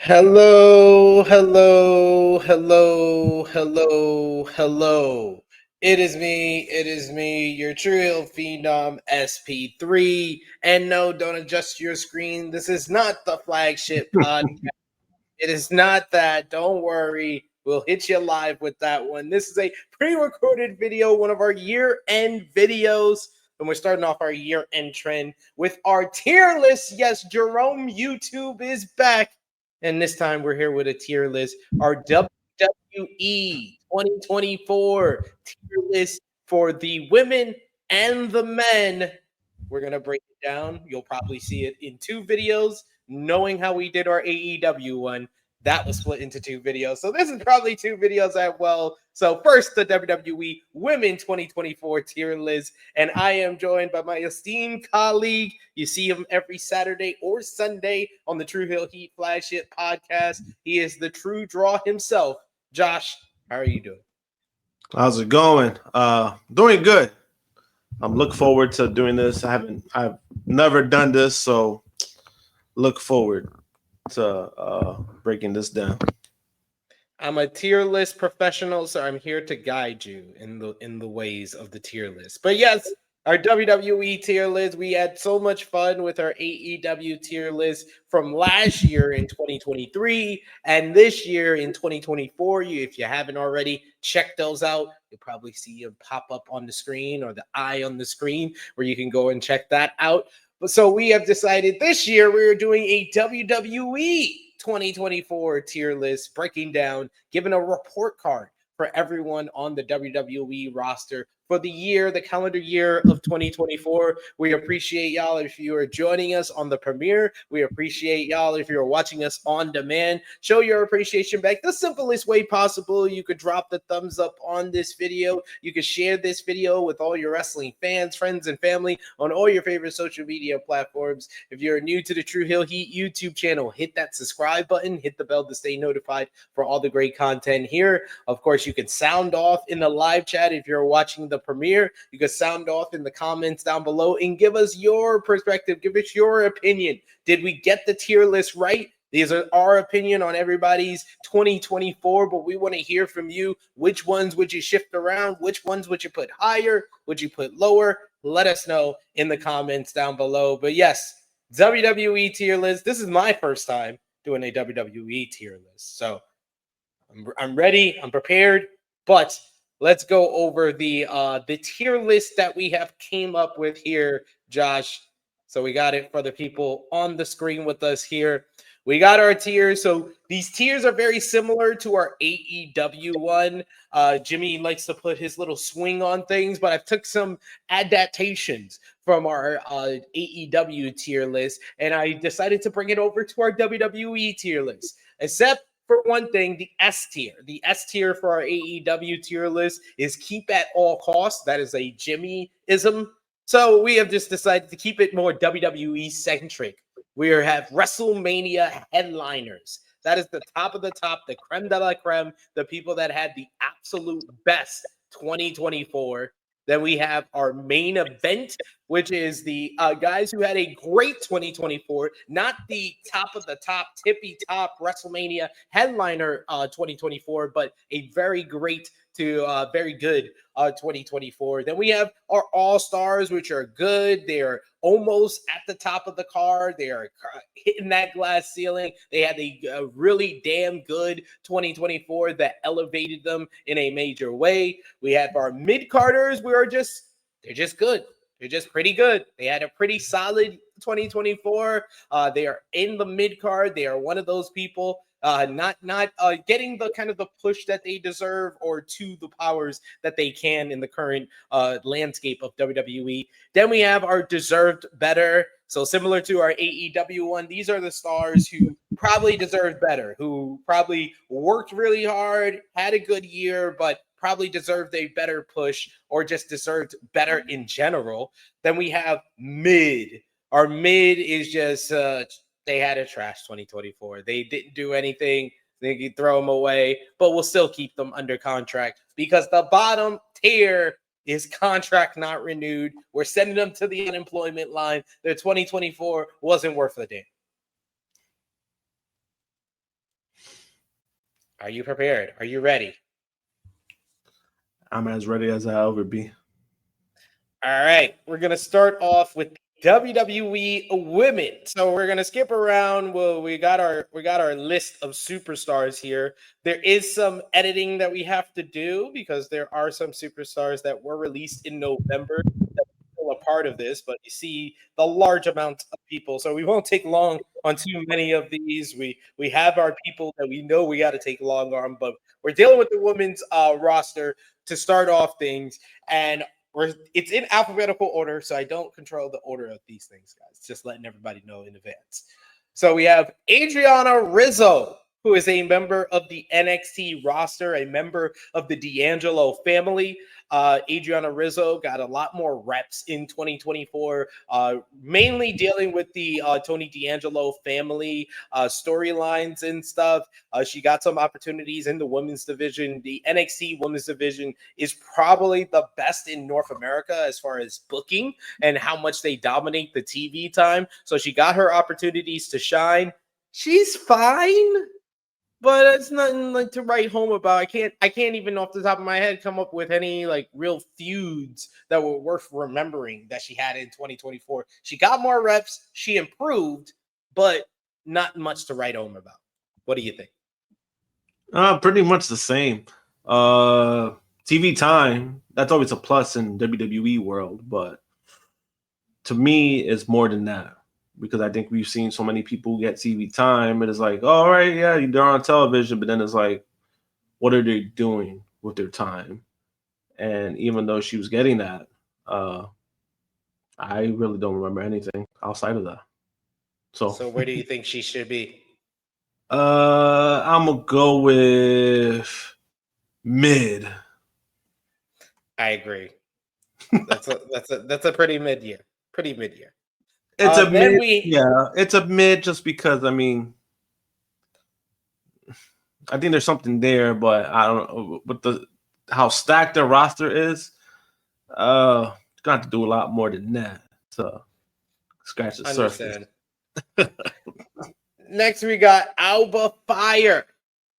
Hello, hello, hello, hello, hello. It is me, your true phenom SP3. And no, don't adjust your screen. This is not the flagship podcast. It is not that. Don't worry. We'll hit you live with that one. This is a pre-recorded video, one of our year-end videos. And we're starting off our year-end trend with our tier list. Yes, Jerome YouTube is back. And this time we're here with a tier list. Our WWE 2024 tier list for the women and the men. We're going to break it down. You'll probably see it in two videos. Knowing how we did our AEW one, that was split into two videos. So this is probably two videos as well. So first, the WWE Women 2024 tier list. And I am joined by my esteemed colleague. You see him every Saturday or Sunday on the True Hill Heat flagship podcast. He is the true draw himself. Josh, how are you doing? How's it going? Doing good. I'm looking forward to doing this. I've never done this, so look forward to breaking this down. I'm a tier list professional, so I'm here to guide you in the ways of the tier list. But yes, our WWE tier list, we had so much fun with our AEW tier list from last year in 2023 and this year in 2024. If you haven't already, check those out. You'll probably see them pop up on the screen or the eye on the screen where you can go and check that out. But so we have decided this year we are doing a WWE 2024 tier list, breaking down, giving a report card for everyone on the WWE roster for the year, the calendar year of 2024. We appreciate y'all if you are joining us on the premiere. We appreciate y'all if you're watching us on demand. Show your appreciation back the simplest way possible. You could drop the thumbs up on this video. You could share this video with all your wrestling fans, friends, and family on all your favorite social media platforms. If you're new to the True Hill Heat YouTube channel, hit that subscribe button, hit the bell to stay notified for all the great content here. Of course, you can sound off in the live chat if you're watching the premiere. You can sound off in the comments down below and give us your perspective. Give us your opinion. Did we get the tier list right? These are our opinion on everybody's 2024, but we want to hear from you. Which ones would you shift around? Which ones would you put higher? Would you put lower? Let us know in the comments down below. But yes, WWE tier list. This is my first time doing a WWE tier list. So I'm ready. I'm prepared. But let's go over the tier list that we have came up with here, Josh. So we got it for the people on the screen with us here. We got our tiers. So these tiers are very similar to our AEW one. Jimmy likes to put his little swing on things, but I've took some adaptations from our AEW tier list, and I decided to bring it over to our WWE tier list. Except for one thing, the S tier. The S tier for our AEW tier list is keep at all costs. That is a Jimmy-ism. So we have just decided to keep it more WWE centric. We have WrestleMania headliners. That is the top of the top, the creme de la creme, the people that had the absolute best 2024. Then we have our main event, which is the guys who had a great 2024, not the top of the top, tippy top WrestleMania headliner 2024, but a very great to very good 2024. Then we have our all-stars, which are good. They're almost at the top of the card. They are hitting that glass ceiling. They had a really damn good 2024 that elevated them in a major way. We have our mid-carders. They're just good. They're just pretty good. They had a pretty solid 2024. They are in the mid card. They are one of those people not getting the kind of the push that they deserve or to the powers that they can in the current landscape of WWE. Then we have our deserved better. So similar to our AEW one, these are the stars who probably deserved better, who probably worked really hard, had a good year, but probably deserved a better push or just deserved better in general. Then we have mid. Our mid is just they had a trash 2024. They didn't do anything. They could throw them away, but we'll still keep them under contract because the bottom tier is contract not renewed. We're sending them to the unemployment line. Their 2024 wasn't worth a damn. Are you prepared? Are you ready? I'm as ready as I'll ever be. All right, we're gonna start off with WWE women. So we're gonna skip around. Well, we got our list of superstars here. There is some editing that we have to do because there are some superstars that were released in November that are still a part of this, but you see the large amount of people. So we won't take long on too many of these. We have our people that we know we got to take long on, but we're dealing with the women's roster to start off things. And it's in alphabetical order, so I don't control the order of these things, guys. Just letting everybody know in advance. So we have Adriana Rizzo, who is a member of the NXT roster, a member of the D'Angelo family. Adriana Rizzo got a lot more reps in 2024, mainly dealing with the Tony D'Angelo family storylines and stuff. She got some opportunities in the women's division. The NXT women's division is probably the best in North America as far as booking and how much they dominate the TV time. So she got her opportunities to shine. She's fine, but it's nothing like to write home about. I can't even off the top of my head come up with any like real feuds that were worth remembering that she had in 2024. She got more reps, she improved, but not much to write home about. What do you think? Pretty much the same. TV time, that's always a plus in WWE world, but to me, it's more than that because I think we've seen so many people get TV time, and it's like, oh, all right, yeah, they're on television, but then it's like, what are they doing with their time? And even though she was getting that, I really don't remember anything outside of that. So where do you think she should be? I'm gonna go with mid. I agree. That's a pretty mid year. Pretty mid year. It's a Then mid. we Yeah, it's a mid just because I mean, I think there's something there, but I don't know with the how stacked their roster is. Gonna have to do a lot more than that to scratch the surface. understand. Next, we got Alba Fire.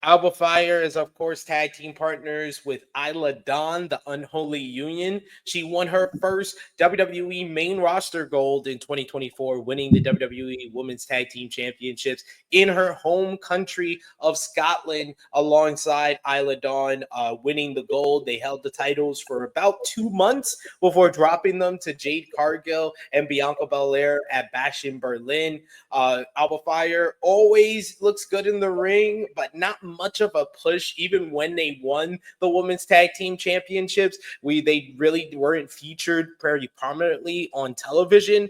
Alba Fire is, of course, tag team partners with Isla Dawn, the Unholy Union. She won her first WWE main roster gold in 2024, winning the WWE Women's Tag Team Championships in her home country of Scotland, alongside Isla Dawn winning the gold. They held the titles for about 2 months before dropping them to Jade Cargill and Bianca Belair at Bash in Berlin. Alba Fire always looks good in the ring, but not much of a push even when they won the women's tag team championships. They really weren't featured very prominently on television.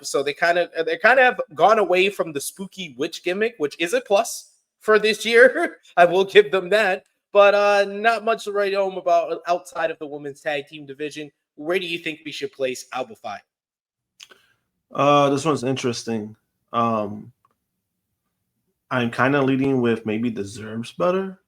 So they kind of have gone away from the spooky witch gimmick, which is a plus for this year. I will give them that. But not much to write home about outside of the women's tag team division. Where do you think we should place Alba Fire? This one's interesting. I'm kind of leading with maybe deserves better.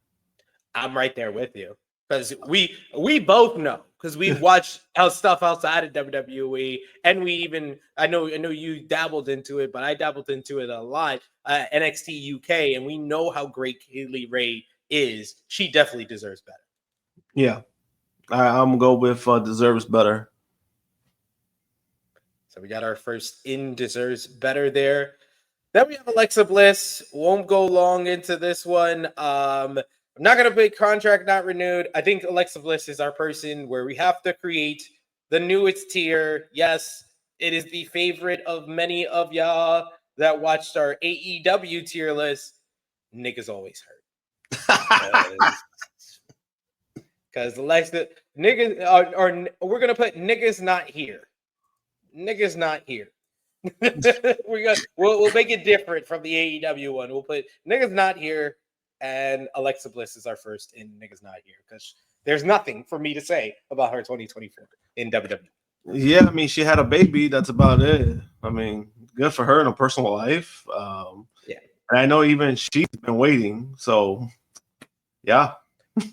I'm right there with you because we both know because we've watched stuff outside of WWE, and I know you dabbled into it, but I dabbled into it a lot. NXT UK, and we know how great Kaylee Ray is. She definitely deserves better. Yeah, I'm gonna go with deserves better. So we got our first in deserves better there. Then we have Alexa Bliss. Won't go long into this one. I'm not going to put contract not renewed. I think Alexa Bliss is our person where we have to create the newest tier. Yes, it is the favorite of many of y'all that watched our AEW tier list. Niggas always hurt. Because Alexa, niggas, or we're going to put niggas not here. Niggas not here. We'll make it different from the AEW one. We'll put niggas not here, and Alexa Bliss is our first in niggas not here because there's nothing for me to say about her 2024 in WWE. Yeah, I mean, she had a baby. That's about it. I mean, good for her in a personal life. Yeah, and I know even she's been waiting. So, yeah,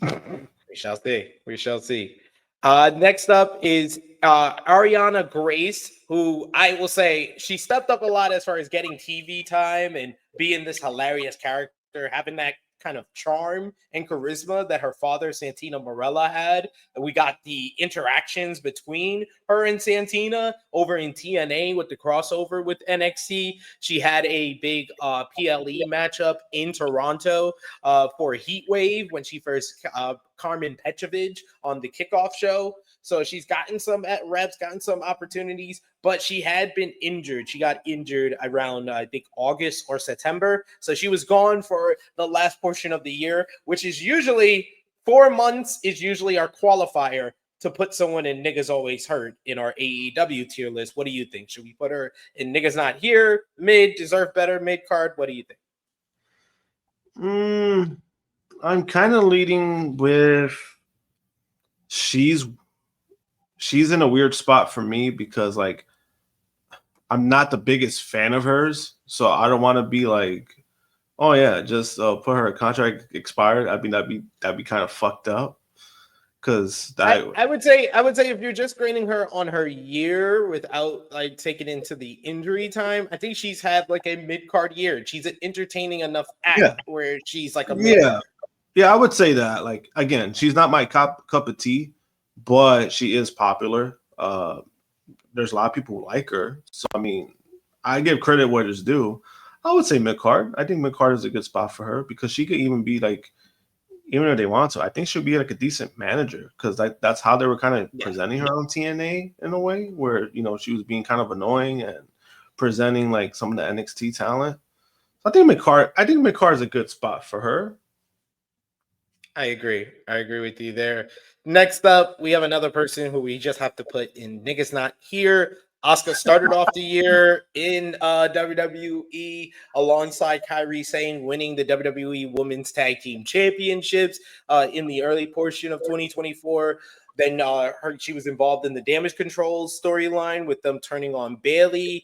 we shall see. We shall see. Next up is Ariana Grace, who I will say she stepped up a lot as far as getting TV time and being this hilarious character, having that kind of charm and charisma that her father, Santina Marella, had. We got the interactions between her and Santina over in TNA with the crossover with NXT. She had a big PLE matchup in Toronto for Heat Wave when she first Carmen Petrovic on the kickoff show. So she's gotten some reps, gotten some opportunities, but she had been injured. She got injured around, I think, August or September. So she was gone for the last portion of the year, which is usually 4 months is usually our qualifier to put someone in Niggas Always Hurt in our AEW tier list. What do you think? Should we put her in Niggas Not Here, mid, deserve better, mid card? What do you think? I'm kind of leading with she's in a weird spot for me because like I'm not the biggest fan of hers, so I don't want to be like, oh yeah, just put her contract expired. I mean that'd be kind of fucked up. Because I would say if you're just grading her on her year without like taking into the injury time, I think she's had like a mid card year. She's an entertaining enough act where she's like a mid. Yeah, I would say that. Like again, she's not my cup of tea, but she is popular. There's a lot of people who like her, so I mean, I give credit where it's due. I would say mid card. I think mid card is a good spot for her because she could even be like, even if they want to, I think she'll be like a decent manager because that's how they were kind of presenting her on TNA in a way where, you know, she was being kind of annoying and presenting like some of the NXT talent. So I think mid card is a good spot for her. I agree with you there. Next up, we have another person who we just have to put in Niggas Not Here. Asuka started off the year in WWE alongside Kairi Sane, winning the WWE Women's Tag Team Championships in the early portion of 2024. Then she was involved in the Damage Control storyline with them turning on Bayley.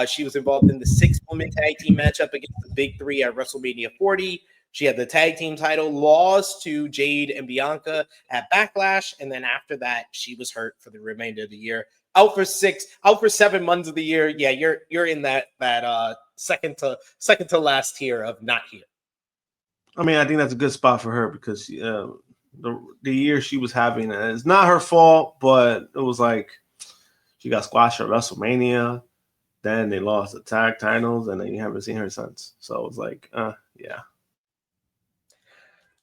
She was involved in the 6-woman tag team matchup against the Big Three at WrestleMania 40. She had the tag team title, lost to Jade and Bianca at Backlash, and then after that, she was hurt for the remainder of the year. Out for 7 months of the year. Yeah, you're in that second to last tier of not here. I mean, I think that's a good spot for her because the year she was having, it's not her fault, but it was like she got squashed at WrestleMania. Then they lost the tag titles, and then you haven't seen her since. So it was like, yeah.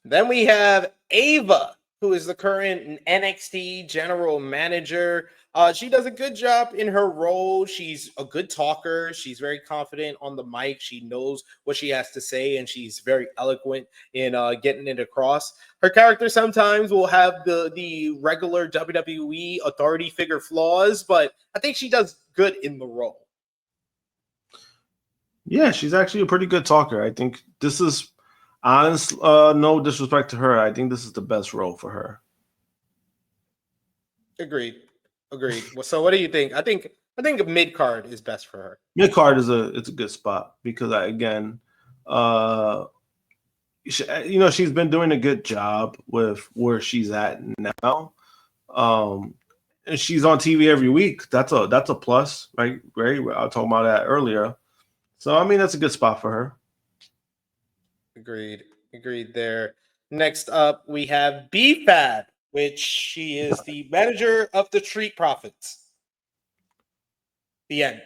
Then we have Ava, who is the current NXT general manager. She does a good job in her role. She's a good talker. She's very confident on the mic. She knows what she has to say, and she's very eloquent in getting it across. Her character sometimes will have the regular WWE authority figure flaws, but I think she does good in the role. Yeah, she's actually a pretty good talker. I think this is honest, no disrespect to her. I think this is the best role for her. Agreed. So what do you think? I think a mid card is best for her. Mid card is a good spot because she's been doing a good job with where she's at now. And she's on TV every week. That's a plus, right? Right. I was talking about that earlier. So I mean that's a good spot for her. Agreed there. Next up, we have BFAB, which she is the manager of the Street Profits. The end.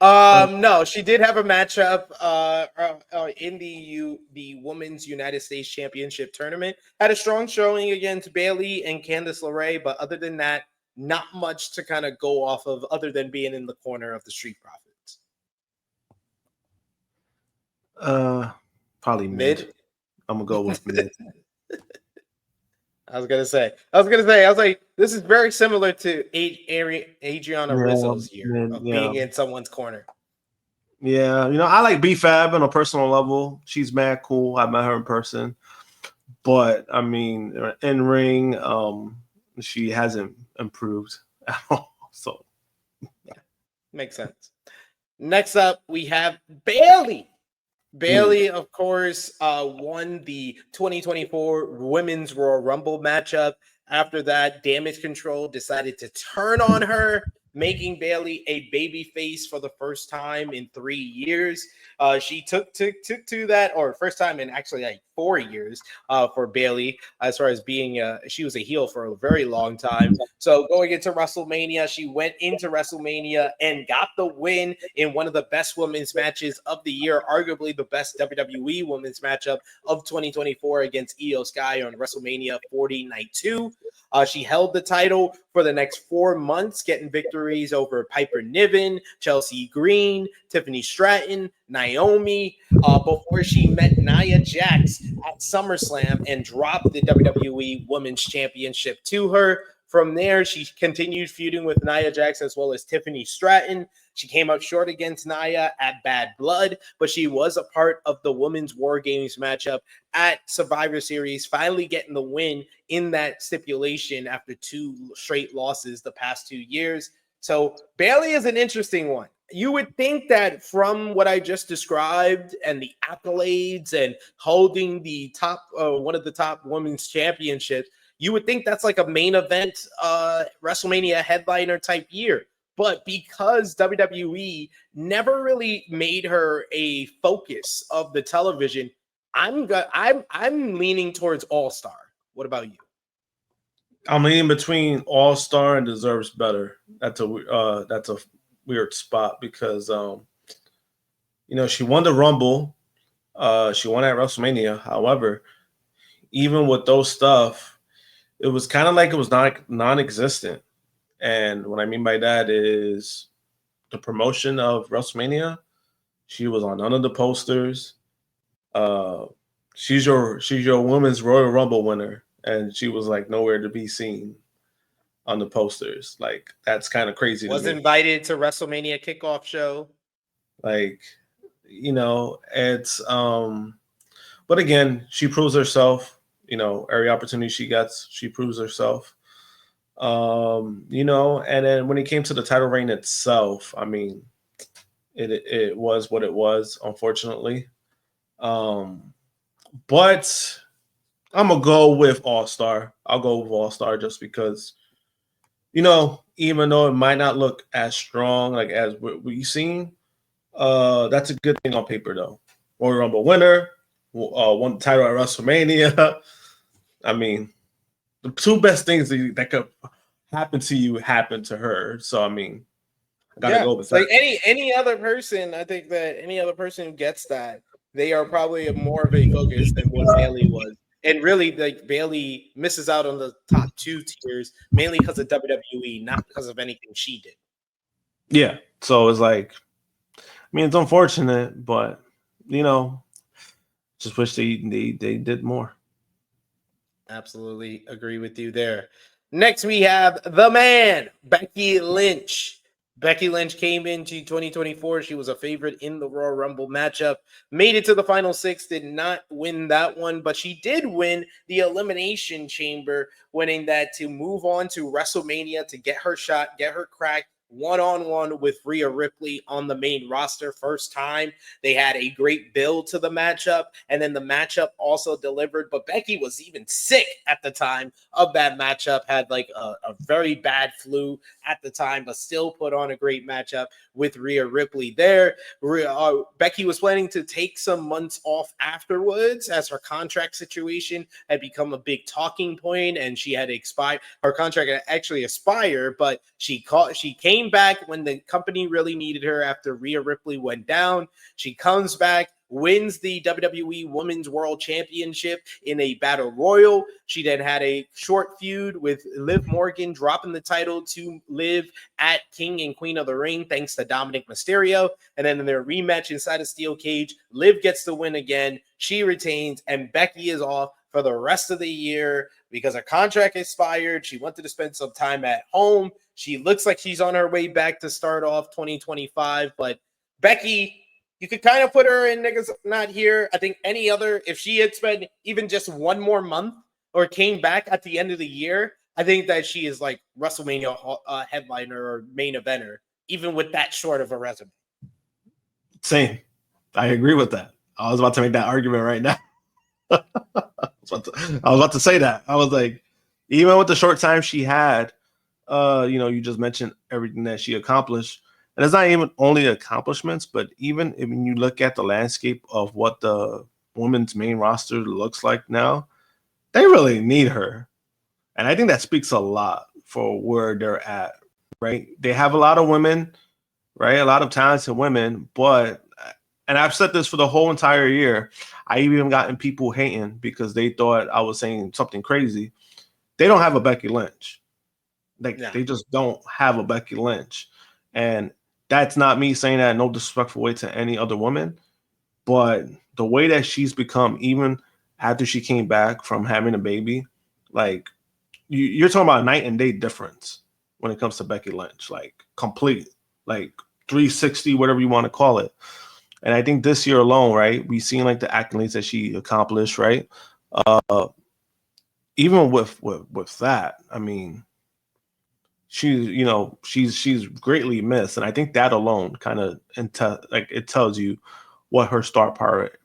No, she did have a matchup in the Women's United States Championship tournament. Had a strong showing against Bayley and Candice LeRae, but other than that, not much to kind of go off of other than being in the corner of the Street Profits. Probably mid. I'm gonna go with mid. I was like, this is very similar to Adriana Rizzo's year of being in someone's corner. Yeah, I like BFAB on a personal level. She's mad cool. I met her in person, but I mean, in ring, she hasn't improved at all. So, yeah, makes sense. Next up, we have Bayley. Bayley, of course, won the 2024 Women's Royal Rumble matchup. After that, Damage Control decided to turn on her, making Bayley a babyface for the first time in 3 years. She took to that, or first time in actually like 4 years for Bayley, as far as being she was a heel for a very long time. So going into WrestleMania, she went into WrestleMania and got the win in one of the best women's matches of the year, arguably the best WWE women's matchup of 2024 against Io Sky on WrestleMania 40 Night 2. She held the title for the next 4 months, getting victories over Piper Niven, Chelsea Green, Tiffany Stratton, Naomi, before she met Nia Jax at SummerSlam and dropped the WWE Women's Championship to her. From there, she continued feuding with Nia Jax as well as Tiffany Stratton. She came up short against Nia at Bad Blood, but she was a part of the Women's War Games matchup at Survivor Series, finally getting the win in that stipulation after 2 straight losses the past 2 years. So Bayley is an interesting one. You would think that from what I just described and the accolades and holding the top, one of the top women's championships, you would think that's like a main event WrestleMania headliner type year. But because WWE never really made her a focus of the television, I'm leaning towards All-Star. What about you? I'm leaning between All-Star and Deserves Better. That's a weird spot because she won the Rumble, she won at WrestleMania. However, even with those stuff, it was kind of like it was non-existent. And what I mean by that is the promotion of WrestleMania. She was on none of the posters. She's your women's Royal Rumble winner, and she was like nowhere to be seen on the posters. Like, that's kind of crazy. Was invited to WrestleMania kickoff show. Like, it's but again, she proves herself. Every opportunity she gets, she proves herself. And then when it came to the title reign itself, I mean, it was what it was, unfortunately. But I'm gonna go with All-Star. I'll go with All-Star just because, even though it might not look as strong like as we've seen, that's a good thing on paper though. Royal Rumble winner, won the title at WrestleMania. I mean, the 2 best things that could happen to you happen to her. So I mean, I gotta go with that. Like any other person, I think that any other person who gets that, they are probably more of a focus than what Bayley was. And really, like, Bayley misses out on the top 2 tiers mainly because of WWE, not because of anything she did. Yeah. So it's like, I mean, it's unfortunate, but just wish they did more. Absolutely agree with you there. Next, we have the man, Becky Lynch. Becky Lynch came into 2024. She was a favorite in the Royal Rumble matchup, made it to the final 6, did not win that one, but she did win the Elimination Chamber, winning that to move on to WrestleMania to get her shot, get her crack one-on-one with Rhea Ripley on the main roster. First time. They had a great build to the matchup, and then the matchup also delivered, but Becky was even sick at the time of that matchup, had like a very bad flu at the time, but still put on a great matchup with Rhea Ripley there. Becky was planning to take some months off afterwards as her contract situation had become a big talking point, and she had expired. Her contract had actually expired, but she came back when the company really needed her after Rhea Ripley went down. She comes back, wins the WWE Women's World Championship in a battle royal. She then had a short feud with Liv Morgan, dropping the title to Liv at King and Queen of the Ring, thanks to Dominic Mysterio. And then in their rematch inside a steel cage, Liv gets the win again. She retains, and Becky is off for the rest of the year because her contract expired. She wanted to spend some time at home. She looks like she's on her way back to start off 2025, but Becky, you could kind of put her in niggas not here. I think any other, if she had spent even just one more month or came back at the end of the year, I think that she is like WrestleMania headliner or main eventer, even with that short of a resume. Same. I agree with that. I was about to make that argument right now. I was about to say that. I was like, even with the short time she had, you just mentioned everything that she accomplished. And it's not even only accomplishments, but even when you look at the landscape of what the women's main roster looks like now, they really need her. And I think that speaks a lot for where they're at, right? They have a lot of women, right? A lot of talented women, but, and I've said this for the whole entire year, I even gotten people hating because they thought I was saying something crazy. They don't have a Becky Lynch. They just don't have a Becky Lynch. And that's not me saying that in no disrespectful way to any other woman, but the way that she's become, even after she came back from having a baby, like you're talking about a night and day difference when it comes to Becky Lynch, like complete, like 360, whatever you want to call it. And I think this year alone, right, we've seen like the accolades that she accomplished, right? Even with that, I mean, she's greatly missed, and I think that alone kind of like it tells you what her star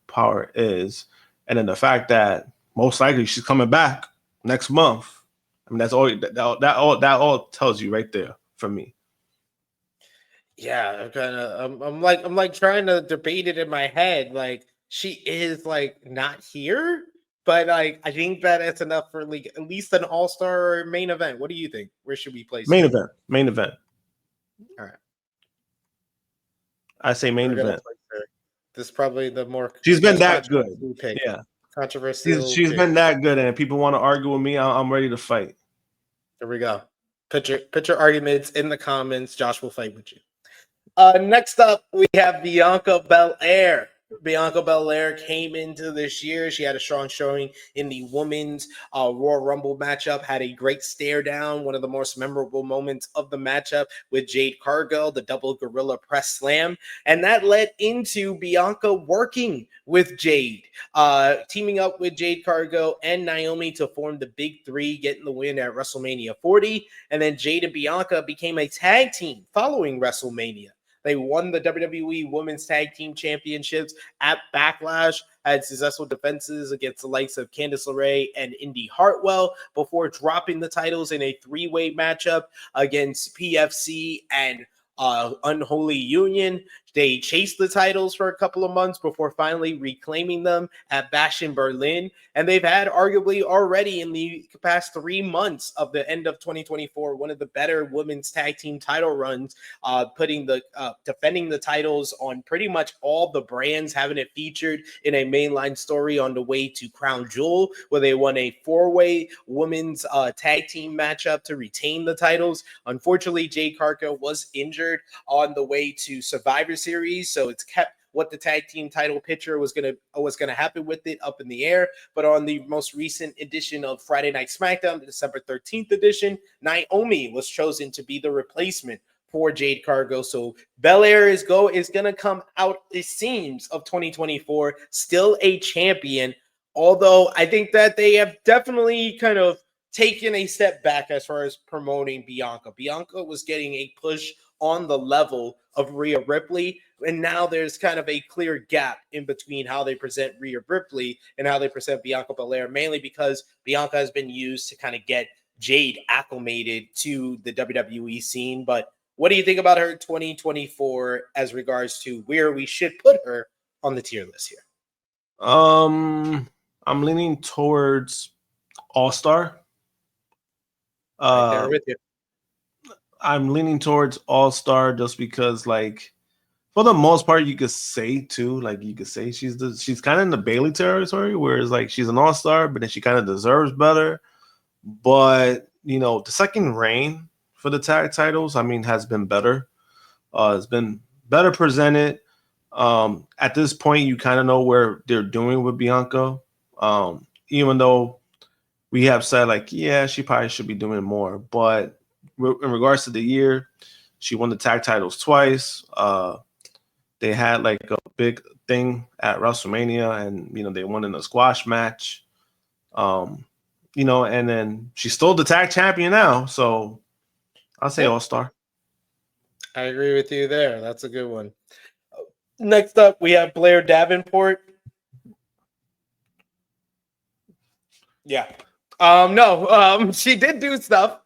power is, and then the fact that most likely she's coming back next month. I mean, that's all that all tells you right there for me. Yeah, I'm like trying to debate it in my head. Like she is like not here, but like I think that it's enough for like at least an all-star or main event. What do you think? Where should we place Main her? event. Main event. All right. I say main event. This is probably the She's been most that good. controversial pick. Yeah. Controversial. She's been that good, and people want to argue with me. I'm ready to fight. Here we go. Put your arguments in the comments. Josh will fight with you. Next up, we have Bianca Belair. Bianca Belair came into this year. She had a strong showing in the women's Royal Rumble matchup, had a great stare down, one of the most memorable moments of the matchup with Jade Cargill, the double gorilla press slam. And that led into Bianca working with Jade, teaming up with Jade Cargill and Naomi to form the Big Three, getting the win at WrestleMania 40. And then Jade and Bianca became a tag team following WrestleMania. They won the WWE Women's Tag Team Championships at Backlash, had successful defenses against the likes of Candice LeRae and Indy Hartwell before dropping the titles in a three-way matchup against PFC and Unholy Union. They chased the titles for a couple of months before finally reclaiming them at Bash in Berlin. And they've had arguably already in the past 3 months of the end of 2024, one of the better women's tag team title runs, defending the titles on pretty much all the brands, having it featured in a mainline story on the way to Crown Jewel, where they won a 4-way women's tag team matchup to retain the titles. Unfortunately, Jade Cargill was injured on the way to Survivor Series, so it's kept what the tag team title picture was gonna happen with it up in the air. But on the most recent edition of Friday Night SmackDown, the December 13th edition, Naomi was chosen to be the replacement for Jade Cargill. So Belair is gonna come out, it seems, of 2024 still a champion. Although I think that they have definitely kind of taken a step back as far as promoting Bianca. Bianca was getting a push on the level of Rhea Ripley, and now there's kind of a clear gap in between how they present Rhea Ripley and how they present Bianca Belair, mainly because Bianca has been used to kind of get Jade acclimated to the WWE scene. But what do you think about her 2024 as regards to where we should put her on the tier list here? I'm leaning towards All-Star. Right there with you. I'm leaning towards All-Star just because, like, for the most part, you could say too, like you could say she's kind of in the Bayley territory, whereas like she's an All-Star, but then she kind of deserves better. But the second reign for the tag titles, I mean, has been better. It's been better presented. At this point, you kind of know where they're doing with Bianca. Even though we have said like, yeah, she probably should be doing more, but in regards to the year, she won the tag titles twice. They had like a big thing at WrestleMania, and they won in a squash match. And then she's still the tag champion now, so I'll say All-Star. I agree with you there. That's a good one. Next up, we have Blair Davenport. Yeah. No, she did do stuff.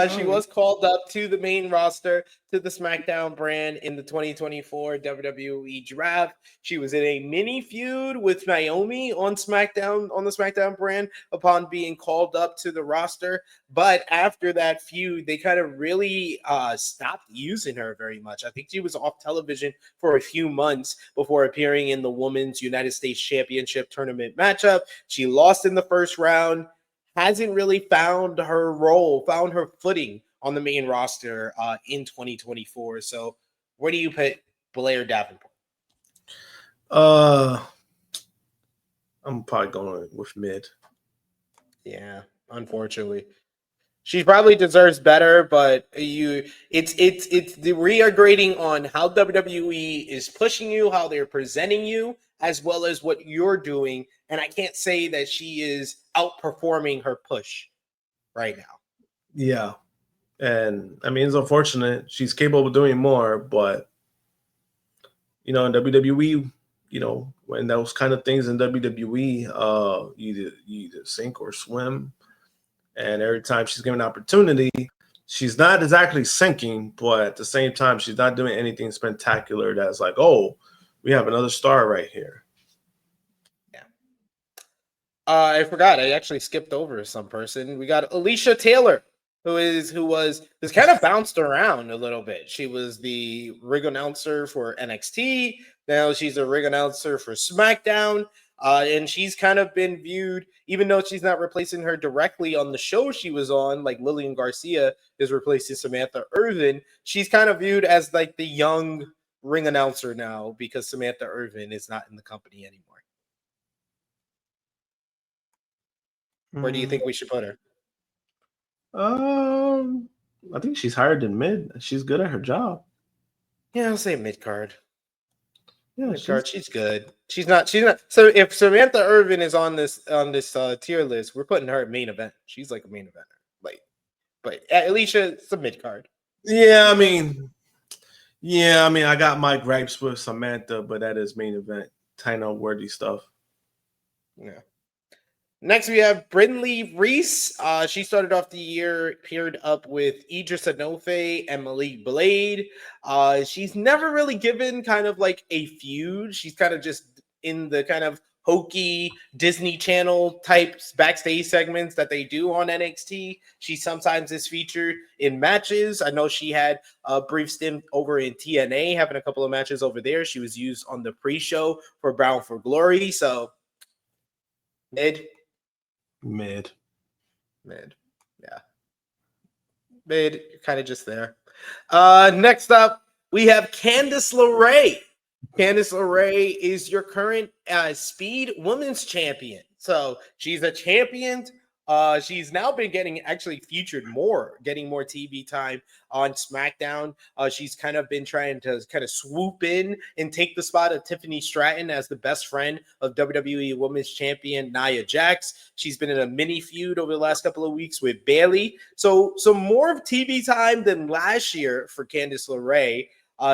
She was called up to the main roster, to the SmackDown brand in the 2024 WWE draft. She was in a mini feud with Naomi on SmackDown, on the SmackDown brand, upon being called up to the roster. But after that feud, they kind of really stopped using her very much. I think she was off television for a few months before appearing in the Women's United States Championship tournament matchup. She lost in the first round. Hasn't really found her role, found her footing on the main roster in 2024. So, where do you put Blair Davenport? I'm probably going with mid. Yeah, unfortunately, she probably deserves better, but it's the re-grading on how WWE is pushing you, how they're presenting you, as well as what you're doing. And I can't say that she is outperforming her push right now. Yeah. And I mean, it's unfortunate. She's capable of doing more, but in WWE, when those kind of things in WWE, you either sink or swim. And every time she's given an opportunity, she's not exactly sinking, but at the same time, she's not doing anything spectacular that's like, oh, we have another star right here. Yeah. I forgot. I actually skipped over some person. We got Alicia Taylor, who's kind of bounced around a little bit. She was the ring announcer for NXT. Now she's a ring announcer for SmackDown. And she's kind of been viewed, even though she's not replacing her directly on the show she was on, like Lillian Garcia is replacing Samantha Irvin. She's kind of viewed as like the young ring announcer now because Samantha Irvin is not in the company anymore. Where do you think we should put her? I think she's higher than mid. She's good at her job. Yeah, I'll say mid card. Yeah, she's good. She's not. So if Samantha Irvin is on this tier list, we're putting her at main event. She's like a main eventer. But Alicia, it's a mid card. Yeah, I mean, I got my gripes with Samantha, but that is main event title worthy stuff. Yeah. Next, we have Brindley Reese. She started off the year paired up with Idris Enofe and Malik Blade. She's never really given kind of like a feud. She's kind of just in the kind of hokey Disney Channel type backstage segments that they do on NXT. She sometimes is featured in matches. I know she had a brief stint over in TNA, having a couple of matches over there. She was used on the pre-show for Bound for Glory. So, Mid. Yeah. Mid, kind of just there. Next up, we have Candice LeRae. Candice LeRae is your current Speed Women's Champion. So she's a champion. She's now been getting actually featured more, getting more TV time on SmackDown. She's kind of been trying to kind of swoop in and take the spot of Tiffany Stratton as the best friend of WWE Women's Champion Nia Jax. She's been in a mini feud over the last couple of weeks with Bayley. So more of TV time than last year for Candice LeRae.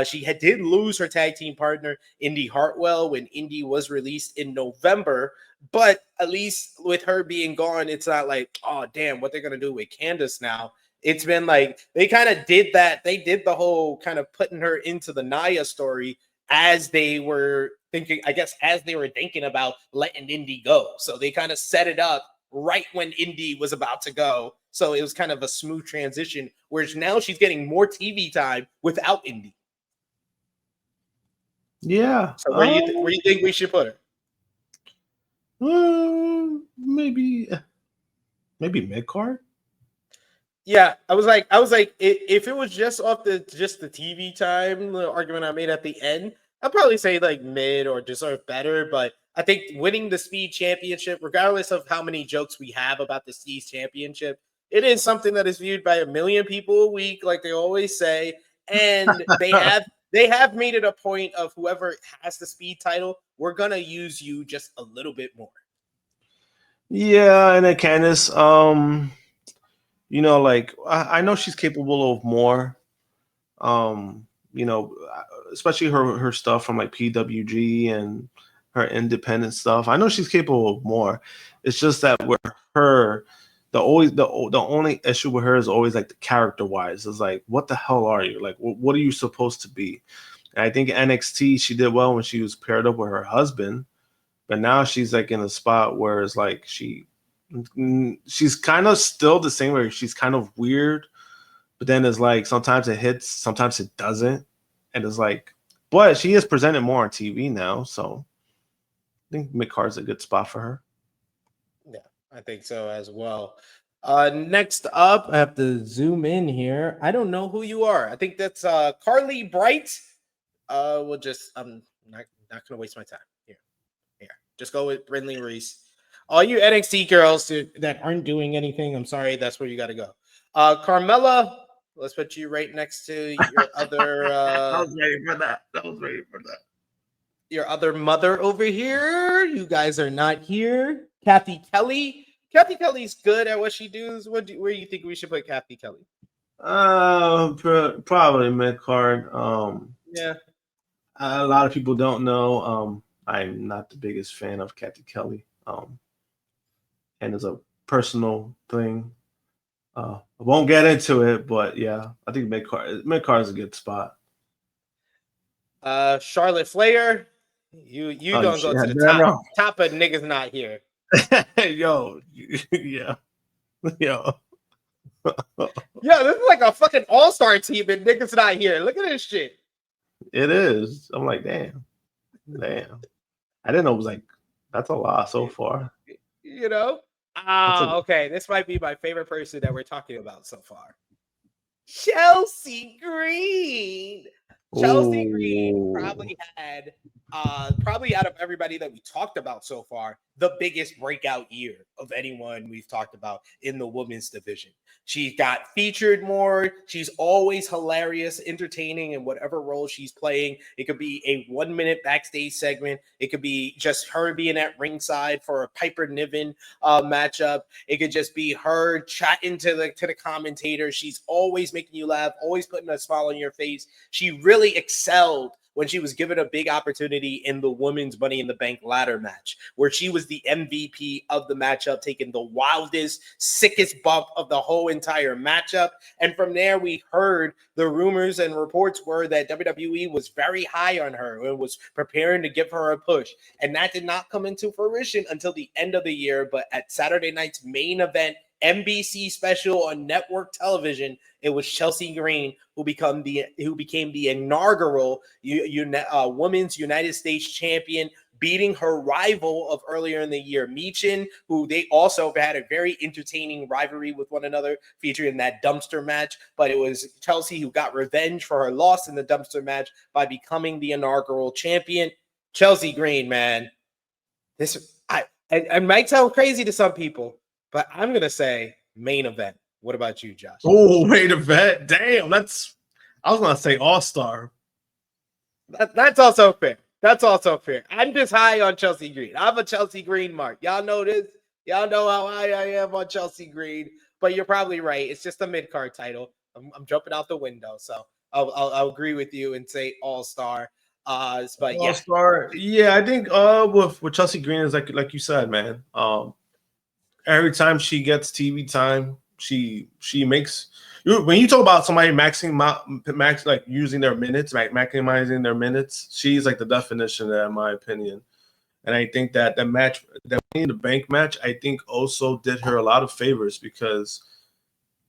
She did lose her tag team partner, Indy Hartwell, when Indy was released in November. But at least with her being gone, it's not like, oh, damn, what they're going to do with Candice now. It's been like they kind of did that. They did the whole kind of putting her into the Nia story as they were thinking, I guess, as they were thinking about letting Indy go. So they kind of set it up right when Indy was about to go. So it was kind of a smooth transition, whereas now she's getting more TV time without Indy. Yeah. So where do you think we should put her? Maybe mid card. Yeah, I was like, if it was just off the TV time, the argument I made at the end, I'd probably say like mid or deserve better. But I think winning the Speed Championship, regardless of how many jokes we have about the Speed Championship, it is something that is viewed by a million people a week, like they always say, and they have made it a point of whoever has the Speed title, we're gonna use you just a little bit more. Yeah, and then Candice, like I know she's capable of more. Especially her stuff from like PWG and her independent stuff. I know she's capable of more. It's just that with her, the only issue with her is always like the character wise. It's like, what the hell are you? Like, what are you supposed to be? And I think NXT she did well when she was paired up with her husband, but now she's like in a spot where it's like she's kind of still the same way. She's kind of weird, but then it's like sometimes it hits, sometimes it doesn't, and it's like, but she is presented more on TV now, so I think mid-card's a good spot for her. Yeah, I think so as well. Next up, I have to zoom in here. I don't know who you are. I think that's Carly Bright. We'll just I'm not gonna waste my time. Here. Just go with Brindley Reese. All you NXT girls that aren't doing anything, I'm sorry, that's where you gotta go. Carmella, let's put you right next to your other I was ready for that. Your other mother over here. You guys are not here. Kathy Kelly. Kathy Kelly's good at what she does. Where do you think we should put Kathy Kelly? Probably mid card. Yeah. A lot of people don't know. I'm not the biggest fan of Kathy Kelly. And it's a personal thing. I won't get into it, but yeah, I think mid card is a good spot. Charlotte Flair. You don't go to the top of niggas not here. Yo, yeah. Yo. Yo, this is like a fucking all-star team and niggas not here. Look at this shit. It is. I'm like, damn. I didn't know it was like, that's a lot so far. You know? Okay. This might be my favorite person that we're talking about so far. Chelsea Green. Chelsea Green probably had, probably out of everybody that we talked about so far, the biggest breakout year of anyone we've talked about in the women's division. She got featured more. She's always hilarious, entertaining in whatever role she's playing. It could be a 1-minute backstage segment. It could be just her being at ringside for a Piper Niven matchup. It could just be her chatting to the commentator. She's always making you laugh, always putting a smile on your face. She really excelled when she was given a big opportunity in the women's Money in the Bank ladder match, where she was the MVP of the matchup, taking the wildest, sickest bump of the whole entire matchup. And from there, we heard the rumors and reports were that WWE was very high on her and was preparing to give her a push. And that did not come into fruition until the end of the year. But at Saturday night's main event, NBC special on network television, it was Chelsea Green who became the inaugural Women's United States champion, beating her rival of earlier in the year, Michin, who they also had a very entertaining rivalry with one another, featuring that dumpster match. But it was Chelsea who got revenge for her loss in the dumpster match by becoming the inaugural champion. Chelsea Green, man, I might sound crazy to some people, but I'm going to say main event. What about you, Josh? Oh, main event. Damn, I was going to say all-star. That's also fair. That's also fair. I'm just high on Chelsea Green. I'm a Chelsea Green mark. Y'all know this. Y'all know how high I am on Chelsea Green. But you're probably right. It's just a mid-card title. I'm jumping out the window. So I'll agree with you and say all-star. But yeah. All-star. Yeah, I think with Chelsea Green is like you said, man. Every time she gets TV time, she makes when you talk about somebody like using their minutes, like maximizing their minutes, she's like the definition of that, in my opinion. And I think that the match, that Money in the Bank match, I think also did her a lot of favors, because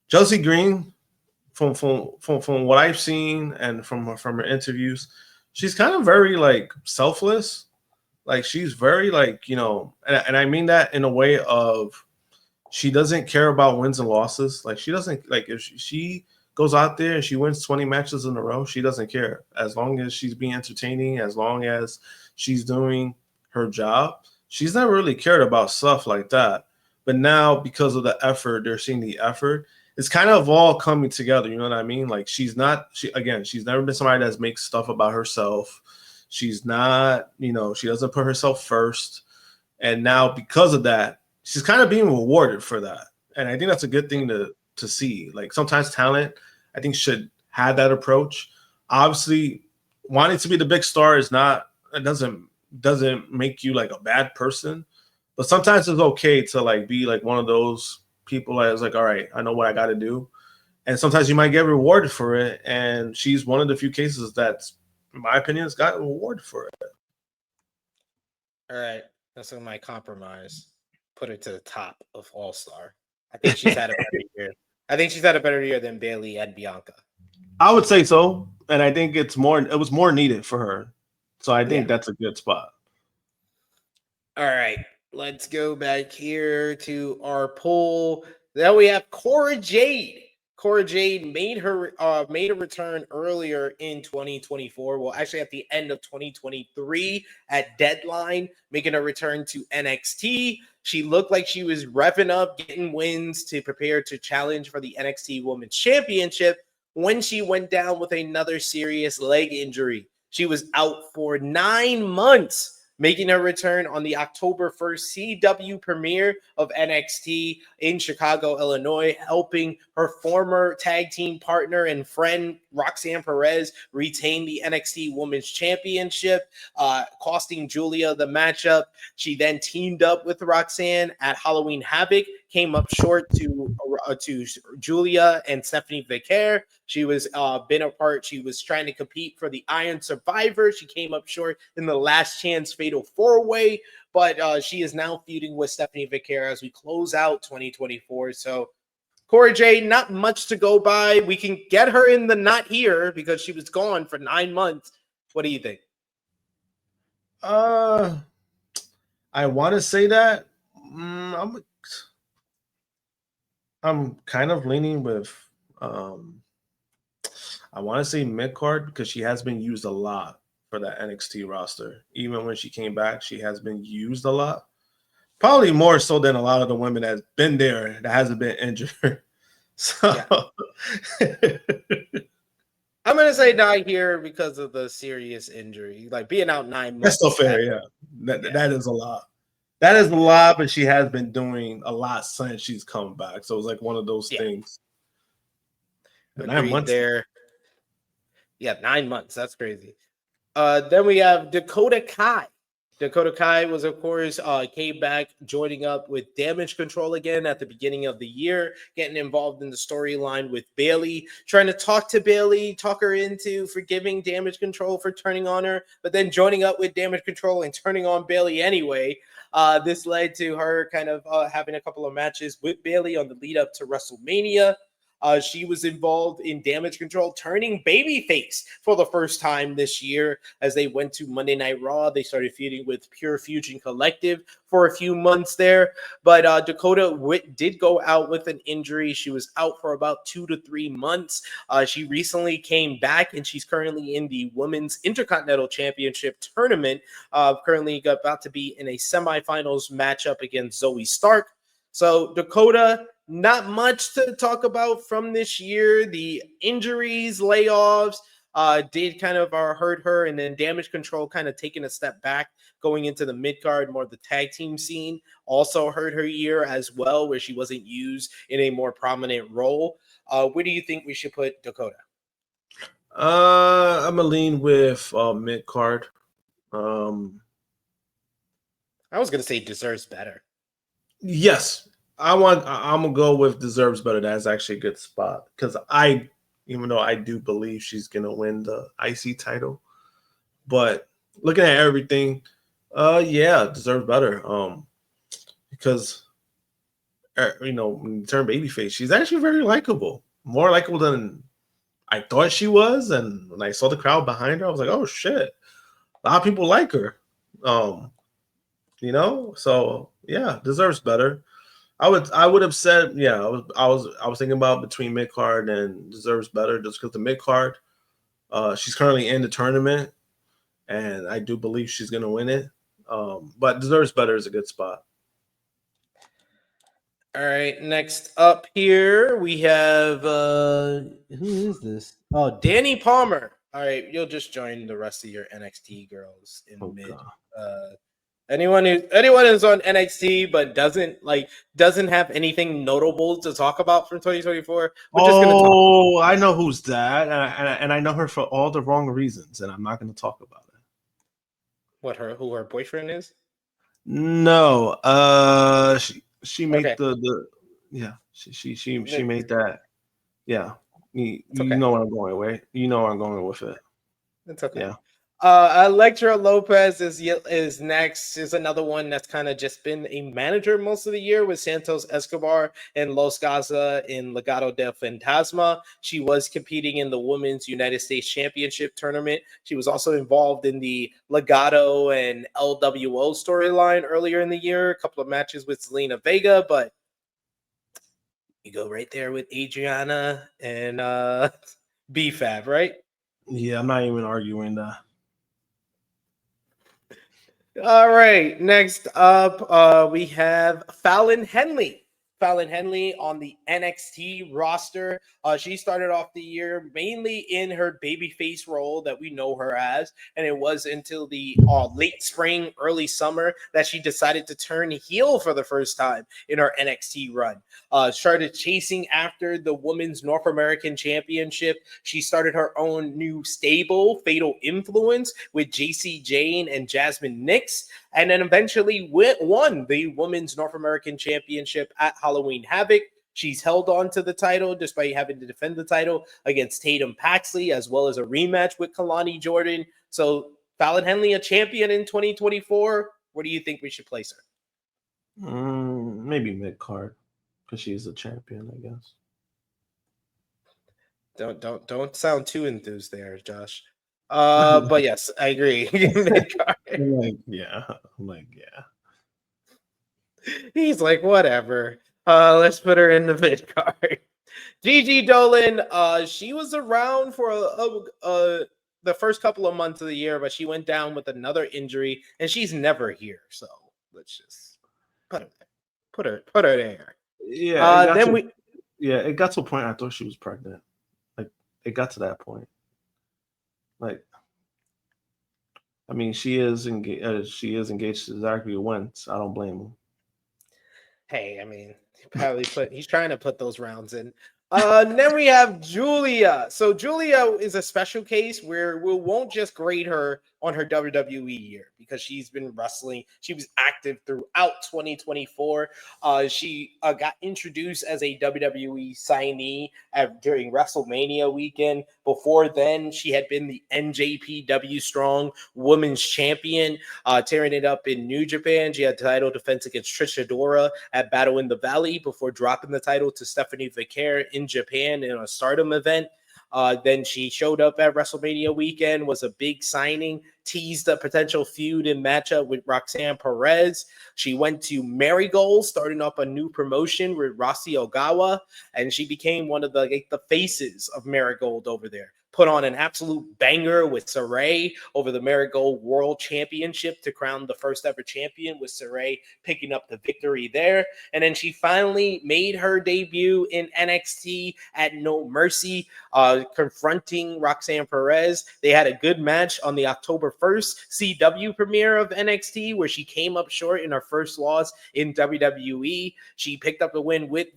Chelsea Green, from what I've seen and from her interviews, she's kind of very like selfless. Like she's very like, and I mean that in a way of, she doesn't care about wins and losses. Like she doesn't, like if she goes out there and she wins 20 matches in a row, she doesn't care. As long as she's being entertaining, as long as she's doing her job, she's not really cared about stuff like that. But now, because of the effort, they're seeing the effort. It's kind of all coming together. You know what I mean? Like she's never been somebody that makes stuff about herself. She's not, she doesn't put herself first. And now because of that, she's kind of being rewarded for that. And I think that's a good thing to see. Like sometimes talent, I think, should have that approach. Obviously, wanting to be the big star doesn't make you like a bad person. But sometimes it's okay to like be like one of those people is like, all right, I know what I got to do. And sometimes you might get rewarded for it. And she's one of the few cases that's, in my opinion, has gotten rewarded for it. All right. That's my compromise. Put her to the top of All-Star. I think she's had a better year. I think she's had a better year than Bayley and Bianca. I would say so. And I think it was more needed for her. So I think that's a good spot. All right. Let's go back here to our poll. Then we have Cora Jade. Cora Jade made a return earlier in 2024. Well, actually at the end of 2023 at deadline, making a return to NXT. She looked like she was revving up, getting wins to prepare to challenge for the NXT Women's Championship when she went down with another serious leg injury. She was out for 9 months, making her return on the October 1st CW premiere of NXT in Chicago, Illinois, helping her former tag team partner and friend Roxanne Perez retain the NXT Women's Championship, costing Julia the matchup. She then teamed up with Roxanne at Halloween Havoc, came up short to Julia and Stephanie Vicaire. She was she was trying to compete for the Iron Survivor. She came up short in the Last Chance Fatal 4-Way, but she is now feuding with Stephanie Vicaire as we close out 2024. So Cora Jade, not much to go by. We can get her in the not here because she was gone for 9 months. What do you think? I want to say that I'm kind of leaning with I want to say mid-card because she has been used a lot for that NXT roster. Even when she came back, she has been used a lot. Probably more so than a lot of the women that's been there that hasn't been injured. So I'm going to say not here because of the serious injury. Like being out 9 months. That's so fair, yeah. That is a lot. That is a lot, but she has been doing a lot since she's come back. So it's like one of those things. 9 months there. Yeah, 9 months. That's crazy. Then we have Dakota Kai. Dakota Kai was, of course, came back joining up with Damage Control again at the beginning of the year, getting involved in the storyline with Bayley, trying to talk to Bayley, talk her into forgiving Damage Control for turning on her, but then joining up with Damage Control and turning on Bayley anyway. This led to her kind of having a couple of matches with Bayley on the lead up to WrestleMania. She was involved in Damage Control, turning babyface for the first time this year as they went to Monday Night Raw. They started feuding with Pure Fusion Collective for a few months there. But Dakota did go out with an injury. She was out for about 2 to 3 months. She recently came back, and she's currently in the Women's Intercontinental Championship tournament. Currently about to be in a semifinals matchup against Zoe Stark. So Dakota, not much to talk about from this year. The injuries, layoffs did kind of hurt her, and then Damage Control kind of taking a step back going into the mid-card, more of the tag team scene, also hurt her year as well, where she wasn't used in a more prominent role. Where do you think we should put Dakota? I'm going to lean with mid-card. I was going to say deserves better. Yes, I'm gonna go with deserves better. That's actually a good spot because even though I do believe she's gonna win the IC title, but looking at everything, deserves better. Because when you turn babyface, she's actually very likable, more likable than I thought she was. And when I saw the crowd behind her, I was like, oh shit, a lot of people like her. So yeah, deserves better. I would have said, I was thinking about between mid card and deserves better just because the mid card, she's currently in the tournament, and I do believe she's gonna win it. But deserves better is a good spot. All right, next up here we have who is this? Oh, Danny Palmer. All right, you'll just join the rest of your NXT girls in mid. God. Anyone who's on NXT but doesn't have anything notable to talk about from 2024. We're just gonna talk. I know who's that, and I know her for all the wrong reasons, and I'm not going to talk about it. Who her boyfriend is? No, she made Yeah, she made that. Yeah, you okay. know where I'm going, right? You know where I'm going with it. It's okay. Yeah. Electra Lopez is next. Is another one that's kind of just been a manager most of the year with Santos Escobar and Los Gaza in Legado del Fantasma. She was competing in the Women's United States Championship tournament. She was also involved in the Legado and LWO storyline earlier in the year. A couple of matches with Zelina Vega, but you go right there with Adriana and BFAB, right? Yeah, I'm not even arguing that. All right. Next up, we have Fallon Henley. Fallon Henley on the NXT roster. She started off the year mainly in her babyface role that we know her as, and it was until the late spring, early summer that she decided to turn heel for the first time in her NXT run. Started chasing after the Women's North American Championship. She started her own new stable, Fatal Influence, with JC Jane and Jasmine Nix, and then eventually won the Women's North American Championship at Halloween Havoc. She's held on to the title despite having to defend the title against Tatum Paxley, as well as a rematch with Kalani Jordan. So Fallon Henley, a champion in 2024. Where do you think we should place her? Maybe mid card because she's a champion, I guess. Don't sound too enthused there, Josh. But yes, I agree. Yeah. I'm like, yeah. He's like, whatever. Let's put her in the mid card. Gigi Dolan, she was around for the first couple of months of the year, but she went down with another injury, and she's never here. So let's just put her there. Yeah, it got Then to, we yeah, it got to a point I thought she was pregnant. Like, it got to that point. Like, I mean, she is engaged. She is engaged to Zachary Wentz. I don't blame him. Hey, I mean, he's trying to put those rounds in. Then we have Julia. So Julia is a special case where we won't just grade her on her WWE year because she's been wrestling. She was active throughout 2024. She got introduced as a WWE signee during WrestleMania weekend. Before then, she had been the NJPW Strong Women's Champion, tearing it up in New Japan. She had title defense against Trish Adora at Battle in the Valley before dropping the title to Stephanie Vicaire in Japan in a Stardom event. Then she showed up at WrestleMania weekend, was a big signing, teased a potential feud and matchup with Roxanne Perez. She went to Marigold, starting up a new promotion with Rossi Ogawa, and she became one of the faces of Marigold over there. Put on an absolute banger with Saray over the Marigold World Championship to crown the first ever champion, with Saray picking up the victory there. And then she finally made her debut in NXT at No Mercy, confronting Roxanne Perez. They had a good match on the October 1st CW premiere of NXT, where she came up short in her first loss in WWE. She picked up the win with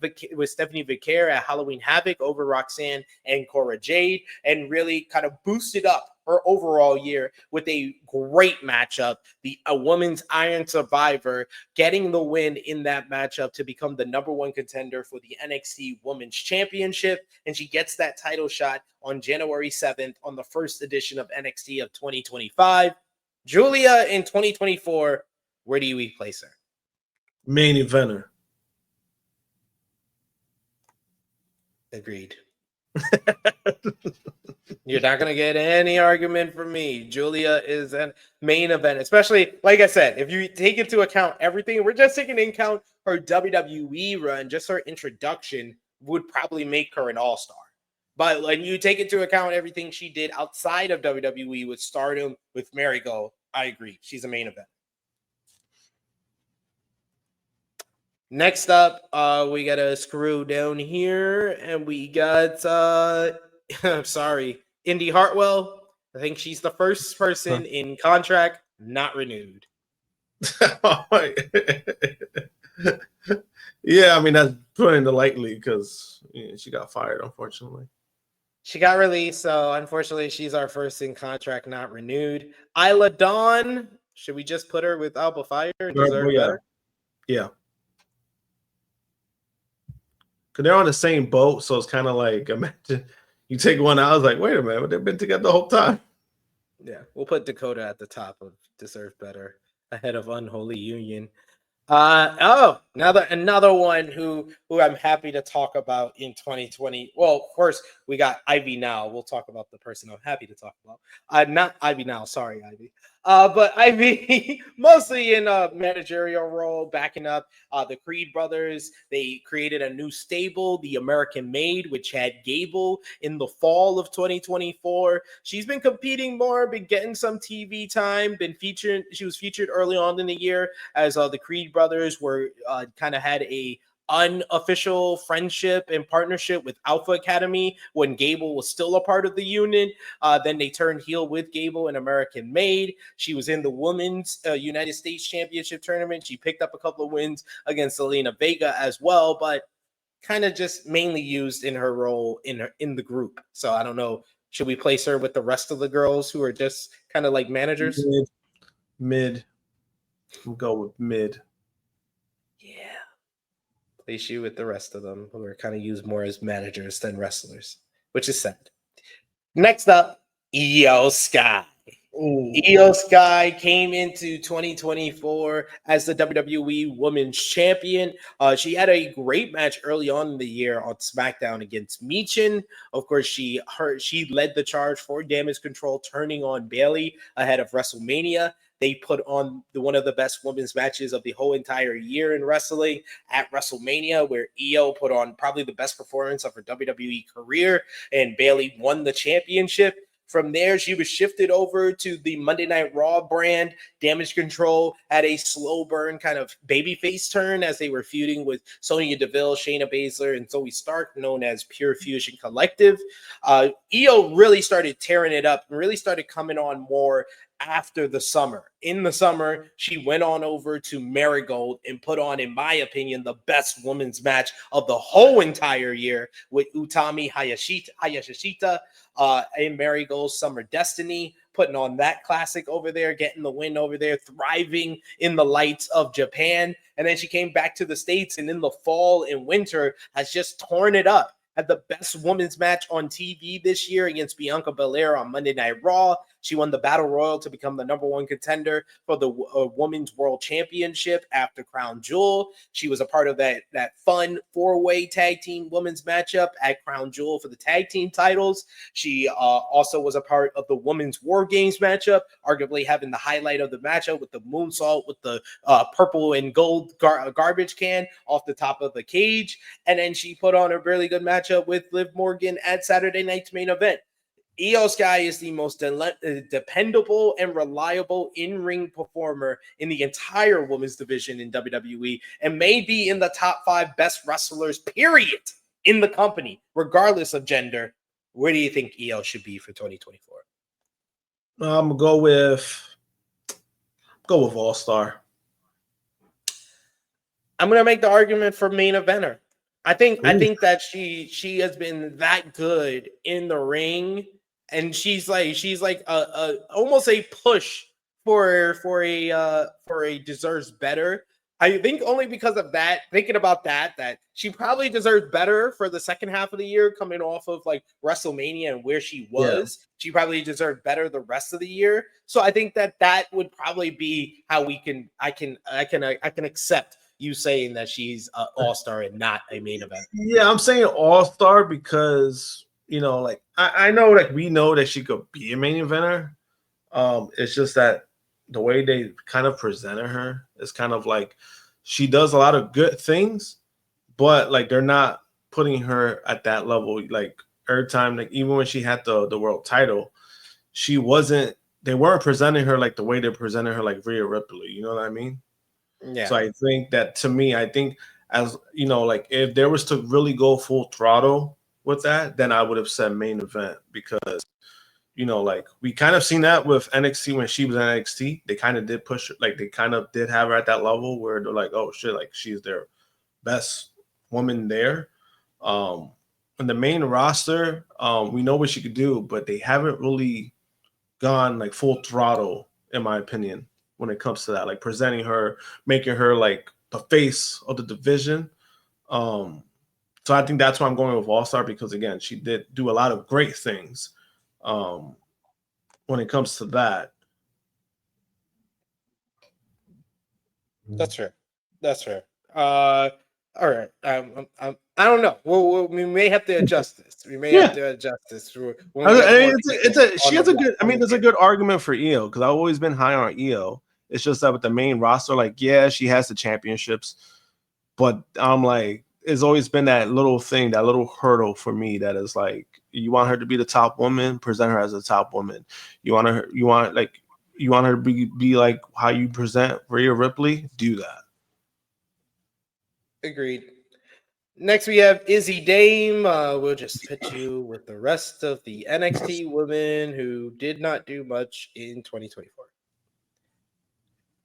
Stephanie Vicaire at Halloween Havoc over Roxanne and Cora Jade, and really kind of boosted up her overall year with a great matchup. A women's Iron Survivor getting the win in that matchup to become the number one contender for the NXT Women's Championship. And she gets that title shot on January 7th on the first edition of NXT of 2025. Julia in 2024, where do we place her? Main eventer. Agreed. You're not going to get any argument from me. Julia is a main event, especially, like I said, if you take into account everything, we're just taking into account her WWE run, just her introduction would probably make her an all-star. But when you take into account everything she did outside of WWE with Stardom, with Marigold, I agree. She's a main event. Next up, we got to screw down here, and we got, I'm sorry, Indy Hartwell. I think she's the first person in contract not renewed. Yeah, I mean, that's putting it lightly because she got fired, unfortunately. She got released, so unfortunately, she's our first in contract not renewed. Isla Dawn, should we just put her with Alba Fire and deserve better? Yeah. because they're on the same boat. So it's kind of like, imagine you take one out. I was like, wait a minute, they've been together the whole time. Yeah, we'll put Dakota at the top of Deserve Better ahead of Unholy Union. Another one who I'm happy to talk about in 2020. Well, first we got Ivy Now. We'll talk about the person I'm happy to talk about. Not Ivy Now, sorry, Ivy. But Ivy mostly in a managerial role, backing up the Creed brothers. They created a new stable, the American Made, which had Gable in the fall of 2024. She's been competing more, been getting some TV time, been featured. She was featured early on in the year as the Creed brothers were kind of had a unofficial friendship and partnership with Alpha Academy when Gable was still a part of the unit. Then they turned heel with Gable and American Made. She was in the Women's United States Championship tournament. She picked up a couple of wins against Zelina Vega as well, but kind of just mainly used in her role in the group. So I don't know. Should we place her with the rest of the girls who are just kind of like managers? Mid. We'll go with mid. Yeah. Place you with the rest of them who are kind of used more as managers than wrestlers, which is sad. Next up, Io Sky. Ooh. Io Sky came into 2024 as the WWE Women's Champion. She had a great match early on in the year on SmackDown against Michin. Of course, she led the charge for Damage Control, turning on Bayley ahead of WrestleMania. They put on one of the best women's matches of the whole entire year in wrestling at WrestleMania, where Io put on probably the best performance of her WWE career, and Bayley won the championship. From there, she was shifted over to the Monday Night Raw brand. Damage Control had a slow burn kind of babyface turn as they were feuding with Sonya Deville, Shayna Baszler, and Zoe Stark, known as Pure Fusion Collective. Io really started tearing it up and really started coming on more after the summer. In the summer, she went on over to Marigold and put on, in my opinion, the best women's match of the whole entire year with Utami Hayashishita in Marigold's Summer Destiny, putting on that classic over there, getting the win over there, thriving in the lights of Japan. And then she came back to the States and in the fall and winter has just torn it up. Had the best women's match on TV this year against Bianca Belair on Monday Night Raw. She won the Battle Royal to become the #1 contender for the Women's World Championship after Crown Jewel. She was a part of that fun 4-way tag team women's matchup at Crown Jewel for the tag team titles. She also was a part of the Women's War Games matchup, arguably having the highlight of the matchup with the moonsault with the purple and gold garbage can off the top of the cage. And then she put on a really good matchup with Liv Morgan at Saturday night's main event. Io Sky is the most dependable and reliable in-ring performer in the entire women's division in WWE and may be in the top 5 best wrestlers, period, in the company, regardless of gender. Where do you think Io should be for 2024? I'm gonna go with All-Star. I'm gonna make the argument for main eventer. I think that she has been that good in the ring. And she's like a almost a push for a deserves better. I think only because of that, thinking about that she probably deserves better for the second half of the year coming off of like WrestleMania and where she was. Yeah. She probably deserved better the rest of the year. So I think that would probably be how I can accept you saying that she's an all-star and not a main event. Yeah, I'm saying all-star because like I know, like we know that she could be a main eventer. It's just that the way they kind of presented her is kind of like she does a lot of good things, but like they're not putting her at that level. Like every time, like even when she had the world title, they weren't presenting her like the way they presented her like Rhea Ripley. You know what I mean? Yeah. So I think that to me, I think as like if there was to really go full throttle with that, then I would have said main event because, like we kind of seen that with NXT when she was in NXT. They kind of did push her, like they kind of did have her at that level where they're like, oh shit, like she's their best woman there. In the main roster, we know what she could do, but they haven't really gone like full throttle, in my opinion, when it comes to that, like presenting her, making her like the face of the division. To So I think that's why I'm going with All-Star, because again, she did do a lot of great things when it comes to that. That's fair. That's fair. All right. I don't know. We may have to adjust this. We may have Yeah. to adjust this when I we get more mean, she has a good. I mean, there's a good argument for Io, because I've always been high on Io. It's just that with the main roster, like, yeah, she has the championships, but I'm like, it's always been that little thing, that little hurdle for me that is like, you want her to be the top woman, present her as a top woman. You want her to be like how you present Rhea Ripley, do that. Agreed. Next, we have Izzy Dame. We'll just put you with the rest of the NXT women who did not do much in 2024.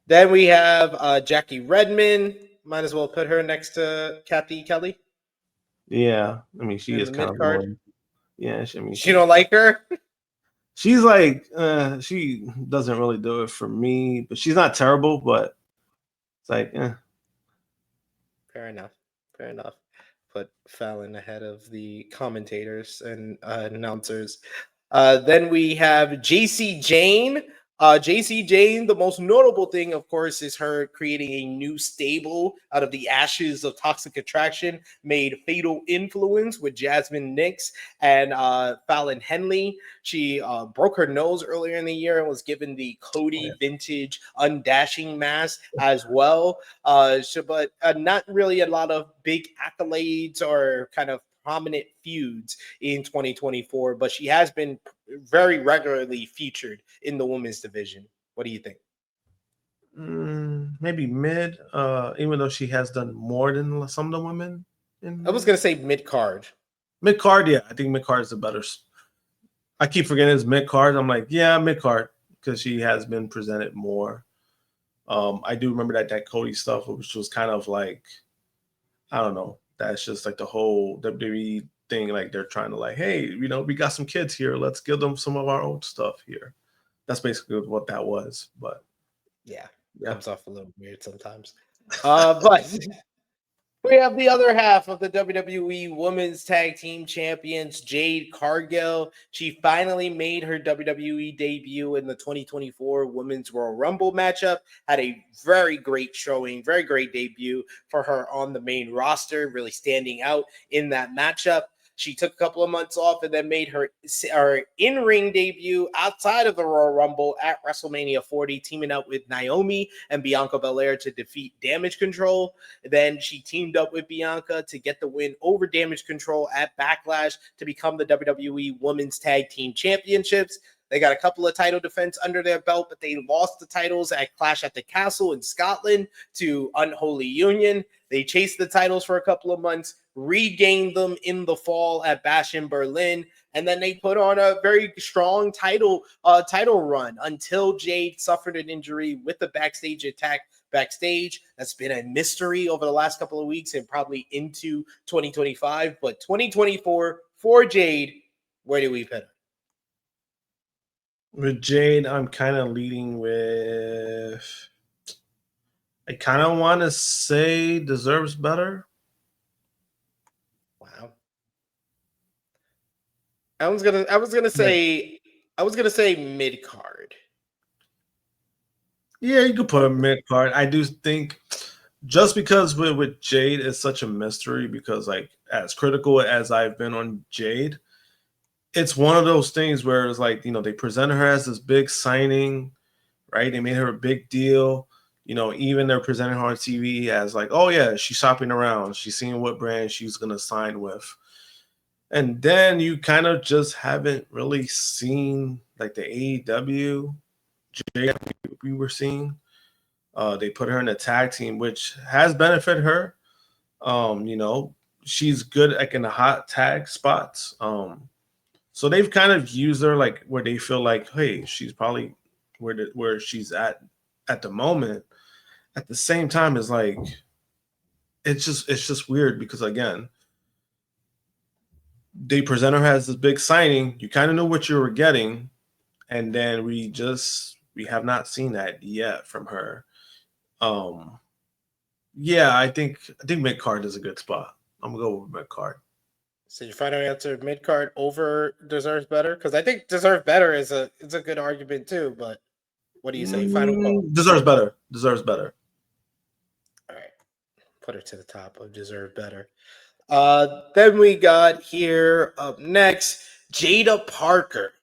Then we have Jackie Redmond. Might as well put her next to Kathy Kelly. Yeah, I mean, she in is the kind mid of card. annoying. Yeah, She don't like her. She's like, she doesn't really do it for me, but she's not terrible, but it's like, Fair enough. Fair enough. Put Fallon ahead of the commentators and announcers. Then we have JC Jane. JC Jane, the most notable thing, of course, is her creating a new stable out of the ashes of Toxic Attraction, made Fatal Influence with Jasmine Nix and Fallon Henley. She broke her nose earlier in the year and was given the Cody Vintage Undashing mask as well. But not really a lot of big accolades or kind of prominent feuds in 2024, but she has been very regularly featured in the women's division. What do you think? maybe mid, even though she has done more than some of the women. I was going to say mid card. Mid card, yeah. I think mid card is the better. I keep forgetting it's mid card. I'm like, yeah, mid card, because she has been presented more. I do remember that Cody stuff, which was kind of like, I don't know. That's just like the whole WWE thing. Like, they're trying to like, hey, we got some kids here. Let's give them some of our old stuff here. That's basically what that was. But yeah. Comes off a little weird sometimes. But we have the other half of the WWE Women's Tag Team Champions, Jade Cargill. She finally made her WWE debut in the 2024 Women's Royal Rumble matchup. Had a very great showing, very great debut for her on the main roster, really standing out in that matchup. She took a couple of months off and then made her in-ring debut outside of the Royal Rumble at WrestleMania 40, teaming up with Naomi and Bianca Belair to defeat Damage Control. Then she teamed up with Bianca to get the win over Damage Control at Backlash to become the WWE Women's Tag Team Championships. They got a couple of title defense under their belt, but they lost the titles at Clash at the Castle in Scotland to Unholy Union. They chased the titles for a couple of months, regained them in the fall at Bash in Berlin, and then they put on a very strong title run until Jade suffered an injury with the backstage attack backstage. That's been a mystery over the last couple of weeks and probably into 2025. But 2024 for Jade, where do we put her? With Jade, I'm kind of leading with, I kind of want to say deserves better. Wow. I was gonna say mid card. Yeah, you could put a mid card. I do think just because with Jade is such a mystery, because like as critical as I've been on Jade, it's one of those things where it's like, they presented her as this big signing, right? They made her a big deal. Even they're presenting her on TV as like, oh yeah, she's shopping around. She's seeing what brand she's going to sign with. And then you kind of just haven't really seen like the AEW Jade we were seeing. They put her in a tag team, which has benefited her. She's good like in the hot tag spots. So they've kind of used her like where they feel like, hey, she's probably where she's at the moment. At the same time, is like it's just weird because again, they present her as this big signing. You kind of know what you were getting, and then we have not seen that yet from her. Yeah, I think mid card is a good spot. I'm gonna go with mid card. So your final answer, mid card over deserves better? Because I think deserve better is a good argument too. But what do you say? Final call. Deserves better. Deserves better. All right, put her to the top of deserve better. Then we got here up next Jada Parker,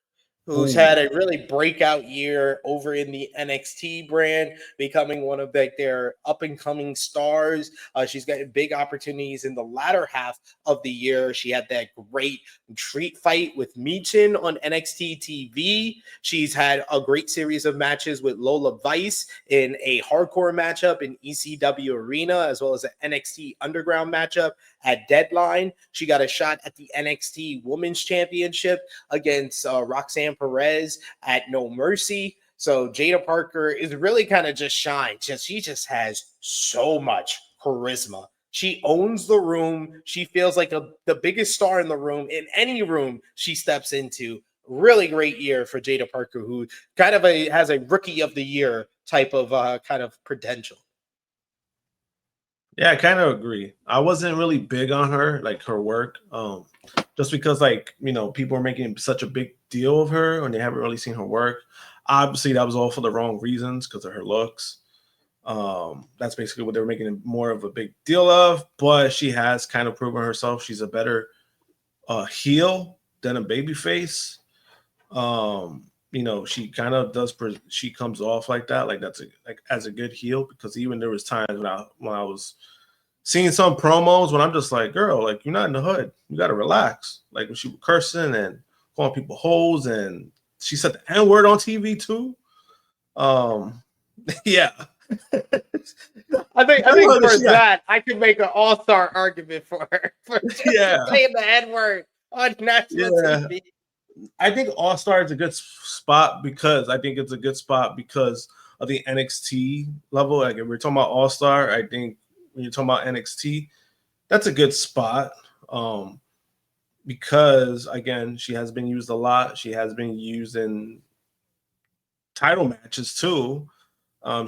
who's had a really breakout year over in the NXT brand, becoming one of their up and coming stars. She's gotten big opportunities in the latter half of the year. She had that great street fight with Michin on NXT TV. She's had a great series of matches with Lola Vice in a hardcore matchup in ECW Arena, as well as an NXT Underground matchup at Deadline. She got a shot at the NXT Women's Championship against Roxanne Perez at No Mercy. So Jada Parker is really kind of just shine. She just has so much charisma. She owns the room. She feels like the biggest star in the room, in any room she steps into. Really great year for Jada Parker, who kind of has a rookie of the year type of kind of credential. Yeah, I kind of agree. I wasn't really big on her, like her work, just because, like, you know, people are making such a big deal of her and they haven't really seen her work. Obviously, that was all for the wrong reasons because of her looks. That's basically what they were making more of a big deal of. But she has kind of proven herself. She's a better heel than a babyface. You know, she kind of does. She comes off like that, like as a good heel. Because even there was times when I was seeing some promos when I'm just like, girl, like, you're not in the hood. You got to relax. Like when she was cursing and calling people hoes, and she said the N-word on TV too. Yeah. I think for that, I could make an all-star argument for her for saying the N-word on national TV. I think All-Star is a good spot because of the NXT level. Like if we're talking about All-Star, I think when you're talking about NXT, that's a good spot. Because again, she has been used a lot. She has been used in title matches too.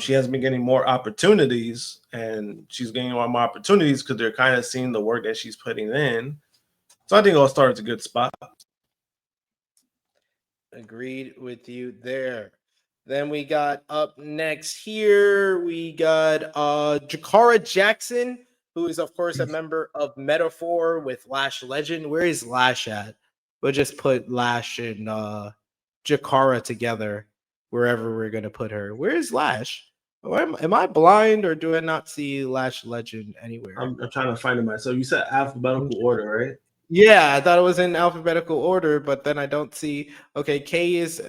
She has been getting more opportunities, and she's getting more opportunities because they're kind of seeing the work that she's putting in. So I think All-Star is a good spot. Agreed with you there. Then we got up next here, we got Jakara Jackson, who is, of course, a member of Metaphor with Lash Legend. Where is Lash at? We'll just put Lash and Jakara together wherever we're going to put her. Where is Lash? Oh, am I blind, or do I not see Lash Legend anywhere? I'm trying to find it myself. You said alphabetical order, right? Yeah, I thought it was in alphabetical order, but then I don't see. Okay, K is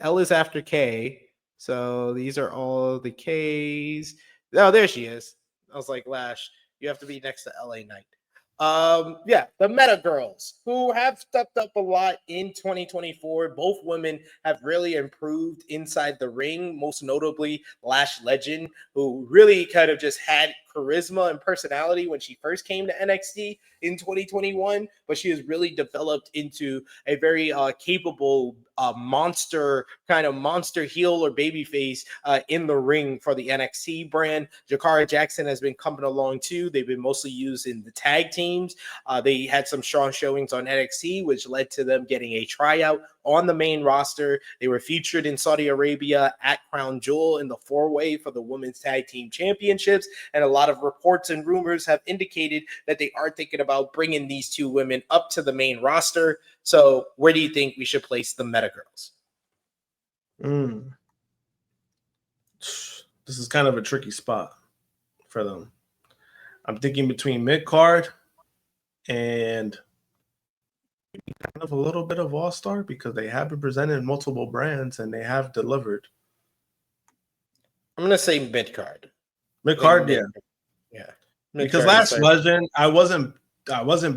L is after K, so these are all the Ks. Oh, there she is. I was like, Lash, you have to be next to LA Knight. Yeah, the Meta Girls, who have stepped up a lot in 2024. Both women have really improved inside the ring, most notably Lash Legend, who really kind of just had charisma and personality when she first came to NXT in 2021, but she has really developed into a very capable monster heel or babyface in the ring for the NXT brand. Jakara Jackson has been coming along too. They've been mostly used in the tag teams. They had some strong showings on NXT, which led to them getting a tryout on the main roster. They were featured in Saudi Arabia at Crown Jewel in the four-way for the Women's Tag Team Championships, and a lot of reports and rumors have indicated that they are thinking about bringing these two women up to the main roster. So where do you think we should place the Meta Girls? This is kind of a tricky spot for them. I'm thinking between mid-card and kind of a little bit of All-Star because they have been presented in multiple brands and they have delivered. I'm going to say mid-card. Mid-card, yeah. Yeah. Because Lash Legend, I wasn't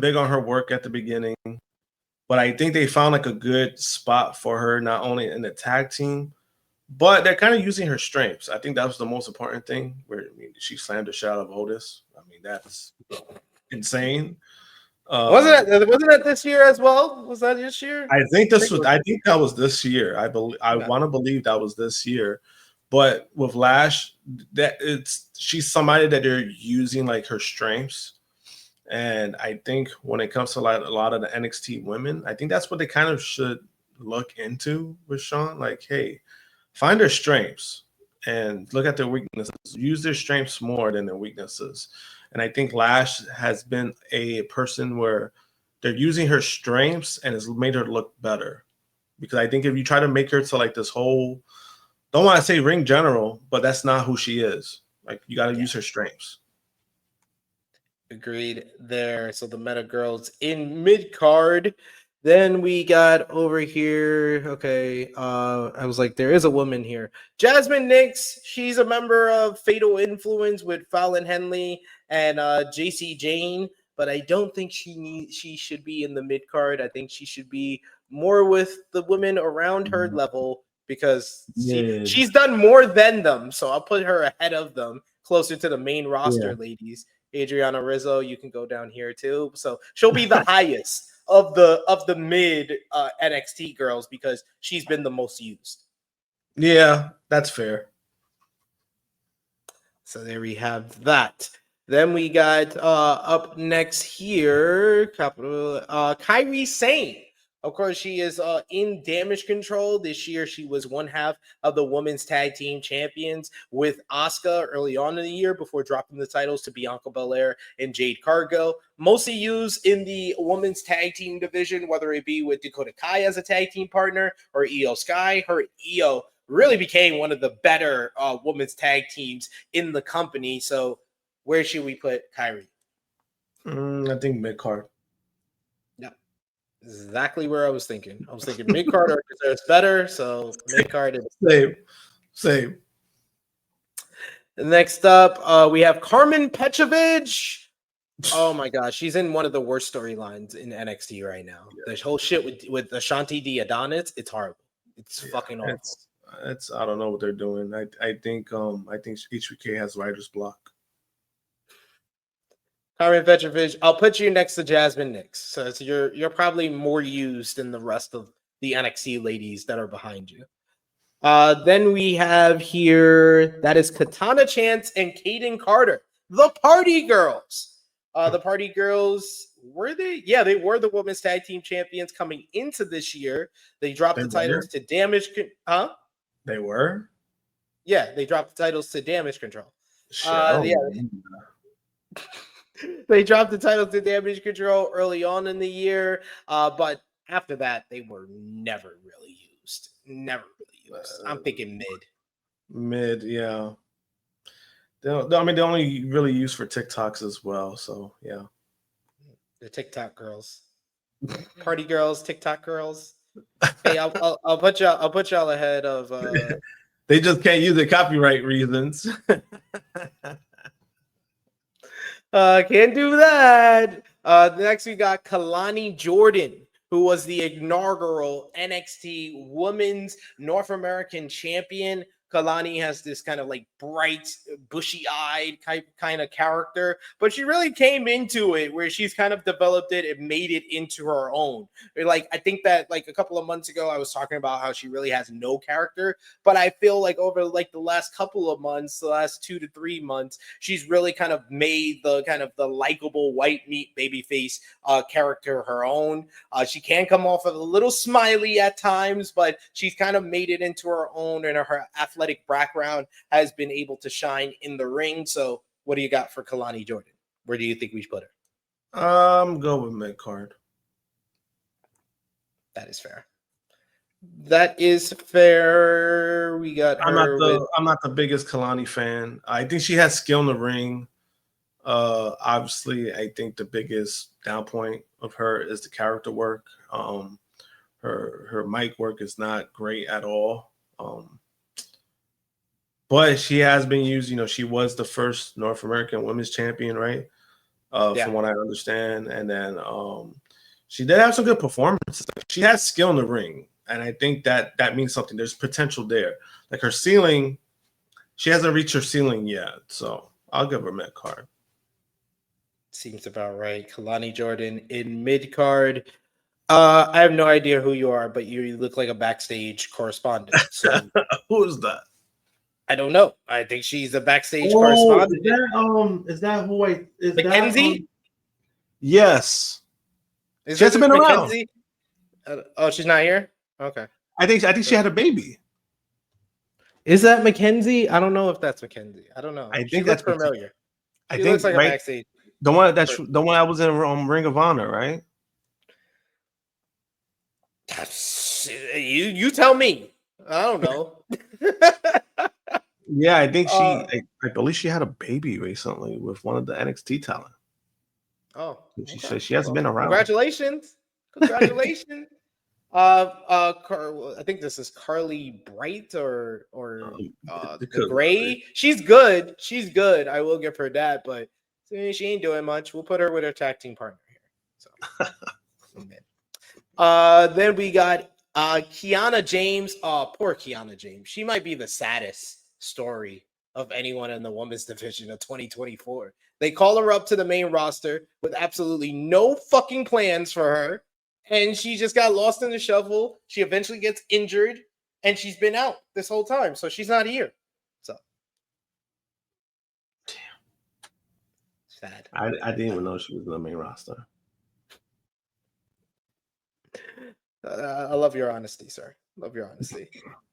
big on her work at the beginning, but I think they found like a good spot for her, not only in the tag team, but they're kind of using her strengths. I think that was the most important thing. Where she slammed the shit out of Otis. I mean, that's insane. Wasn't that this year as well? Was that this year? I think that was this year. I want to believe that was this year. But with Lash, she's somebody that they're using like her strengths. And I think when it comes to like a lot of the NXT women, I think that's what they kind of should look into with Sean. Like, hey, find their strengths and look at their weaknesses. Use their strengths more than their weaknesses. And I think Lash has been a person where they're using her strengths and it's made her look better. Because I think if you try to make her to like this whole, don't want to say ring general, but that's not who she is. Like, you got to use her strengths. Agreed there. So the Meta Girls in mid card. Then we got over here. Okay. I was like, there is a woman here. Jasmine Nix. She's a member of Fatal Influence with Fallon Henley and JC Jane. But I don't think she should be in the mid card. I think she should be more with the women around her level because she's done more than them. So I'll put her ahead of them, closer to the main roster ladies. Adriana Rizzo, you can go down here too. So she'll be the highest of the mid NXT girls because she's been the most used. Yeah, that's fair. So there we have that. Then we got up next here, Kairi Sane. Of course, she is in Damage Control. This year, she was one half of the Women's Tag Team Champions with Asuka early on in the year before dropping the titles to Bianca Belair and Jade Cargill. Mostly used in the Women's Tag Team division, whether it be with Dakota Kai as a tag team partner or Io Sky. Her Io really became one of the better women's tag teams in the company. So where should we put Kairi? I think mid-card. Exactly where I was thinking. I was thinking mid-card or deserves better, so mid-card is Same. Next up, we have Carmen Petrovic. Oh my gosh, she's in one of the worst storylines in NXT right now. The whole shit with Ashanti D Adonis, it's horrible. It's fucking awful. It's I don't know what they're doing. I think HBK has writer's block. Carmen Petrovic, I'll put you next to Jasmine Nix. So you're probably more used than the rest of the NXT ladies that are behind you. Then we have here, that is Katana Chance and Kaden Carter, the Party Girls. The Party Girls, were they? Yeah, they were the Women's Tag Team Champions coming into this year. They dropped the titles to Damage Control. They were? Yeah, they dropped the titles to Damage Control. They dropped the title to Damage Control early on in the year, but after that, they were never really used. I'm thinking mid. Yeah. They're only really used for TikToks as well. So yeah, the TikTok girls, Party Girls, TikTok girls. Hey, I'll put y'all ahead of. They just can't use the copyright reasons. Can't do that. Next, we got Kalani Jordan, who was the inaugural NXT Women's North American Champion. Kalani has this kind of like bright, bushy-eyed kind of character, but she really came into it where she's kind of developed it and made it into her own. Like, I think that like a couple of months ago, I was talking about how she really has no character, but I feel like over like the last couple of months, the last 2 to 3 months, she's really kind of made the likable white meat babyface character her own. She can come off of a little smiley at times, but she's kind of made it into her own, and her athletic background has been able to shine in the ring. So what do you got for Kalani Jordan? Where do you think we should put her? Go with mid-card. That is fair. We got her. I'm not the biggest Kalani fan. I think she has skill in the ring. Obviously, I think the biggest down point of her is the character work. Her mic work is not great at all. But she has been used. She was the first North American Women's Champion, right? From what I understand. And then she did have some good performances. She has skill in the ring, and I think that means something. There's potential there. Like her ceiling, she hasn't reached her ceiling yet. So I'll give her mid-card. Seems about right. Kalani Jordan in mid-card. I have no idea who you are, but you look like a backstage correspondent. So who is that? I don't know. I think she's a backstage correspondent. Is that who is Mackenzie? Yes. Is She this hasn't been around. Mackenzie? Oh, she's not here? Okay. I think she had a baby. Is that Mackenzie? I don't know if that's Mackenzie. I don't know. I She think looks that's familiar. I She think looks like a right. backstage. The one that was in Ring of Honor, right? You tell me. I don't know. Yeah, I think I believe she had a baby recently with one of the NXT talent. Oh, She okay. said she hasn't been around. Congratulations. Congratulations. I think this is Carly Bright or the Gray. She's good. She's good. I will give her that, but she ain't doing much. We'll put her with her tag team partner here. So then we got Kiana James. Oh, poor Kiana James. She might be the saddest story of anyone in the women's division of 2024. They call her up to the main roster with absolutely no fucking plans for her. And she just got lost in the shuffle. She eventually gets injured, and she's been out this whole time. So she's not here. So sad. I didn't even know she was in the main roster. I love your honesty, sir. Love your honesty.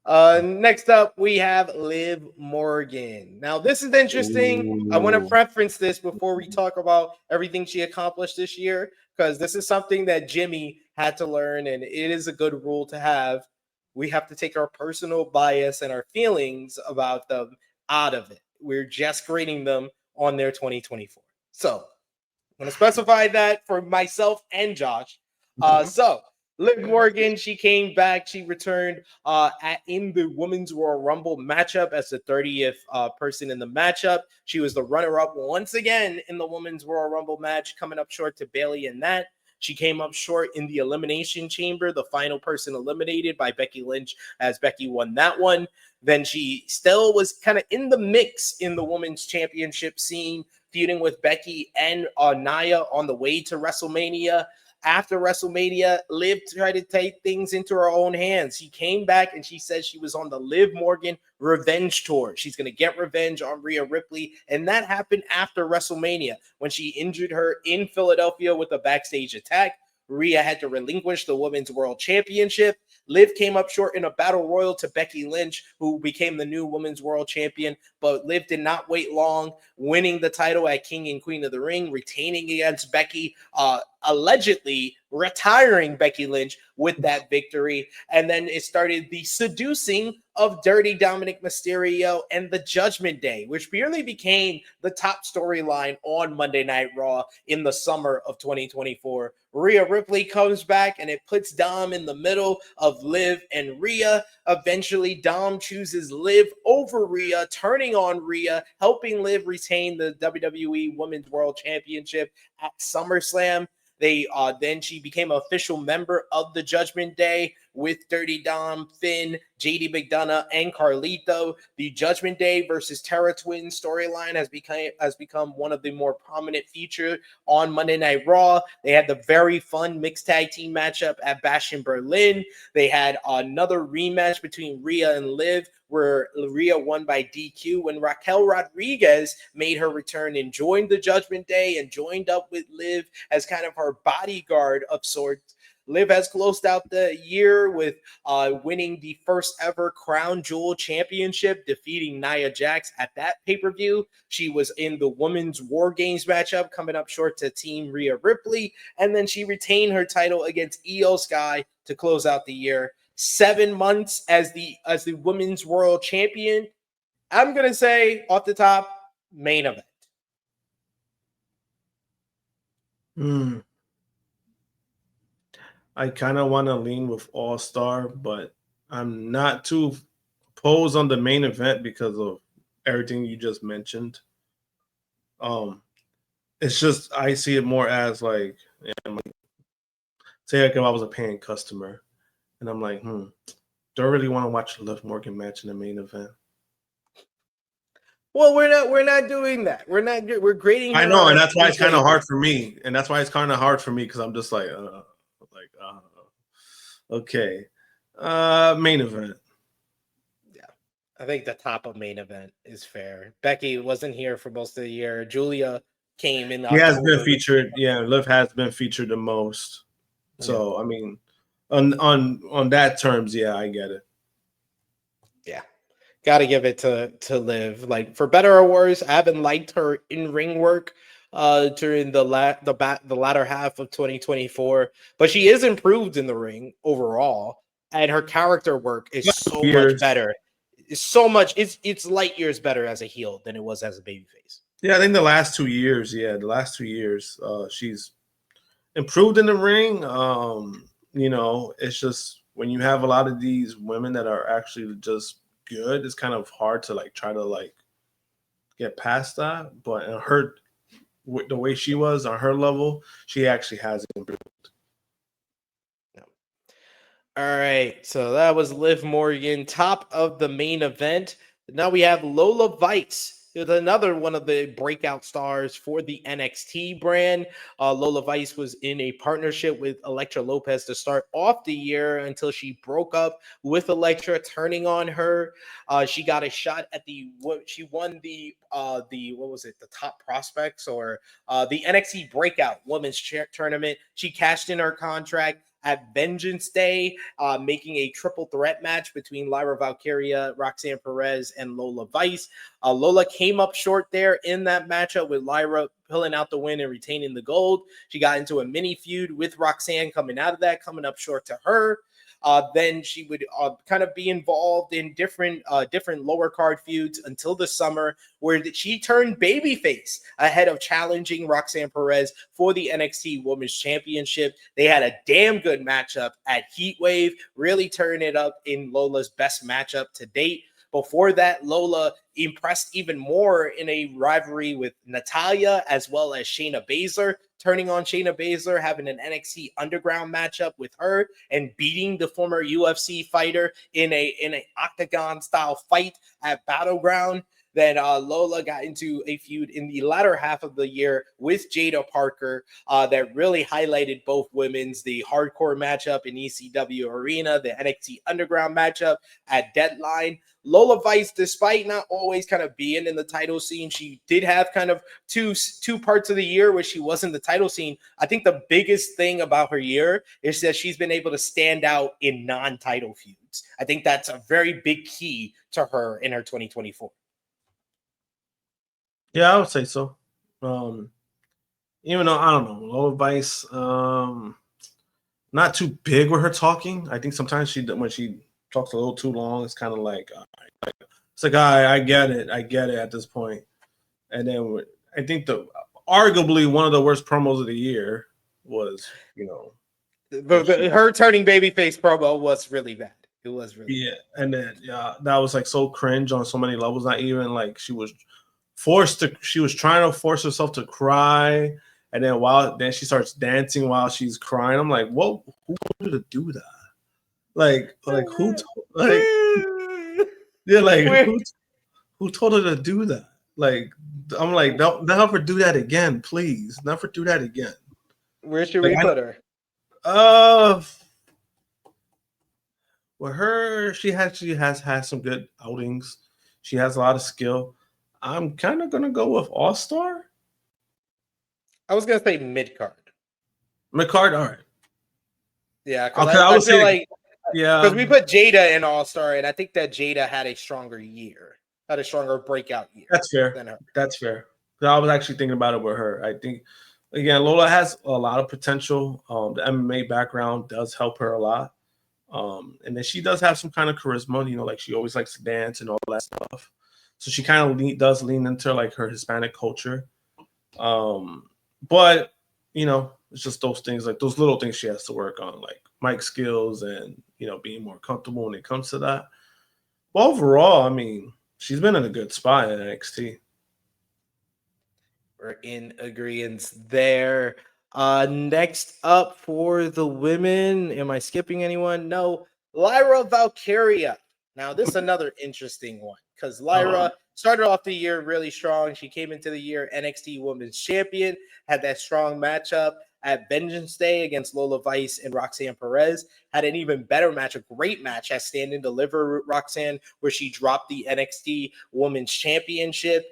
Next up, we have Liv Morgan. Now, this is interesting. Ooh. I want to preference this before we talk about everything she accomplished this year, because this is something that Jimmy had to learn, and it is a good rule to have. We have to take our personal bias and our feelings about them out of it. We're just grading them on their 2024. So, I'm going to specify that for myself and Josh. So, Liv Morgan, she came back. She returned in the Women's Royal Rumble matchup as the 30th person in the matchup. She was the runner-up once again in the Women's Royal Rumble match, coming up short to Bayley in that. She came up short in the Elimination Chamber, the final person eliminated by Becky Lynch, as Becky won that one. Then she still was kind of in the mix in the Women's Championship scene, feuding with Becky and Nia on the way to WrestleMania. After WrestleMania, Liv tried to take things into her own hands. She came back and she said she was on the Liv Morgan revenge tour. She's going to get revenge on Rhea Ripley. And that happened after WrestleMania when she injured her in Philadelphia with a backstage attack. Rhea had to relinquish the Women's World Championship. Liv came up short in a battle royal to Becky Lynch, who became the new Women's World Champion. But Liv did not wait long, winning the title at King and Queen of the Ring, retaining against Becky, allegedly retiring Becky Lynch with that victory. And then it started the seducing of Dirty Dominic Mysterio and the Judgment Day, which really became the top storyline on Monday Night Raw in the summer of 2024. Rhea Ripley comes back and it puts Dom in the middle of Liv and Rhea. Eventually, Dom chooses Liv over Rhea, turning on Rhea, helping Liv retain the WWE Women's World Championship at SummerSlam. Then she became an official member of the Judgment Day with Dirty Dom, Finn, JD McDonough, and Carlito. The Judgment Day versus Terra Twins storyline has become one of the more prominent features on Monday Night Raw. They had the very fun mixed tag team matchup at Bash in Berlin. They had another rematch between Rhea and Liv, where Rhea won by DQ when Raquel Rodriguez made her return and joined the Judgment Day and joined up with Liv as kind of her bodyguard of sorts. Liv has closed out the year with winning the first ever Crown Jewel Championship, defeating Nia Jax at that pay-per-view. She was in the Women's War Games matchup, coming up short to Team Rhea Ripley, and then she retained her title against Io Sky to close out the year. 7 months as the Women's World Champion. I'm gonna say off the top, main event. I kind of want to lean with All Star, but I'm not too opposed on the main event because of everything you just mentioned. It's just I see it more as like, say like if I was a paying customer, and I'm like, do I really want to watch a Liv Morgan match in the main event? Well, we're not doing that. We're grading. I know, and that's why it's kind of hard for me. And that's why it's kind of hard for me because I'm just like, okay, main event. Yeah, I think the top of main event is fair. Becky wasn't here for most of the year. Julia came in He has been October. featured. Yeah, Liv has been featured the most. So I mean, on that terms, yeah, I get it. Yeah. Got to give it to Liv. Like, for better or worse, I haven't liked her in-ring work during the latter half of 2024, but she is improved in the ring overall, and her character work is so much Years. better. It's light years better as a heel than it was as a babyface. Yeah, I think the last 2 years, she's improved in the ring. It's just when you have a lot of these women that are actually just good, it's kind of hard to like try to like get past that. But in her, the way she was on her level, she actually has improved. All right, so that was Liv Morgan, top of the main event. Now we have Lola Vice, who's another one of the breakout stars for the NXT brand. Lola Vice was in a partnership with Elektra Lopez to start off the year until she broke up with Elektra, turning on her. She got a shot at she won the what was it, the top prospects or the NXT Breakout Women's Tournament. She cashed in her contract at Vengeance Day, making a triple threat match between Lyra Valkyria, Roxanne Perez, and Lola Vice. Lola came up short there in that matchup, with Lyra pulling out the win and retaining the gold. She got into a mini feud with Roxanne coming out of that, coming up short to her. Then she would kind of be involved in different lower card feuds until the summer, where she turned babyface ahead of challenging Roxanne Perez for the NXT Women's Championship. They had a damn good matchup at Heatwave, really turning it up in Lola's best matchup to date. Before that, Lola impressed even more in a rivalry with Natalya as well as Shayna Baszler, turning on Shayna Baszler, having an NXT Underground matchup with her and beating the former UFC fighter in an octagon style fight at Battleground. Then Lola got into a feud in the latter half of the year with Jada Parker that really highlighted both women's, the hardcore matchup in ECW Arena, the NXT Underground matchup at Deadline. Lola Vice, despite not always kind of being in the title scene, she did have kind of two parts of the year where she was in the title scene. I think the biggest thing about her year is that she's been able to stand out in non-title feuds. I think that's a very big key to her in her 2024. Yeah, I would say so. Even though I don't know, Lola Vice, not too big with her talking. I think sometimes when she talks a little too long, it's kind of like it's like I get it at this point. And then I think arguably one of the worst promos of the year was her turning babyface promo was really bad. It was really bad. And then that was like so cringe on so many levels. Not even like she was trying to force herself to cry, and then she starts dancing while she's crying. I'm like, whoa, who told her to do that? Like who who told her to do that? Like, I'm like, don't never do that again, please. Never do that again. Where should we put her? With her, she has had some good outings. She has a lot of skill. I'm kind of gonna go with All-Star. I was gonna say mid-card. Mid-card, all right. Yeah, because I feel like because we put Jada in All-Star, and I think that Jada had a stronger breakout year. That's fair. Than her. That's fair. I was actually thinking about it with her. I think, again, Lola has a lot of potential. The MMA background does help her a lot. And then she does have some kind of charisma, like she always likes to dance and all that stuff. So she kind of does lean into like her Hispanic culture. But, it's just those things, like those little things she has to work on, like mic skills and, being more comfortable when it comes to that. But overall, I mean, she's been in a good spot at NXT. We're in agreement there. Next up for the women, am I skipping anyone? No, Lyra Valkyria. Now, this is another interesting one because Lyra started off the year really strong. She came into the year NXT Women's Champion, had that strong matchup at Vengeance Day against Lola Vice and Roxanne Perez. Had an even better match, a great match at Stand and Deliver with Roxanne, where she dropped the NXT Women's Championship.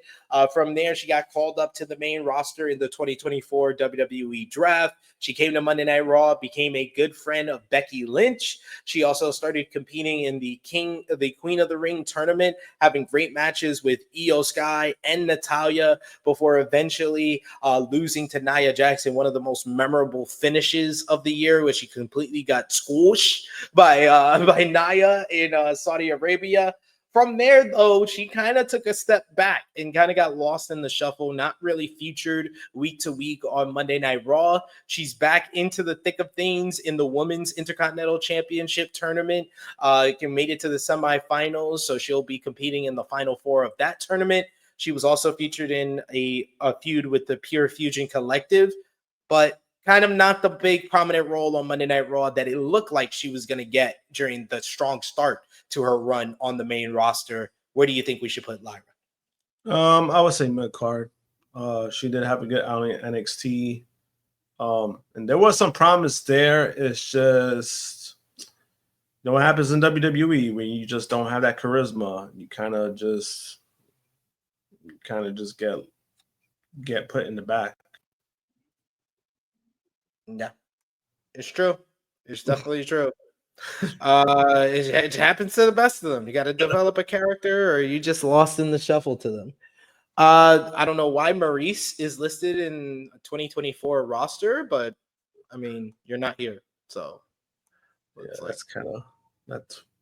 From there, she got called up to the main roster in the 2024 WWE Draft. She came to Monday Night Raw, became a good friend of Becky Lynch. She also started competing in the Queen of the Ring tournament, having great matches with Io Sky and Natalya before eventually losing to Nia Jax in one of the most memorable finishes of the year, where she completely got squished by Nia in Saudi Arabia. From there, though, she kind of took a step back and kind of got lost in the shuffle, not really featured week to week on Monday Night Raw. She's back into the thick of things in the Women's Intercontinental Championship tournament. Made it to the semifinals, so she'll be competing in the Final Four of that tournament. She was also featured in a feud with the Pure Fusion Collective, but kind of not the big prominent role on Monday Night Raw that it looked like she was going to get during the strong start to her run on the main roster. Where do you think we should put Lyra? I would say mid card. She did have a good outing in NXT. And there was some promise there. It's just, you know what happens in WWE when you just don't have that charisma. You kind of just get put in the back. Yeah, it's true. It's definitely true. It happens to the best of them. You got to develop a character, or you just lost in the shuffle to them. I don't know why Maurice is listed in 2024 roster, but I mean, you're not here, so Yeah,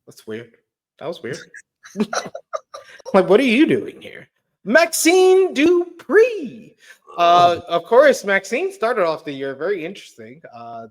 that's weird. That was weird. Like, what are you doing here? Maxine Dupree. Of course, Maxine started off the year very interesting.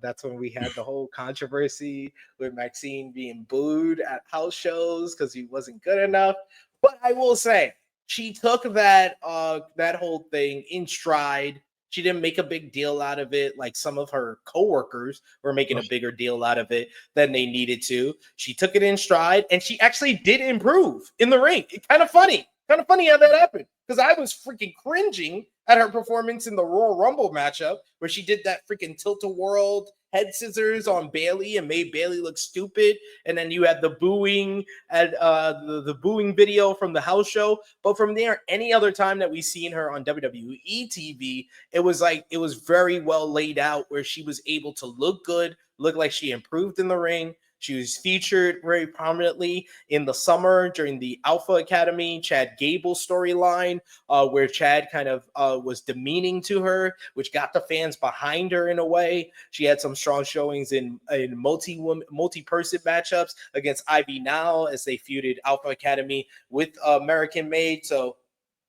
That's when we had the whole controversy with Maxine being booed at house shows because he wasn't good enough. But I will say, she took that whole thing in stride. She didn't make a big deal out of it like some of her coworkers were making a bigger deal out of it than they needed to. She took it in stride, and she actually did improve in the ring. It's kind of funny how that happened, because I was freaking cringing at her performance in the Royal Rumble matchup where she did that freaking tilt-a-world head scissors on Bayley and made Bayley look stupid. And then you had the booing at the booing video from the house show. But from there, any other time that we've seen her on WWE TV, it was very well laid out, where she was able to look good, look like she improved in the ring. She was featured very prominently in the summer during the Alpha Academy Chad Gable storyline, where Chad kind of was demeaning to her, which got the fans behind her in a way. She had some strong showings in multi-person matchups against Ivy Now as they feuded Alpha Academy with American Made. So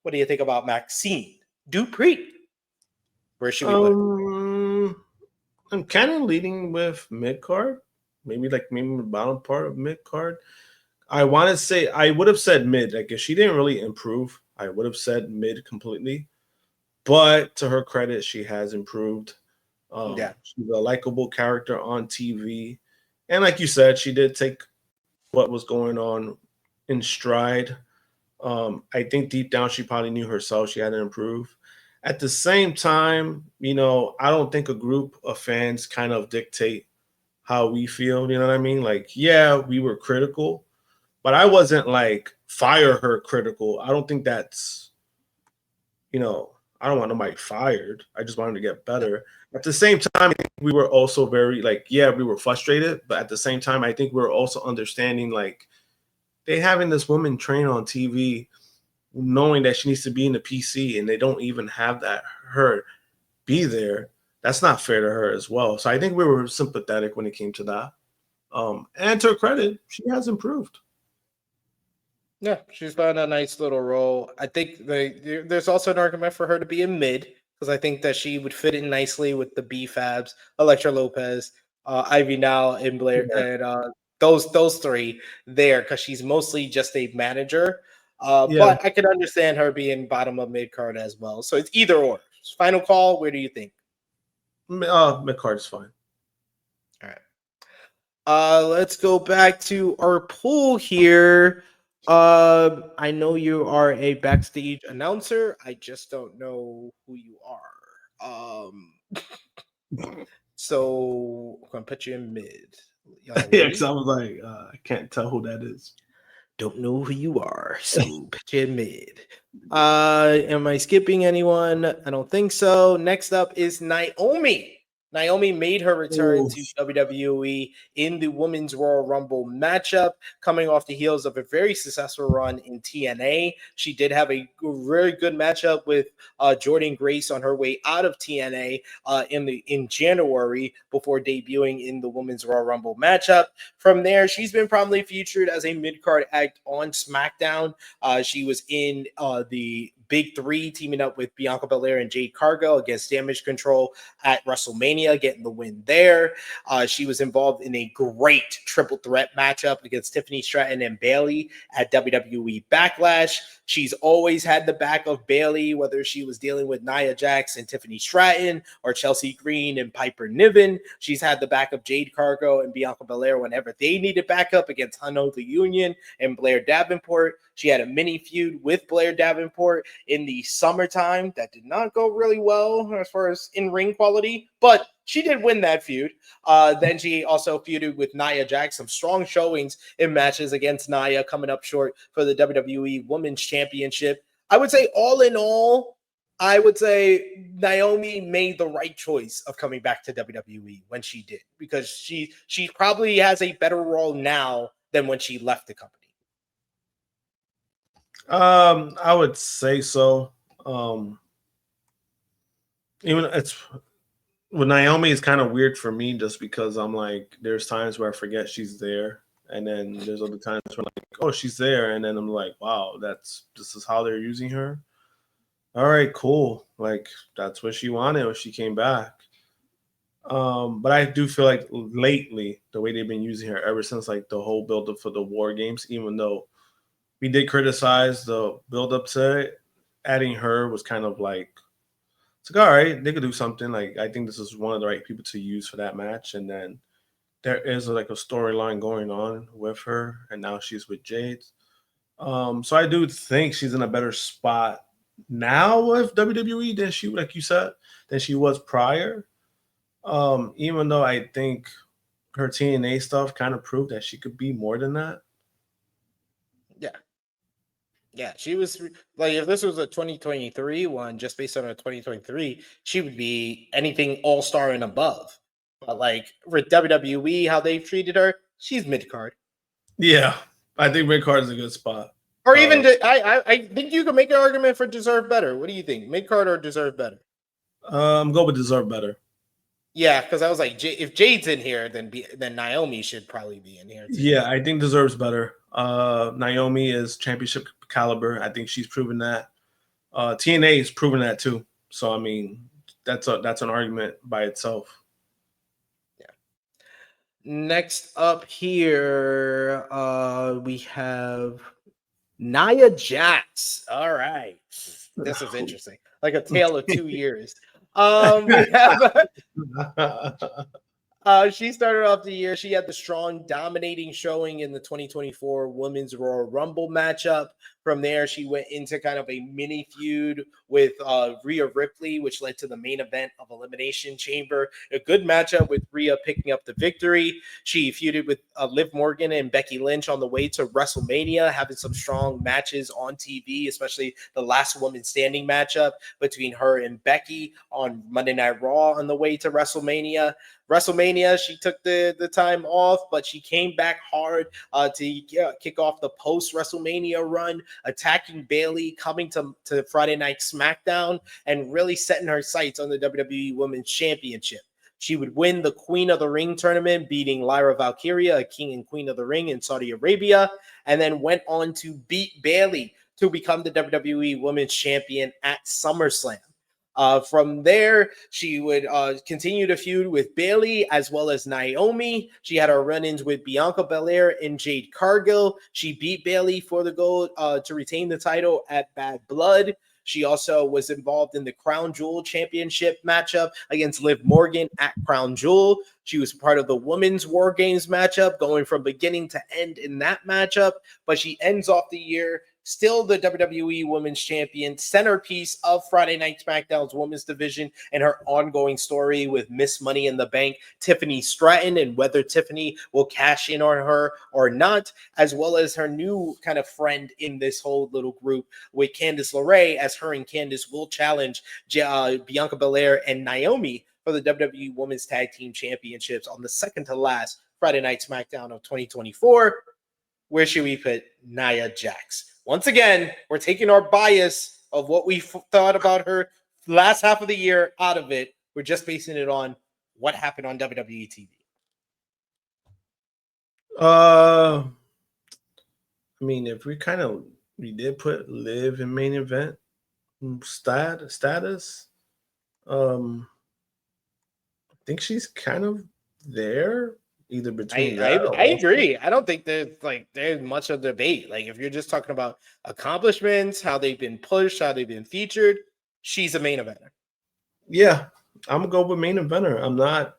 what do you think about Maxine Dupree? Where should we put her? I'm kind of leading with mid card. Maybe the bottom part of mid card. I want to say I would have said mid. Like, if she didn't really improve, I would have said mid completely. But to her credit, she has improved. She's a likable character on TV, and like you said, she did take what was going on in stride. I think deep down she probably knew herself she had to improve. At the same time, I don't think a group of fans kind of dictate how we feel. You know what I mean? Like, yeah, we were critical, but I wasn't like fire her critical. I don't think that's, I don't want nobody fired. I just want him to get better. At the same time, I think we were also very we were frustrated, but at the same time, I think we were also understanding they having this woman train on TV, knowing that she needs to be in the PC, and they don't even have her be there. That's not fair to her as well. So I think we were sympathetic when it came to that. And to her credit, she has improved. Yeah, she's found a nice little role. I think there's also an argument for her to be a mid, because I think that she would fit in nicely with the B-Fabs, Electra Lopez, Ivy Now, and Blair, and those three there, because she's mostly just a manager. But I can understand her being bottom of mid card as well. So it's either or. Final call. Where do you think? Mid card is fine. All right. Let's go back to our pool here. I know you are a backstage announcer. I just don't know who you are. So I'm gonna put you in mid. Yeah, because I was like, I can't tell who that is. don't know who you are, so pitch it mid. Am I skipping anyone? I don't think so. Next up is Naomi. Naomi made her return to WWE in the Women's Royal Rumble matchup, coming off the heels of a very successful run in TNA. She did have a very good matchup with Jordan Grace on her way out of TNA in January before debuting in the Women's Royal Rumble matchup. From there, she's been prominently featured as a mid-card act on SmackDown. She was in the Big Three, teaming up with Bianca Belair and Jade Cargill against Damage Control at WrestleMania, getting the win there. She was involved in a great triple threat matchup against Tiffany Stratton and Bayley at WWE Backlash. She's always had the back of Bayley, whether she was dealing with Nia Jax and Tiffany Stratton or Chelsea Green and Piper Niven. She's had the back of Jade Cargill and Bianca Belair whenever they needed backup against Hano the Union and Blair Davenport. She had a mini feud with Blair Davenport in the summertime that did not go really well as far as in-ring quality, but she did win that feud. Then she also feuded with Nia Jax, some strong showings in matches against Nia, coming up short for the WWE Women's Championship. I would say all in all, I would say Naomi made the right choice of coming back to WWE when she did, because she probably has a better role now than when she left the company. I would say so. Even it's with Naomi, it's kind of weird for me just because I'm like, there's times where I forget she's there, and then there's other times where I'm like, oh, she's there, and then I'm like, wow, this is how they're using her. All right, cool. Like that's what she wanted when she came back. But I do feel like lately the way they've been using her ever since like the whole build up for the War Games, even though we did criticize the build up to it, adding her was kind of like, it's like, all right, they could do something. Like, I think this is one of the right people to use for that match. And then there is like a storyline going on with her, and now she's with Jade. So I do think she's in a better spot now with WWE than she, like you said, than she was prior. Even though I think her TNA stuff kind of proved that she could be more than that. Yeah, she was like, if this was a 2023 one, just based on a 2023, she would be anything all-star and above. But like with WWE, how they've treated her, she's mid-card. Yeah, I think mid-card is a good spot. Or even, I think you can make an argument for deserve better. What do you think? Mid-card or deserve better? Go with deserve better. Yeah, because I was like, if Jade's in here, then Naomi should probably be in here too. Yeah, I think deserves better. Naomi is championship caliber. I think she's proven that. TNA is proven that too. So I mean, that's an argument by itself. Yeah. Next up here, we have Nia Jax. All right, this is interesting. Like a tale of 2 years. We have. She started off the year. She had the strong, dominating showing in the 2024 Women's Royal Rumble matchup. From there, she went into kind of a mini feud with Rhea Ripley, which led to the main event of Elimination Chamber. A good matchup with Rhea picking up the victory. She feuded with Liv Morgan and Becky Lynch on the way to WrestleMania, having some strong matches on TV, especially the last woman standing matchup between her and Becky on Monday Night Raw on the way to WrestleMania. She took the time off, but she came back hard to kick off the post-WrestleMania run, attacking Bayley, coming to Friday Night SmackDown, and really setting her sights on the WWE Women's Championship. She would win the Queen of the Ring tournament, beating Lyra Valkyria, a King and Queen of the Ring in Saudi Arabia, and then went on to beat Bayley to become the WWE Women's Champion at SummerSlam. From there, she would continue to feud with Bayley as well as Naomi. She had her run-ins with Bianca Belair and Jade Cargill. She beat Bayley for the gold to retain the title at Bad Blood. She also was involved in the Crown Jewel Championship matchup against Liv Morgan at Crown Jewel. She was part of the Women's War Games matchup, going from beginning to end in that matchup. But she ends off the year still the WWE Women's Champion, centerpiece of Friday Night SmackDown's Women's Division, and her ongoing story with Miss Money in the Bank, Tiffany Stratton, and whether Tiffany will cash in on her or not, as well as her new kind of friend in this whole little group with Candice LeRae, as her and Candice will challenge Bianca Belair and Naomi for the WWE Women's Tag Team Championships on the second to last Friday Night SmackDown of 2024. Where should we put Nia Jax? Once again, we're taking our bias of what we thought about her last half of the year out of it. We're just basing it on what happened on WWE TV. I mean, if we did put Liv in main event status, I think she's kind of there. Either between I agree. I don't think there's much of debate. Like if you're just talking about accomplishments, how they've been pushed, how they've been featured, she's a main eventer. Yeah, I'm gonna go with main eventer. I'm not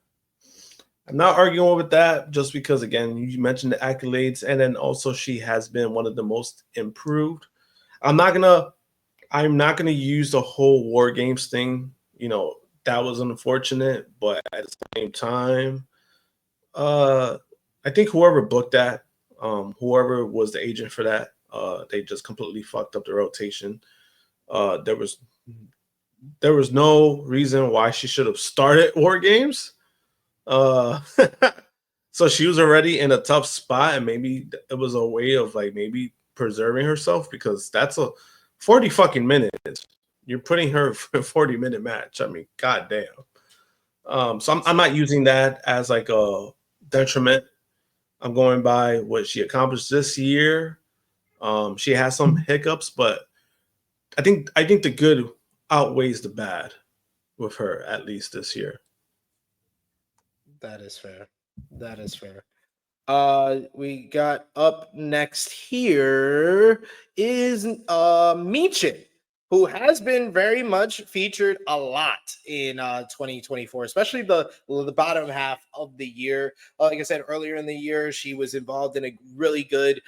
arguing with that just because again you mentioned the accolades and then also she has been one of the most improved. I'm not gonna use the whole War Games thing. You know, that was unfortunate, but at the same time. I think whoever booked that, whoever was the agent for that, they just completely fucked up the rotation. There was no reason why she should have started War Games. So she was already in a tough spot, and maybe it was a way of like maybe preserving herself because that's a 40 fucking minutes. You're putting her for a 40-minute match. I mean, goddamn. So I'm not using that as like a detriment. I'm going by what she accomplished this year. She has some hiccups, but I think the good outweighs the bad with her, at least this year. That is fair. We got up next here is Michin, who has been very much featured a lot in 2024, especially the bottom half of the year. Like I said earlier in the year, she was involved in a really good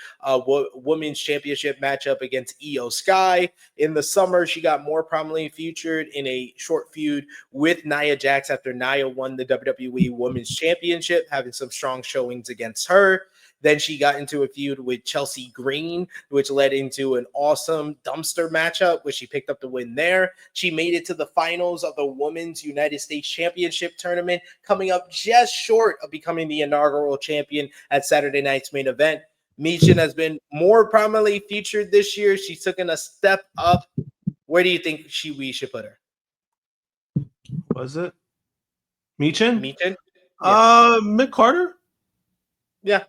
women's championship matchup against Io Sky. In the summer, she got more prominently featured in a short feud with Nia Jax after Nia won the WWE Women's Championship, having some strong showings against her. Then she got into a feud with Chelsea Green, which led into an awesome dumpster matchup, where she picked up the win there. She made it to the finals of the Women's United States Championship tournament, coming up just short of becoming the inaugural champion at Saturday night's main event. Michin has been more prominently featured this year. She's taken a step up. Where do you think we should put her? Was it Michin? Yeah. Mick Carter? Yeah.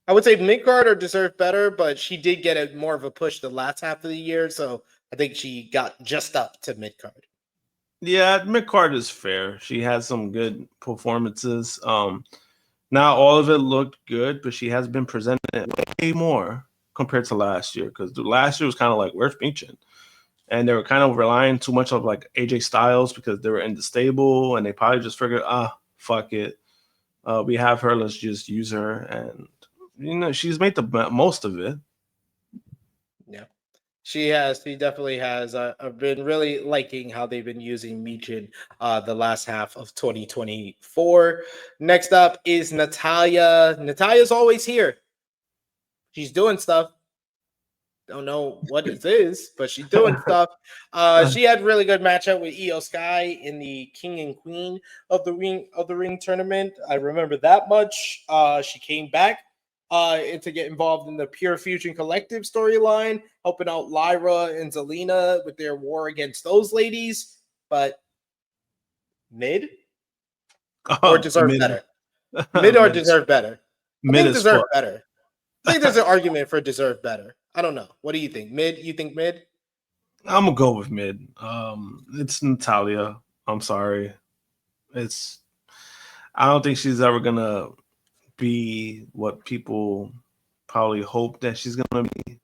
I would say mid-card deserved better, but she did get more of a push the last half of the year, so I think she got just up to mid-card. Yeah, mid-card is fair. She had some good performances. Not all of it looked good, but she has been presented way more compared to last year, because last year was kind of like, where's Michin? And they were kind of relying too much on like AJ Styles because they were in the stable, and they probably just figured, fuck it. We have her, let's just use her. And you know, she's made the most of it. Yeah, she has. She definitely has. I've been really liking how they've been using Michin the last half of 2024. Next up is Natalya. Natalya's always here. She's doing stuff. Don't know what it is, but she's doing stuff. She had really good matchup with Io Sky in the King and Queen of the Ring tournament. I remember that much. She came back to get involved in the Pure Fusion Collective storyline, helping out Lyra and Zelina with their war against those ladies. But mid or deserve better? Mid or deserve better? I think deserve better. I think there's an argument for deserve better. I don't know. What do you think? Mid? You think mid? I'm gonna go with mid. It's Natalya. I'm sorry. I don't think she's ever gonna be what people probably hope that she's gonna be.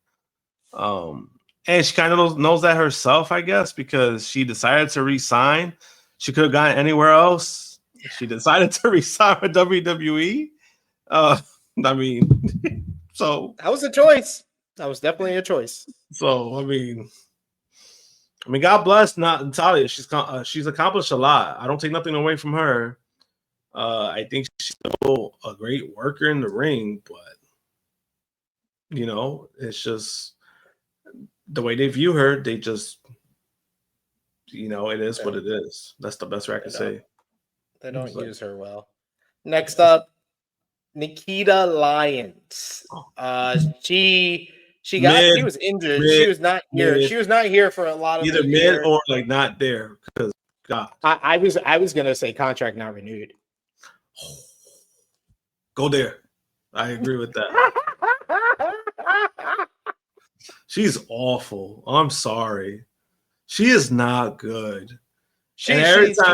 And she kind of knows that herself, I guess, because she decided to resign. She could have gone anywhere else. She decided to resign with WWE. I mean, so that was a choice. That was definitely a choice. So I mean, God bless not Natalia. She's accomplished a lot. I don't take nothing away from her. I think she's still a great worker in the ring, but it's just the way they view her. They just, it is what it is. That's the best way I can say. They don't use her well. Next up, Nikita Lyons. She was injured. She was not here. She was not here for a lot of either the mid year. or like not there because God. I was gonna say contract not renewed. Go there. I agree with that. She's awful. I'm sorry. She is not good. She's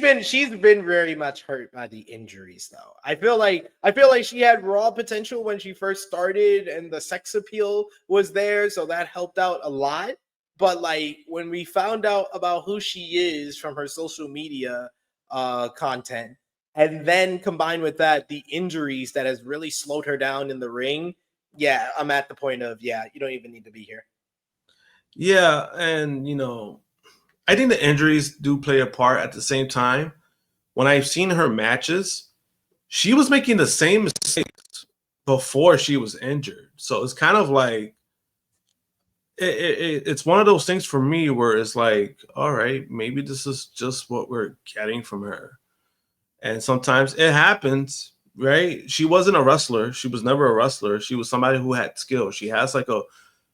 been very much hurt by the injuries though. I feel like she had raw potential when she first started and the sex appeal was there, so that helped out a lot. But like when we found out about who she is from her social media content, and then combined with that the injuries that has really slowed her down in the ring, yeah, I'm at the point of you don't even need to be here. Yeah, and I think the injuries do play a part. At the same time, when I've seen her matches, she was making the same mistakes before she was injured. So it's kind of like it's one of those things for me where it's like, all right, maybe this is just what we're getting from her. And sometimes it happens, right? She wasn't a wrestler. She was never a wrestler. She was somebody who had skill. She has like a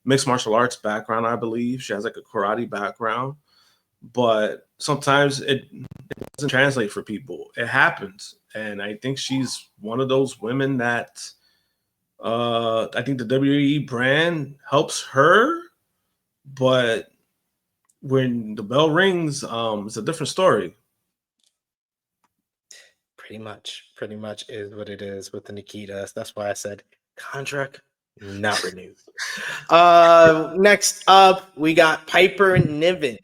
mixed martial arts background, I believe. She has like a karate background. But sometimes it doesn't translate for people. It happens. And I think she's one of those women that I think the WWE brand helps her. But when the bell rings, it's a different story. Pretty much is what it is with the Nikitas. That's why I said contract not renewed. Next up, we got Piper Niven.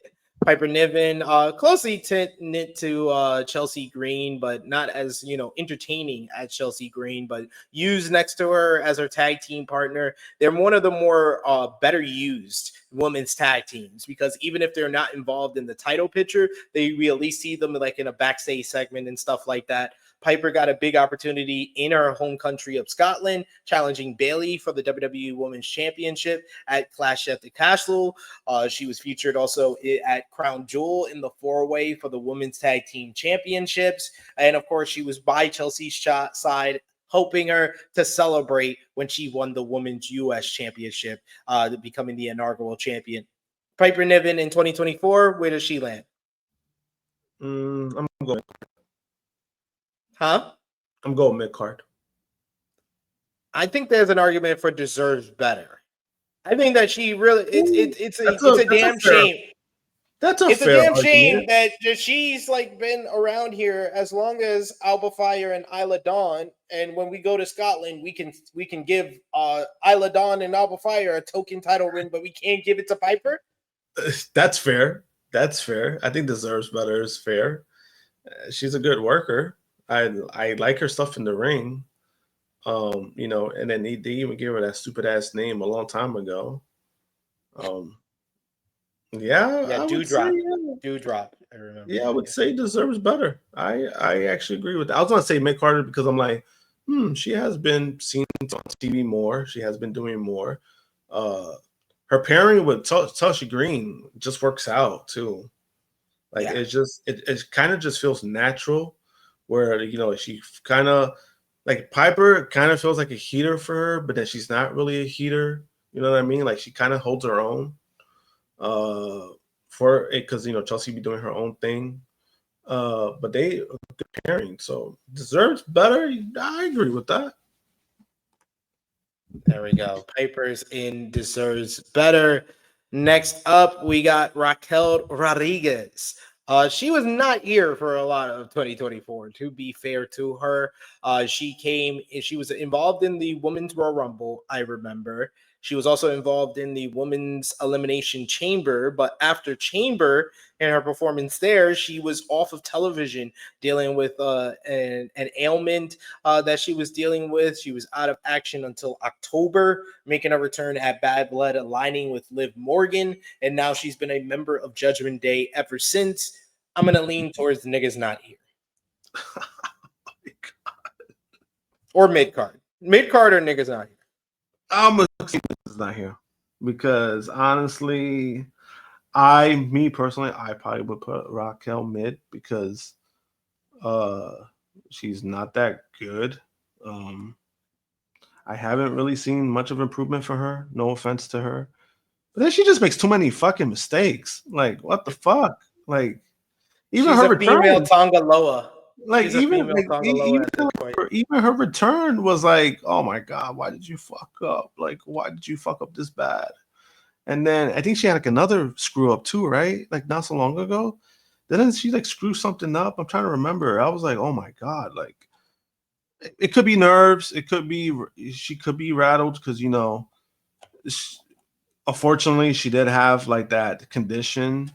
Closely knit to Chelsea Green, but not as entertaining as Chelsea Green, but used next to her as her tag team partner. They're one of the more better used women's tag teams because even if they're not involved in the title picture, we at least see them like in a backstage segment and stuff like that. Piper got a big opportunity in her home country of Scotland, challenging Bayley for the WWE Women's Championship at Clash at the Castle. She was featured also at Crown Jewel in the four-way for the Women's Tag Team Championships. And of course, she was by Chelsea's side, hoping her to celebrate when she won the Women's U.S. Championship, becoming the inaugural champion. Piper Niven in 2024, where does she land? I'm going. Huh? I'm going mid-card. I think there's an argument for deserves better. I think that she really it's a damn shame. That's a it's fair a damn argument. shame that she's like been around here as long as Alba Fire and Isla Dawn, and when we go to Scotland, we can give Isla Dawn and Alba Fire a token title win, but we can't give it to Piper. That's fair. I think deserves better is fair. She's a good worker. I like her stuff in the ring. And then they even gave her that stupid ass name a long time ago. Dewdrop. I remember. Yeah, I would say deserves better. I actually agree with that. I was gonna say Mick Carter because I'm like, she has been seen on TV more. She has been doing more. Her pairing with Tasha Green just works out too. Like it kind of just feels natural. Where she kind of like Piper kind of feels like a heater for her, but then she's not really a heater. You know what I mean? Like she kind of holds her own. For it because Chelsea be doing her own thing. But they are good pairing, so deserves better. I agree with that. There we go. Piper's in deserves better. Next up, we got Raquel Rodriguez. She was not here for a lot of 2024. To be fair to her, she was involved in the Women's Royal Rumble. I remember She was also involved in the Women's Elimination Chamber, but after Chamber and her performance there, she was off of television dealing with an ailment that she was dealing with. She was out of action until October, making a return at Bad Blood, aligning with Liv Morgan, and now she's been a member of Judgment Day ever since. I'm going to lean towards the niggas not here. Or mid-card. Mid-card or niggas not here. I'm going to say niggas not here. Because honestly, me personally, I probably would put Raquel mid because she's not that good. I haven't really seen much of improvement for her. No offense to her. But then she just makes too many fucking mistakes. Like, what the fuck? Like, even she's her a return, female Tongaloa. like She's a even female like Tongaloa at this point. even her return was like, oh my god, why did you fuck up? Like, why did you fuck up this bad? And then I think she had like another screw up too, right? Like not so long ago. Didn't she like screw something up? I'm trying to remember. I was like, oh my god, like it could be nerves. It could be she could be rattled because unfortunately she did have like that condition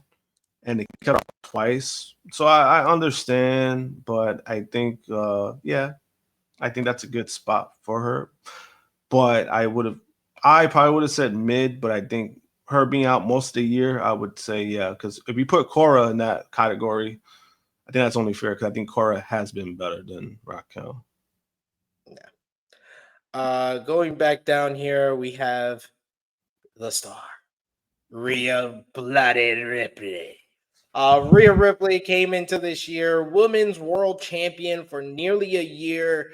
and it cut off twice. So I understand, but I think I think that's a good spot for her. But I probably would have said mid, but I think her being out most of the year, I would say yeah, because if you put Cora in that category, I think that's only fair because I think Cora has been better than Raquel. Yeah. Going back down here, we have the star, Rhea Blooded Ripley. Rhea Ripley came into this year women's world champion for nearly a year.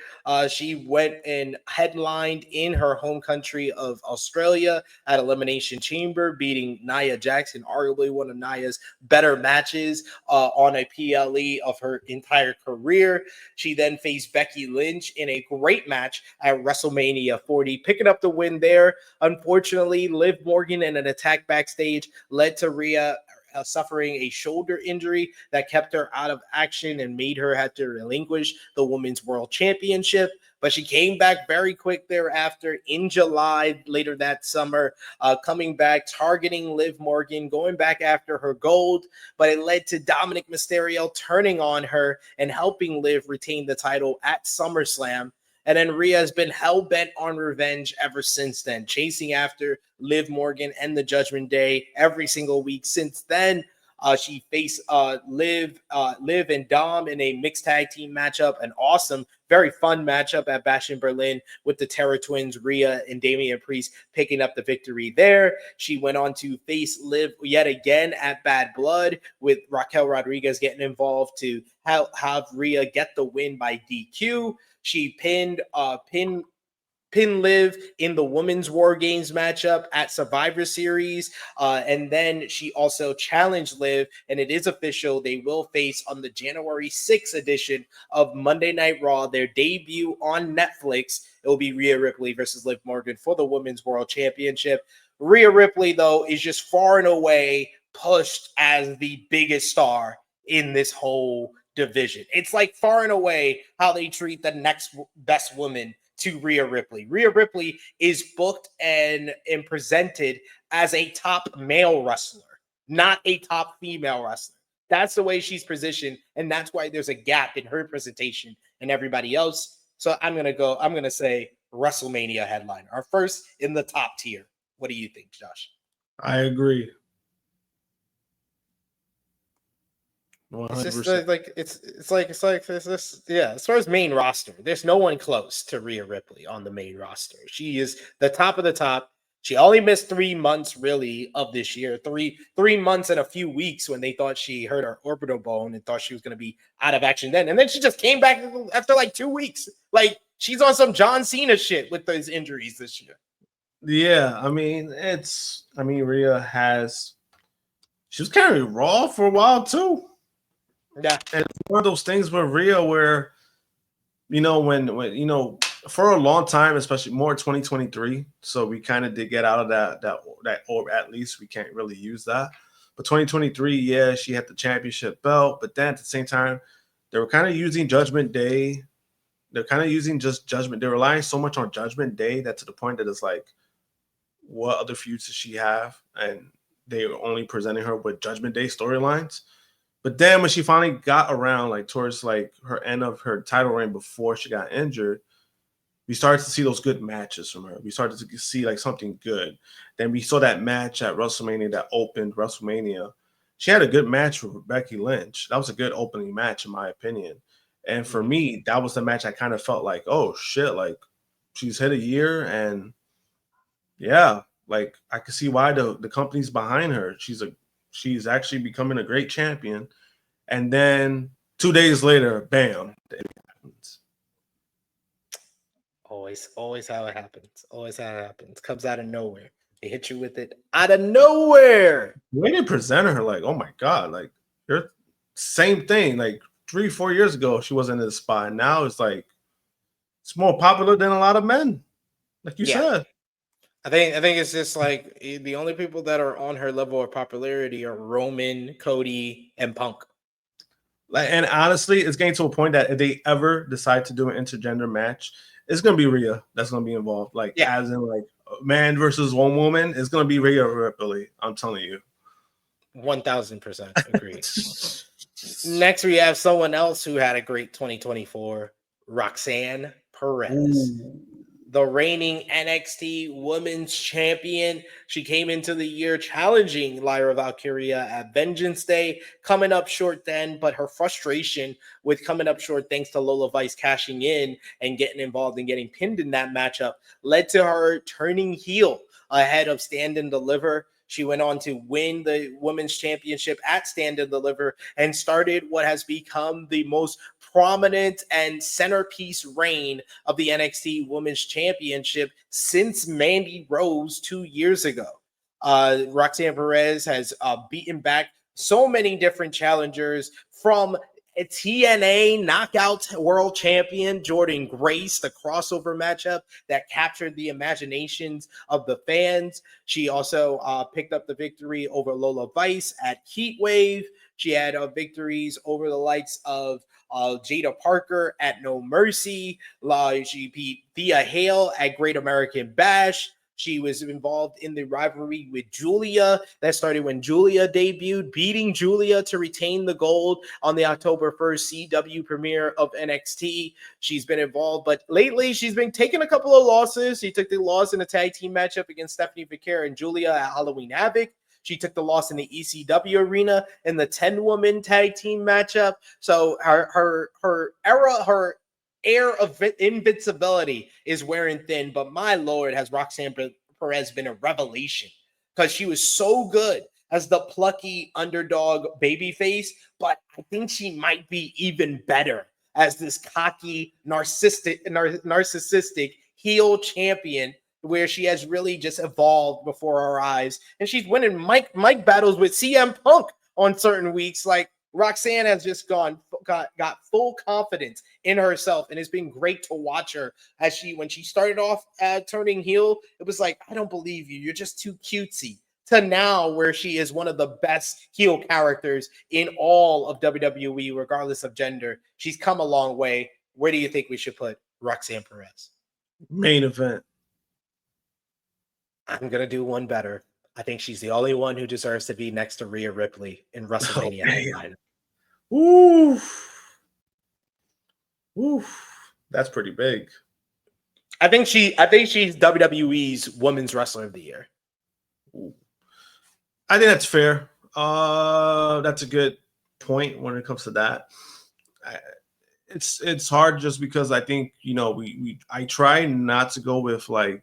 She went and headlined in her home country of Australia at Elimination Chamber, beating Nia Jax in arguably one of Nia's better matches on a PLE of her entire career. She then faced Becky Lynch in a great match at WrestleMania 40, picking up the win there. Unfortunately, Liv Morgan in an attack backstage led to Rhea suffering a shoulder injury that kept her out of action and made her have to relinquish the Women's World Championship. But she came back very quick thereafter in July, later that summer, coming back, targeting Liv Morgan, going back after her gold. But it led to Dominic Mysterio turning on her and helping Liv retain the title at SummerSlam. And then Rhea has been hell-bent on revenge ever since then, chasing after Liv Morgan and the Judgment Day every single week since then. She faced Liv and Dom in a mixed tag team matchup, an awesome, very fun matchup at Bash in Berlin with the Terror Twins, Rhea and Damian Priest picking up the victory there. She went on to face Liv yet again at Bad Blood with Raquel Rodriguez getting involved to have Rhea get the win by DQ. She pinned Liv in the Women's War Games matchup at Survivor Series. And then she also challenged Liv, and it is official. They will face on the January 6th edition of Monday Night Raw, their debut on Netflix. It will be Rhea Ripley versus Liv Morgan for the Women's World Championship. Rhea Ripley, though, is just far and away pushed as the biggest star in this whole division. It's like far and away how they treat the next best woman to Rhea Ripley. Rhea Ripley is booked and presented as a top male wrestler, not a top female wrestler. That's the way she's positioned, and that's why there's a gap in her presentation and everybody else. So I'm gonna say WrestleMania headliner, our first in the top tier. What do you think, Josh? I agree. 100%. It's just yeah. As far as main roster, there's no one close to Rhea Ripley on the main roster. She is the top of the top. She only missed 3 months really of this year, three months and a few weeks when they thought she hurt her orbital bone and thought she was going to be out of action then, and then she just came back after like 2 weeks. Like she's on some John Cena shit with those injuries this year. Yeah, I mean Rhea she was carrying Raw for a while too. Yeah, and it's one of those things where Rhea, where when for a long time, especially more 2023. So we kind of did get out of that, or at least we can't really use that. But 2023, yeah, she had the championship belt, but then at the same time, they were kind of using Judgment Day. They're kind of using just Judgment. They're relying so much on Judgment Day that to the point that it's like, what other feuds does she have, and they were only presenting her with Judgment Day storylines. But then when she finally got around, like towards like her end of her title reign before she got injured, we started to see those good matches from her. We started to see like something good. Then we saw that match at WrestleMania that opened WrestleMania. She had a good match with Becky Lynch. That was a good opening match, in my opinion. And for me, that was the match I kind of felt like, oh shit, like she's hit a year, and yeah, like I can see why the company's behind her. She's actually becoming a great champion. And then 2 days later, bam, it happens. Always how it happens. Always how it happens. Comes out of nowhere. They hit you with it out of nowhere. The way they presented her, like, oh my god, like you're same thing. Like 3-4 years ago, she wasn't in the spot. And now it's like it's more popular than a lot of men, like you said. I think it's just like the only people that are on her level of popularity are Roman, Cody, and Punk. Like, and honestly, it's getting to a point that if they ever decide to do an intergender match, it's gonna be Rhea that's gonna be involved. Like, as in like man versus one woman, it's gonna be Rhea Ripley. I'm telling you. 1000% agree. Next, we have someone else who had a great 2024, Roxanne Perez. Ooh. The reigning NXT Women's Champion. She came into the year challenging Lyra Valkyria at Vengeance Day, coming up short then, but her frustration with coming up short thanks to Lola Vice cashing in and getting involved and getting pinned in that matchup led to her turning heel ahead of Stand and Deliver. She went on to win the Women's Championship at Stand and Deliver and started what has become the most prominent and centerpiece reign of the NXT Women's Championship since Mandy Rose 2 years ago. Roxanne Perez has beaten back so many different challengers, from a TNA Knockout World Champion Jordynne Grace, the crossover matchup that captured the imaginations of the fans. She also picked up the victory over Lola Vice at Heatwave. She had victories over the likes of Jada Parker at No Mercy. She beat Thea Hale at Great American Bash. She was involved in the rivalry with Julia that started when Julia debuted, beating Julia to retain the gold on the October 1st CW premiere of NXT. She's been involved, but lately she's been taking a couple of losses. She took the loss in a tag team matchup against Stephanie Vaquer and Julia at Halloween Havoc. She took the loss in the ECW arena in the 10-woman tag team matchup. So her air of invincibility is wearing thin, but my lord, has Roxanne Perez been a revelation, because she was so good as the plucky underdog babyface, but I think she might be even better as this cocky, narcissistic heel champion, where she has really just evolved before our eyes, and she's winning mic battles with CM Punk on certain weeks. Like, Roxanne has just got full confidence in herself, and it's been great to watch her as when she started off turning heel. It was like, I don't believe you. You're just too cutesy. To now, where she is one of the best heel characters in all of WWE, regardless of gender. She's come a long way. Where do you think we should put Roxanne Perez? Main event. I'm going to do one better. I think she's the only one who deserves to be next to Rhea Ripley in WrestleMania. Oof. That's pretty big. I think she's WWE's Women's Wrestler of the Year. Ooh. I think that's fair. That's a good point when it comes to that. It's hard just because I think, I try not to go with like,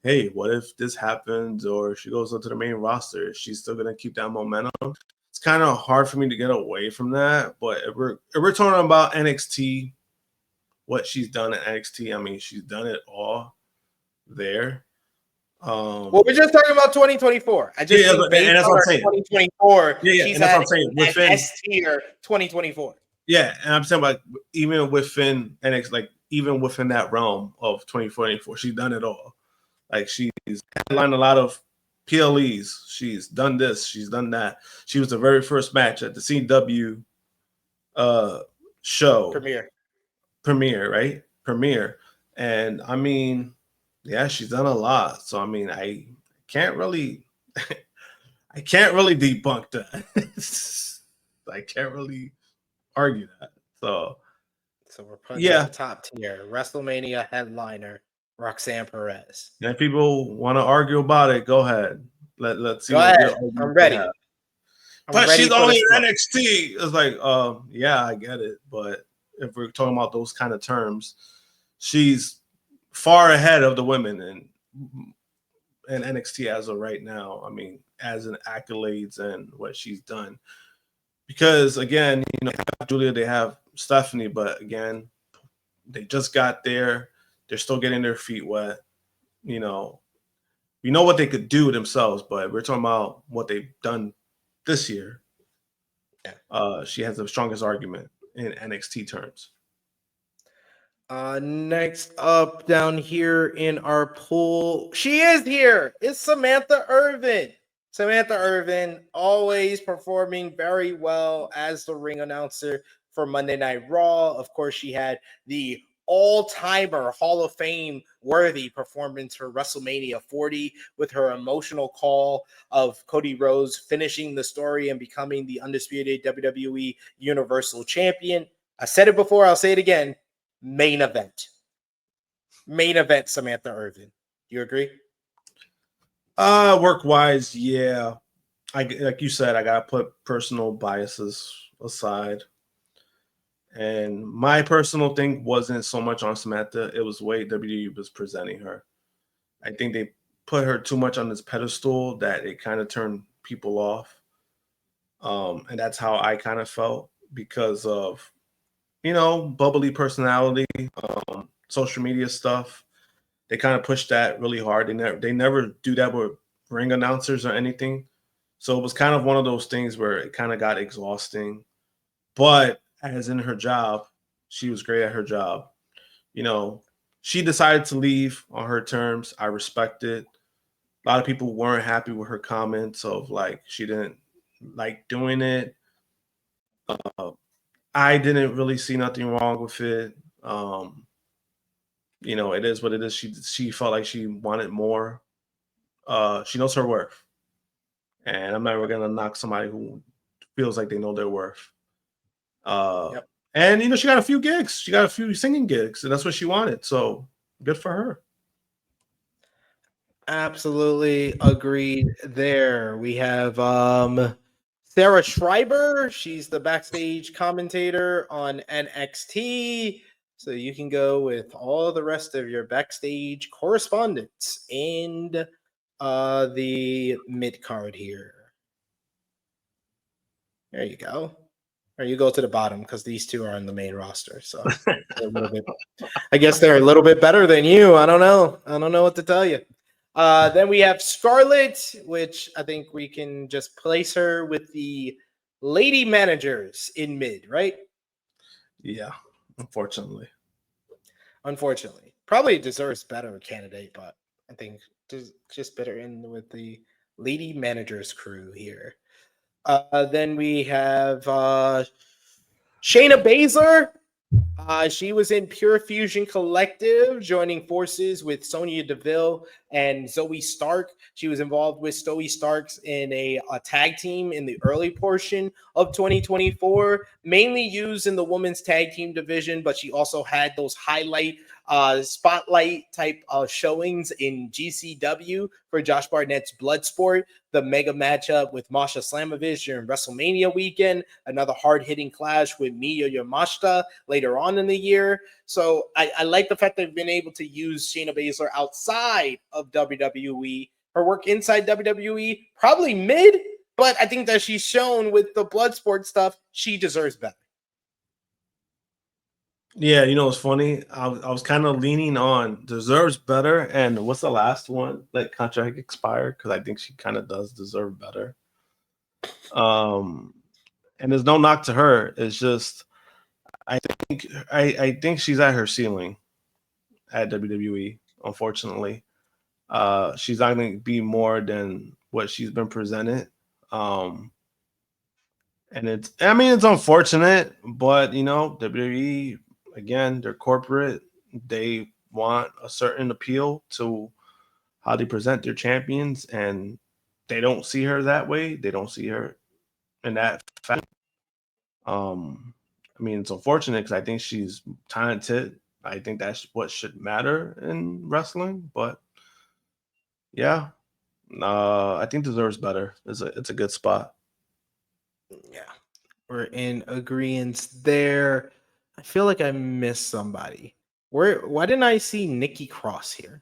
hey, what if this happens or she goes up to the main roster? She's still gonna keep that momentum. It's kind of hard for me to get away from that. But if we're talking about NXT, what she's done at NXT, I mean, she's done it all there. Well, we're just talking about 2024. I just think based on 2024, she's had an S tier 2024. Yeah, and I'm saying about even within NXT, like even within that realm of 2024, she's done it all. Like, she's headlined a lot of PLEs. She's done this. She's done that. She was the very first match at the CW show. Premiere, right? And I mean, yeah, she's done a lot. So I mean, I can't really I can't really debunk that. I can't really argue that. So we're putting yeah, top tier WrestleMania headliner Roxanne Perez. and if people want to argue about it, go ahead. Let's see Go what good ahead. arguments I'm they ready. have. I'm But ready she's for the only in smoke. NXT. It's like, yeah, I get it. But if we're talking about those kind of terms, she's far ahead of the women in NXT as of right now. I mean, as in accolades and what she's done. Because again, you know, they have Julia, they have Stephanie, but again, they just got there. They're still getting their feet wet. You know what they could do themselves, but we're talking about what they've done this year. Yeah. She has the strongest argument in NXT terms. Next up down here in our pool, she is here. It's Samantha Irvin. Samantha Irvin always performing very well as the ring announcer for Monday Night Raw. Of course, she had the all-timer Hall of Fame worthy performance for WrestleMania 40 with her emotional call of Cody Rhodes finishing the story and becoming the undisputed WWE Universal Champion. I said it before, I'll say it again. Main event, Samantha Irvin. You agree? Work wise, yeah. Like you said, I gotta put personal biases aside. And my personal thing wasn't so much on Samantha, it was the way WWE was presenting her. I think they put her too much on this pedestal that it kind of turned people off. And that's how I kind of felt because of, bubbly personality, social media stuff. They kind of pushed that really hard. They never do that with ring announcers or anything. So it was kind of one of those things where it kind of got exhausting. But as in her job, she was great at her job. She decided to leave on her terms. I respect it. A lot of people weren't happy with her comments of like she didn't like doing it. I didn't really see nothing wrong with it. It is what it is. She felt like she wanted more. She knows her worth, and I'm never gonna knock somebody who feels like they know their worth. Yep. And she got a few gigs. She got a few singing gigs, and that's what she wanted. So good for her. Absolutely agreed there. We have Sarah Schreiber. She's the backstage commentator on NXT. So you can go with all the rest of your backstage correspondence and the mid card here. There you go. Or you go to the bottom because these two are on the main roster. So a little bit, I guess they're a little bit better than you. I don't know. I don't know what to tell you. Then we have Scarlett, which I think we can just place her with the lady managers in mid, right? Yeah, unfortunately. Probably deserves better candidate, but I think just better in with the lady managers crew here. Then we have Shayna Baszler. She was in Pure Fusion Collective, joining forces with Sonya Deville and Zoe Stark. She was involved with Zoe Starks in a tag team in the early portion of 2024, mainly used in the women's tag team division, but she also had those highlight spotlight type showings in GCW for Josh Barnett's Bloodsport, the mega matchup with Masha Slamovich during WrestleMania weekend, another hard-hitting clash with Miya Yamashita later on in the year. So I like the fact that they've been able to use Shayna Baszler outside of WWE. Her work inside WWE, probably mid, but I think that she's shown with the Bloodsport stuff, she deserves better. Yeah, it's funny. I was kind of leaning on deserves better. And what's the last one? Let contract expire, because I think she kind of does deserve better. And there's no knock to her. It's just I think she's at her ceiling at WWE. Unfortunately, she's not going to be more than what she's been presented. And it's unfortunate, but WWE, again, they're corporate. They want a certain appeal to how they present their champions, and they don't see her that way. They don't see her in that fashion. I mean, it's unfortunate because I think she's talented. I think that's what should matter in wrestling. But yeah, I think deserves better. It's a good spot. Yeah, we're in agreement there. I feel like I missed somebody. Why didn't I see Nikki Cross here?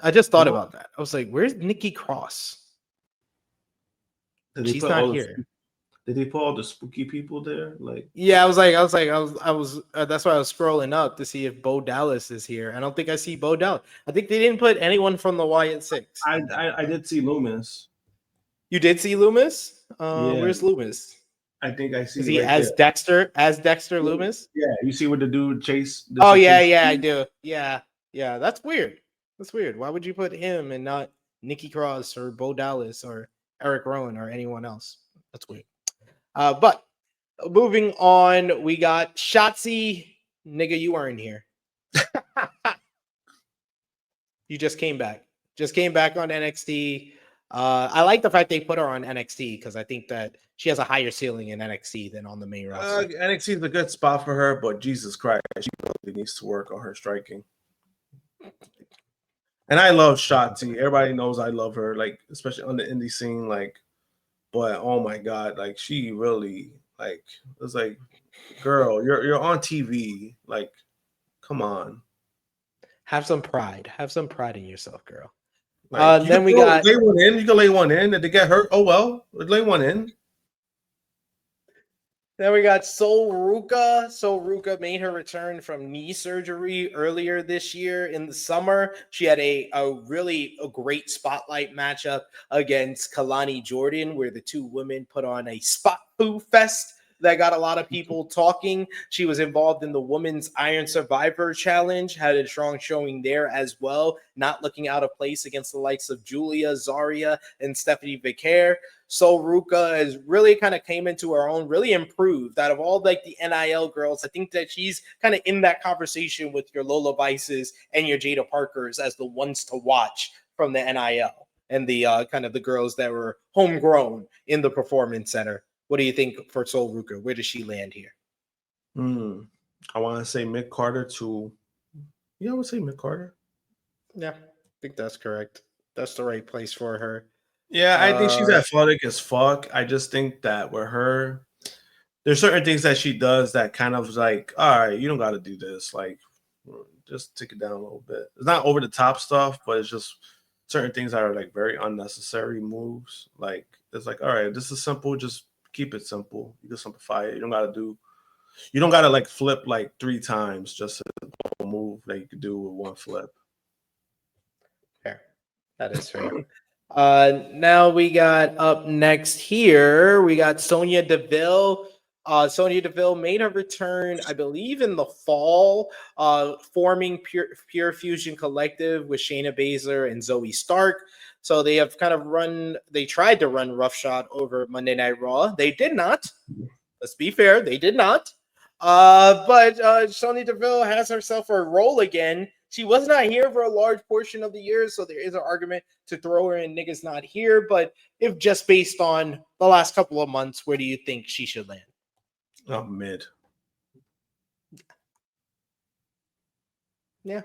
I just thought No, about that. I was like, where's Nikki Cross? did they She's put not all the here. did they put all the spooky people there? Like, Yeah, I was. That's why I was scrolling up to see if Bo Dallas is here. I don't think I see Bo Dallas. I think they didn't put anyone from the Wyatt Six. I did see Loomis. You did see Loomis? Yeah, Where's Loomis? I think I Is see he right there. as Dexter? As Dexter Loomis? Yeah, you see what the dude chase. Oh yeah, yeah, I do. Yeah, yeah. That's weird. That's weird. Why would you put him and not Nikki Cross or Bo Dallas or Eric Rowan or anyone else? That's weird. But moving on, we got Shotzi. Nigga, you weren't here. You just came back. Just came back on NXT. I like the fact they put her on NXT because I think that she has a higher ceiling in NXT than on the main roster. NXT is a good spot for her, but Jesus Christ, she really needs to work on her striking. And I love Shotzi. Everybody knows I love her, like especially on the indie scene. Like, but oh my god, like she really like it's like, girl, you're on TV. Like, come on. Have some pride. Have some pride in yourself, girl. Like, Then we got lay one in. You can lay one in. Did they get hurt? Oh well, lay one in. Then we got Sol Ruka. Sol Ruka made her return from knee surgery earlier this year in the summer. She had a really great spotlight matchup against Kalani Jordan, where the two women put on a spot poo fest that got a lot of people talking. She was involved in the Women's Iron Survivor Challenge, had a strong showing there as well, not looking out of place against the likes of Julia, Zarya, and Stephanie Vicaire. Sol Ruka has really kind of came into her own, really improved. Out of all like the NIL girls, I think that she's kind of in that conversation with your Lola Vices and your Jada Parkers as the ones to watch from the NIL and the kind of the girls that were homegrown in the Performance Center. What do you think for Sol Ruka? Where does she land here? I want to say Mick Carter to. Yeah, I would say Mick Carter. Yeah, I think that's correct. That's the right place for her. Yeah, I think she's athletic as fuck. I just think that with her, there's certain things that she does that kind of like, all right, you don't got to do this. Like, just take it down a little bit. It's not over the top stuff, but it's just certain things that are like very unnecessary moves. Like, it's like, all right, this is simple. Just keep it simple. You can simplify it. You don't got to like flip like 3 times just a move that you could do with one flip. Fair. That is fair. Now we got up next here. We got Sonya Deville. Sonya Deville made her return, I believe, in the fall, forming Pure Fusion Collective with Shayna Baszler and Zoe Stark. So they have kind of they tried to run roughshod over Monday Night Raw. They did not. Let's be fair, they did not. But Sonya Deville has herself a role again. She was not here for a large portion of the year, so there is an argument to throw her in niggas not here. But if just based on the last couple of months, where do you think she should land? Oh, mid. Yeah.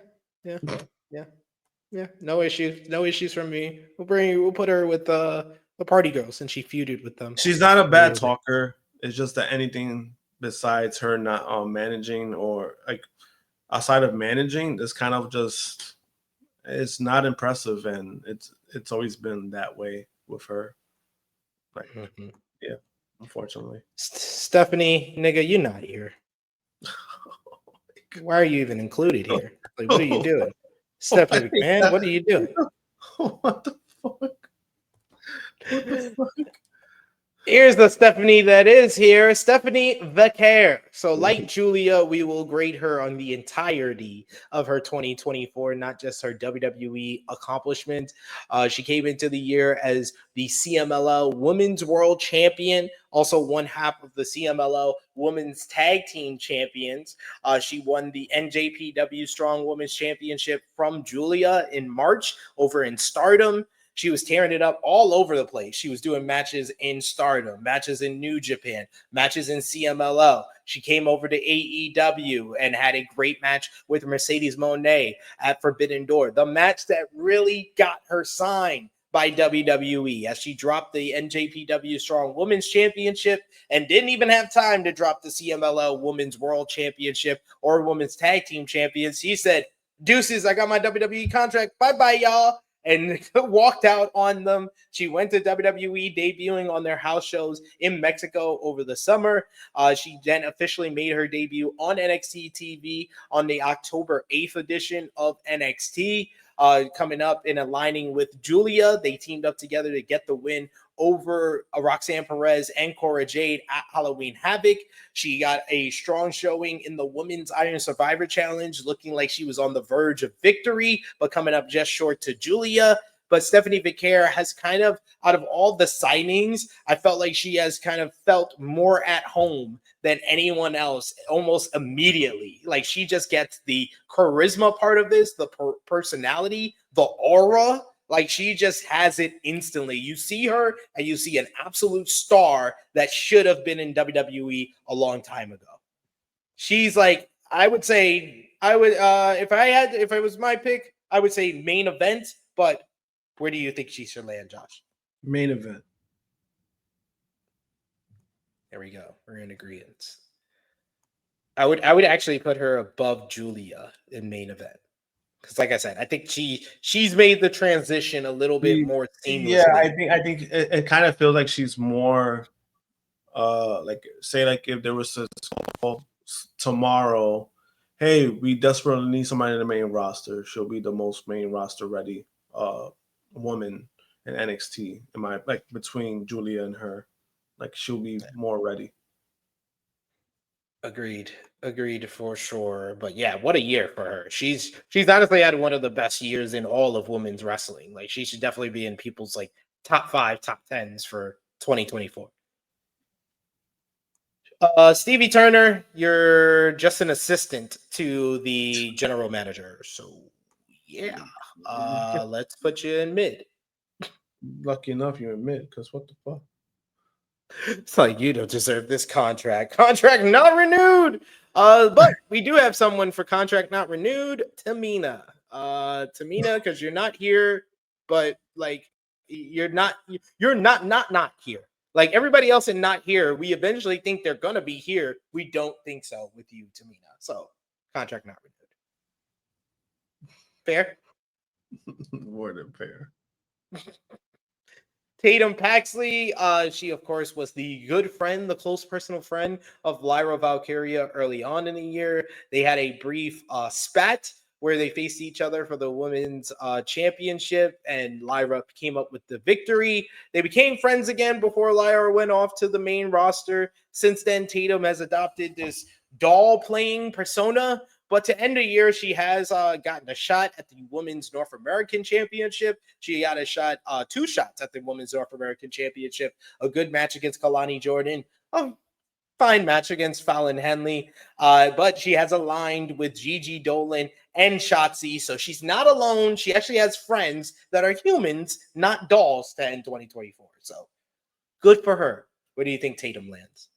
No issues from me. We'll put her with the party girls, and she feuded with them. She's not a bad talker. It's just that anything besides her not managing or like outside of managing, this kind of just it's not impressive, and it's always been that way with her. Like, yeah, unfortunately. Stephanie, nigga, you're not here. Why are you even included here? Like, what are you doing? Stephanie McMahon, what are you doing? What the fuck? What the fuck? Here's the Stephanie that is here, Stephanie the Care. So, like Julia, we will grade her on the entirety of her 2024, not just her WWE accomplishment. She came into the year as the CMLL Women's World Champion, also one half of the CMLL Women's Tag Team Champions. She won the NJPW Strong Women's Championship from Julia in March over in Stardom. She was tearing it up all over the place. She was doing matches in Stardom, matches in New Japan, matches in CMLL. She came over to AEW and had a great match with Mercedes Moné at Forbidden Door. The match that really got her signed by WWE, as she dropped the NJPW Strong Women's Championship and didn't even have time to drop the CMLL Women's World Championship or Women's Tag Team Champions. She said, "Deuces, I got my WWE contract. Bye-bye, y'all." And walked out on them. She went to WWE, debuting on their house shows in Mexico over the summer. She then officially made her debut on NXT TV on the October 8th edition of NXT. Coming up and aligning with Julia, they teamed up together to get the win over Roxanne Perez and Cora Jade at Halloween Havoc. She got a strong showing in the Women's Iron Survivor Challenge, looking like she was on the verge of victory, but coming up just short to Julia. But Stephanie Vicaire has kind of, out of all the signings, I felt like she has kind of felt more at home than anyone else almost immediately. Like, she just gets the charisma part of this, the personality, the aura. Like, she just has it instantly. You see her and you see an absolute star that should have been in WWE a long time ago. She's like, I would say, if it was my pick, I would say main event, but where do you think she should land, Josh? Main event. There we go. We're in agreement. I would actually put her above Julia in main event. Because, like I said, I think she's made the transition a little bit more seamlessly. Yeah, I think it kind of feels like she's more, like, say, like, if there was a call tomorrow, hey, we desperately need somebody in the main roster. She'll be the most main roster ready woman in NXT. In my, like, between Julia and her, like, she'll be more ready. Agreed for sure. But yeah, what a year for her. She's honestly had one of the best years in all of women's wrestling. Like, she should definitely be in people's like top 5, top 10s for 2024. Stevie Turner, you're just an assistant to the general manager. So yeah, let's put you in mid. Lucky enough you're in mid, because what the fuck? It's like, you don't deserve this contract. Contract not renewed. But we do have someone for contract not renewed. Tamina. Tamina, because you're not here, but like you're not here. Like everybody else in not here, we eventually think they're gonna be here. We don't think so with you, Tamina. So contract not renewed. Fair? More than fair. Tatum Paxley, she of course was the good friend, the close personal friend of Lyra Valkyria early on in the year. They had a brief spat where they faced each other for the women's championship, and Lyra came up with the victory. They became friends again before Lyra went off to the main roster. Since then, Tatum has adopted this doll playing persona. But to end the year, she has gotten a shot at the Women's North American Championship. She got a shot, 2 shots at the Women's North American Championship. A good match against Kalani Jordan. A fine match against Fallon Henley. But she has aligned with Gigi Dolan and Shotzi. So she's not alone. She actually has friends that are humans, not dolls, to end 2024. So good for her. Where do you think Tatum lands?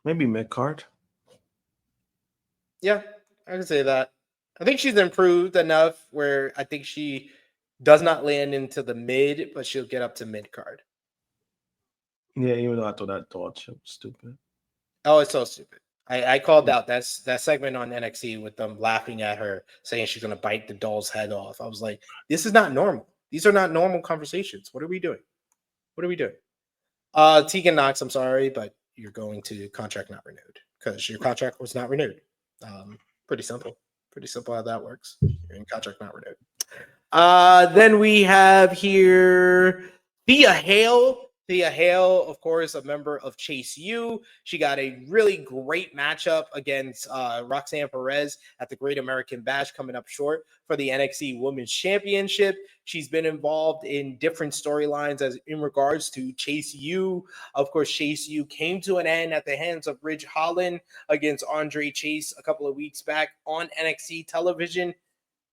Maybe mid card. Yeah, I can say that. I think she's improved enough where I think she does not land into the mid, but she'll get up to mid card. Yeah, even though I thought that thought shit was stupid. Oh, it's so stupid. I called out that segment on NXT with them laughing at her, saying she's gonna bite the doll's head off. I was like, this is not normal. These are not normal conversations. What are we doing? What are we doing? Tegan Knox, I'm sorry, but you're going to contract not renewed because your contract was not renewed. Pretty simple. Pretty simple how that works. You're in contract not renewed. Then we have here Thea Hale. Thea Hale, of course, a member of Chase U. She got a really great matchup against Roxanne Perez at the Great American Bash, coming up short for the NXT Women's Championship. She's been involved in different storylines as in regards to Chase U. Of course, Chase U came to an end at the hands of Ridge Holland against Andre Chase a couple of weeks back on NXT television.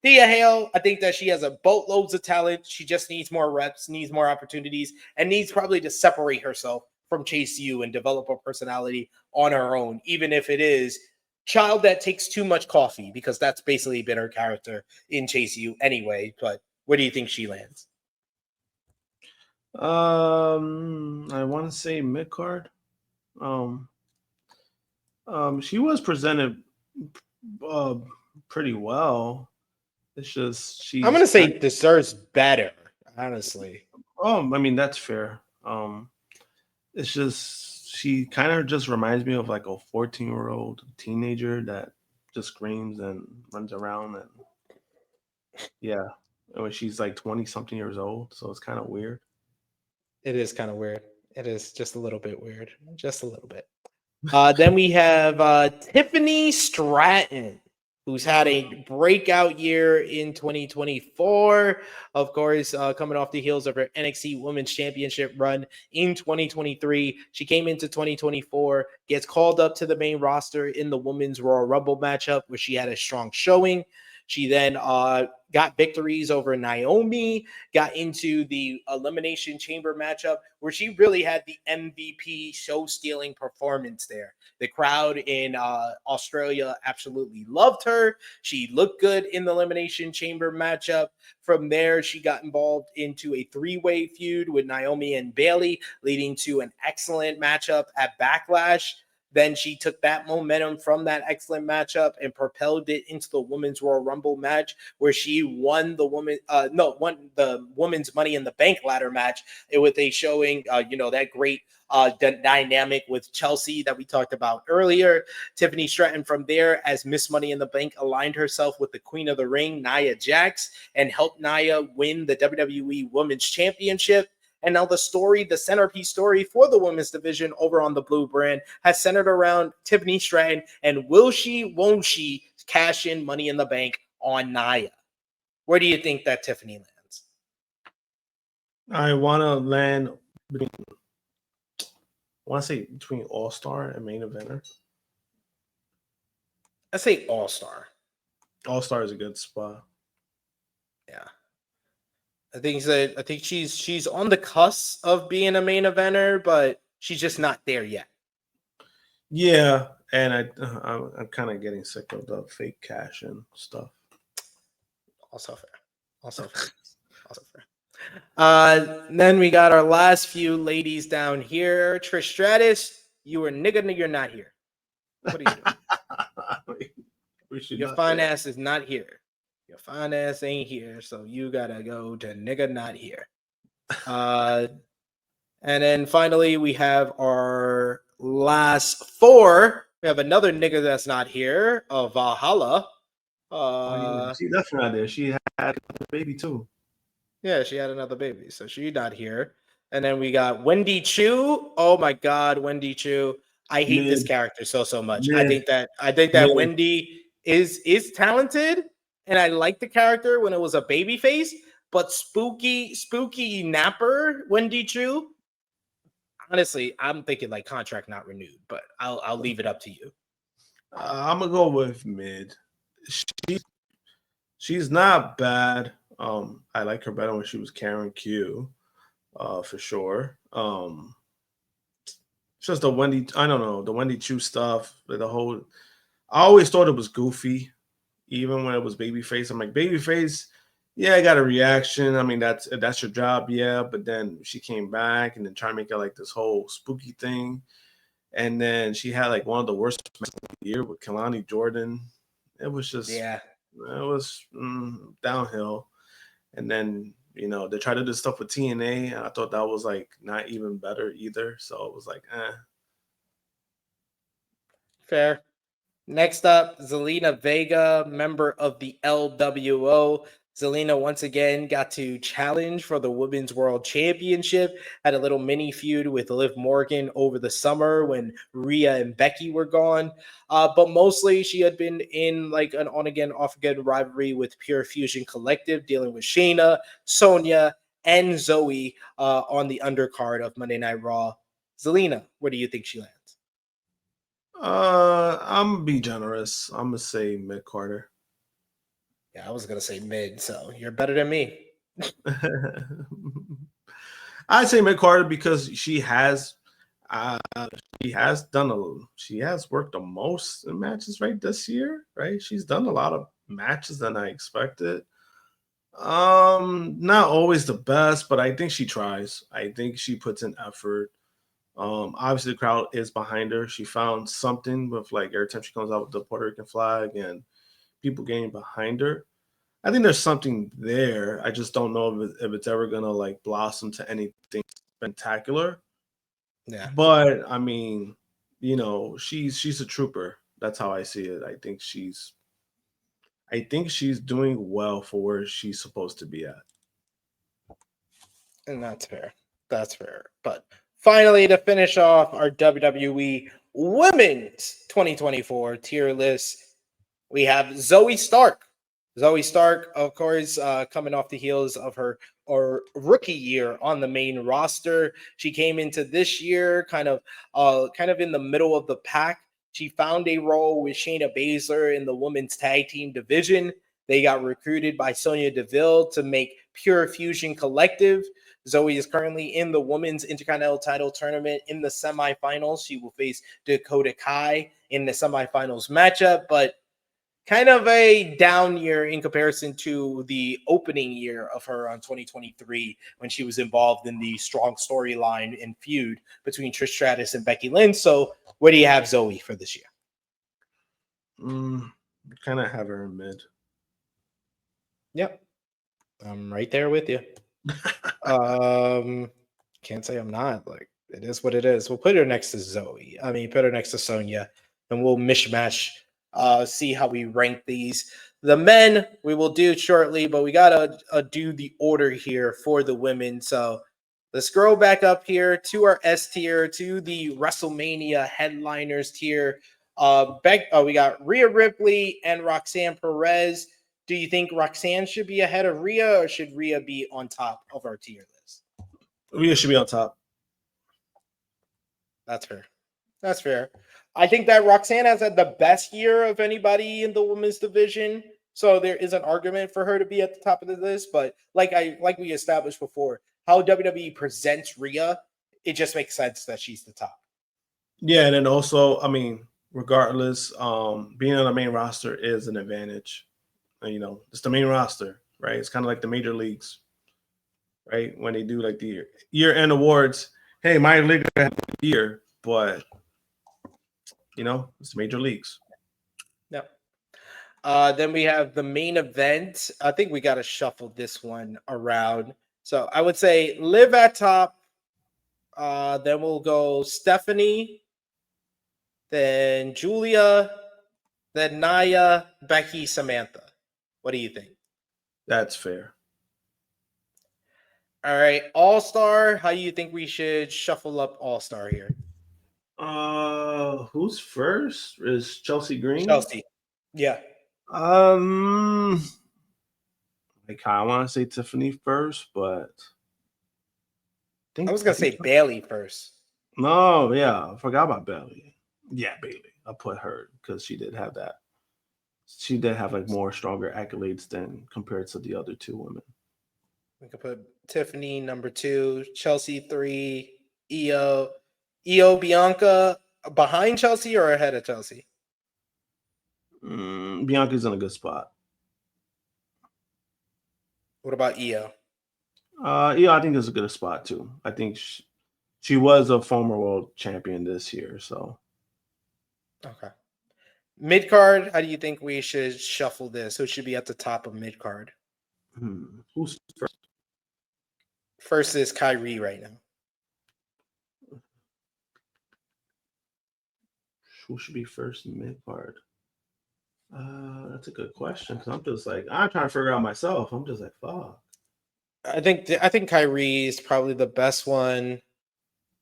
Thea Hale, I think that she has a boatloads of talent. She just needs more reps, needs more opportunities, and needs probably to separate herself from Chase U and develop a personality on her own, even if it is child that takes too much coffee, because that's basically been her character in Chase U anyway. But where do you think she lands? I want to say mid card. She was presented uh, pretty well. It's just I'm gonna say deserves better, honestly. I mean that's fair. It's just she kind of just reminds me of like a 14-year-old teenager that just screams and runs around and yeah, when she's like 20 something years old, so it's kind of weird. It is kind of weird. It is just a little bit weird, just a little bit. Then we have Tiffany Stratton, who's had a breakout year in 2024. Of course, coming off the heels of her NXT Women's Championship run in 2023. She came into 2024, gets called up to the main roster in the Women's Royal Rumble matchup, where she had a strong showing. She then got victories over Naomi, got into the Elimination Chamber matchup where she really had the MVP show-stealing performance there. The crowd in Australia absolutely loved her. She looked good in the Elimination Chamber matchup. From there, she got involved into a three-way feud with Naomi and Bayley, leading to an excellent matchup at Backlash. Then she took that momentum from that excellent matchup and propelled it into the Women's Royal Rumble match, where she won the won the Women's Money in the Bank ladder match with a showing, that great dynamic with Chelsea that we talked about earlier. Tiffany Stratton from there, as Miss Money in the Bank, aligned herself with the Queen of the Ring, Nia Jax, and helped Nia win the WWE Women's Championship. And now the centerpiece story for the women's division over on the Blue brand has centered around Tiffany Stratton and will she, won't she cash in Money in the Bank on Nia? Where do you think that Tiffany lands? I want to land between, I want to say between All-Star and Main Eventer. I say All-Star. All-Star is a good spot. Yeah. I think she's on the cusp of being a main eventer, but she's just not there yet. Yeah, and I'm kind of getting sick of the fake cash and stuff. Also fair. Then we got our last few ladies down here. Trish Stratus, you are nigga, you're not here. What are you doing? Your fine ass is not here. Your fine ass ain't here, so you gotta go to nigga not here. And then finally we have our last four. We have another nigga that's not here, Valhalla. She's definitely not there. She had a baby too. Yeah, she had another baby, so she's not here. And then we got Wendy Chu. Oh my God, Wendy Chu. I hate this character so much. I think that Wendy is talented, and I like the character when it was a baby face, but spooky napper Wendy Chu. Honestly, I'm thinking like contract not renewed, but I'll leave it up to you. I'm gonna go with mid. She's not bad. I like her better when she was Karen Q, for sure. It's just the Wendy, I don't know, the Wendy Chu stuff, the whole. I always thought it was goofy, even when it was babyface. I'm like, babyface, yeah, I got a reaction. I mean, that's your job, yeah. But then she came back and then tried to make it like this whole spooky thing, and then she had like one of the worst matches of the year with Kalani Jordan. It was just it was downhill. And then they tried to do stuff with TNA, and I thought that was like not even better either. So it was like, Fair. Next up, Zelina Vega, member of the LWO. Zelina once again got to challenge for the Women's World Championship. Had a little mini feud with Liv Morgan over the summer when Rhea and Becky were gone. But mostly she had been in like an on-again, off-again rivalry with Pure Fusion Collective, dealing with Shayna, Sonya, and Zoe on the undercard of Monday Night Raw. Zelina, where do you think she lands? I'm gonna be generous. I'm gonna say mid Carter. Yeah, I was gonna say mid, so you're better than me. I'd say mid Carter because uh, she has worked the most in matches right this year, right? She's done a lot of matches than I expected. Not always the best, but I think she tries. I think she puts in effort. Obviously the crowd is behind her. She found something with like every time she comes out with the Puerto Rican flag and people getting behind her. I think there's something there. I just don't know if it's ever gonna like blossom to anything spectacular. Yeah. But I mean, she's a trooper. That's how I see it. I think she's doing well for where she's supposed to be at. And that's fair. That's fair. But finally, to finish off our WWE Women's 2024 tier list, we have Zoe Stark. Zoe Stark, of course, coming off the heels of her or rookie year on the main roster. She came into this year kind of in the middle of the pack. She found a role with Shayna Baszler in the women's tag team division. They got recruited by Sonya Deville to make Pure Fusion Collective. Zoe is currently in the women's Intercontinental title tournament in the semifinals. She will face Dakota Kai in the semifinals matchup, but kind of a down year in comparison to the opening year of her on 2023 when she was involved in the strong storyline and feud between Trish Stratus and Becky Lynch. So, where do you have Zoe for this year? Kind of have her in mid. Yep, I'm right there with you. Can't say I'm not. Like, it is what it is. We'll put her next to Zoe. I mean, put her next to Sonya, and we'll mishmash. See how we rank these. The men we will do shortly, but we gotta do the order here for the women. So let's scroll back up here to our S tier, to the WrestleMania headliners tier. We got Rhea Ripley and Roxanne Perez. Do you think Roxanne should be ahead of Rhea, or should Rhea be on top of our tier list? Rhea should be on top. That's fair. That's fair. I think that Roxanne has had the best year of anybody in the women's division. So there is an argument for her to be at the top of the list. But like we established before, how WWE presents Rhea, it just makes sense that she's the top. Yeah, and then also, I mean, regardless, being on the main roster is an advantage. It's the main roster, right? It's kind of like the major leagues, right? When they do like the year-end awards, hey, my league had a year, but it's major leagues. Yep. Then we have the main event. I think we got to shuffle this one around. So I would say Liv at top. Then we'll go Stephanie, then Julia, then Nia, Becky, Samantha. What do you think? That's fair. All right, All Star. How do you think we should shuffle up All Star here? Who's first? Is Chelsea Green? Chelsea. Yeah. Um, I want to say Tiffany first, but I was gonna say Bayley first. No, yeah, I forgot about Bayley. Yeah, Bayley. I put her because she did have that. She did have like more stronger accolades than compared to the other two women. We could put Tiffany number 2, Chelsea 3, Io Bianca behind Chelsea or ahead of Chelsea? Bianca's in a good spot. What about Io? Yeah, I think it's a good spot too. I think she was a former world champion this year, so. Okay. Mid card, how do you think we should shuffle this? Who should be at the top of mid card? Who's first? First is Kyrie right now. Who should be first in mid card? That's a good question because I'm just like I'm trying to figure out myself. I'm just like, fuck. I think Kyrie is probably the best one.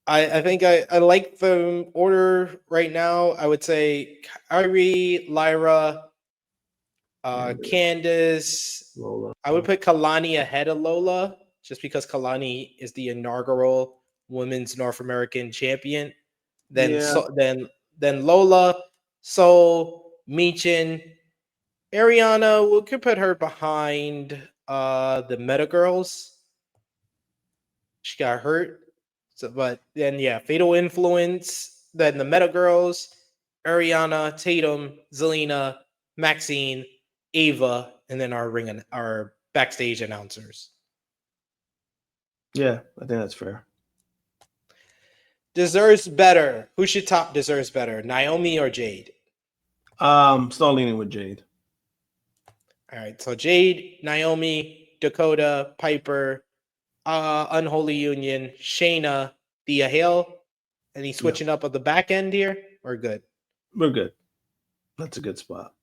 I think I like the order right now. I would say Kyrie, Lyra, Candace. Lola. I would put Kalani ahead of Lola just because Kalani is the inaugural Women's North American champion. Then Yeah. then Lola, Soul, Michin, Ariana. We could put her behind the Meta Girls. She got hurt. So, but then yeah, Fatal Influence, then the Meta Girls, Ariana, Tatum, Zelina, Maxine, Ava, and then our backstage announcers. Yeah, I think that's fair. Deserves better. Who should top deserves better? Naomi or Jade? Still leaning with Jade. All right, so Jade, Naomi, Dakota, Piper, Unholy Union, Shayna, Thea Hale. Any switching up of the back end here? We're good. We're good. That's a good spot.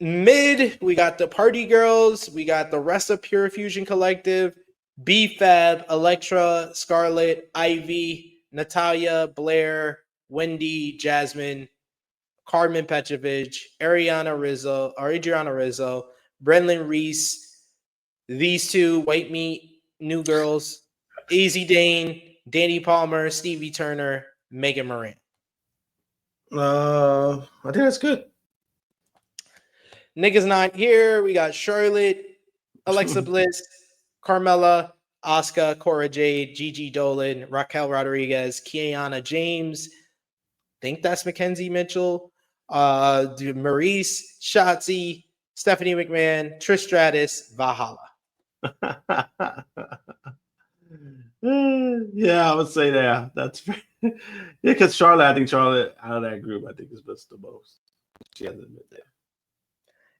Mid, we got the Party Girls, we got the rest of Pure Fusion Collective, B-Fab, Electra, Scarlett, Ivy, Natalia, Blair, Wendy, Jasmine, Carmen Petrovic, Adriana Rizzo, Brenlin Reese, these two, White Meat, New Girls, Easy Dane, Danny Palmer, Stevie Turner, Megan Moran. I think that's good. Niggas not here. We got Charlotte, Alexa Bliss, Carmella, Asuka, Cora Jade, Gigi Dolan, Raquel Rodriguez, Kiana James. Think that's Mackenzie Mitchell. Maurice, Shotzi, Stephanie McMahon, Trish Stratus, Valhalla. Yeah, I would say that. That's fair. Yeah, because I think Charlotte out of that group, I think is best the most. She hasn't been there.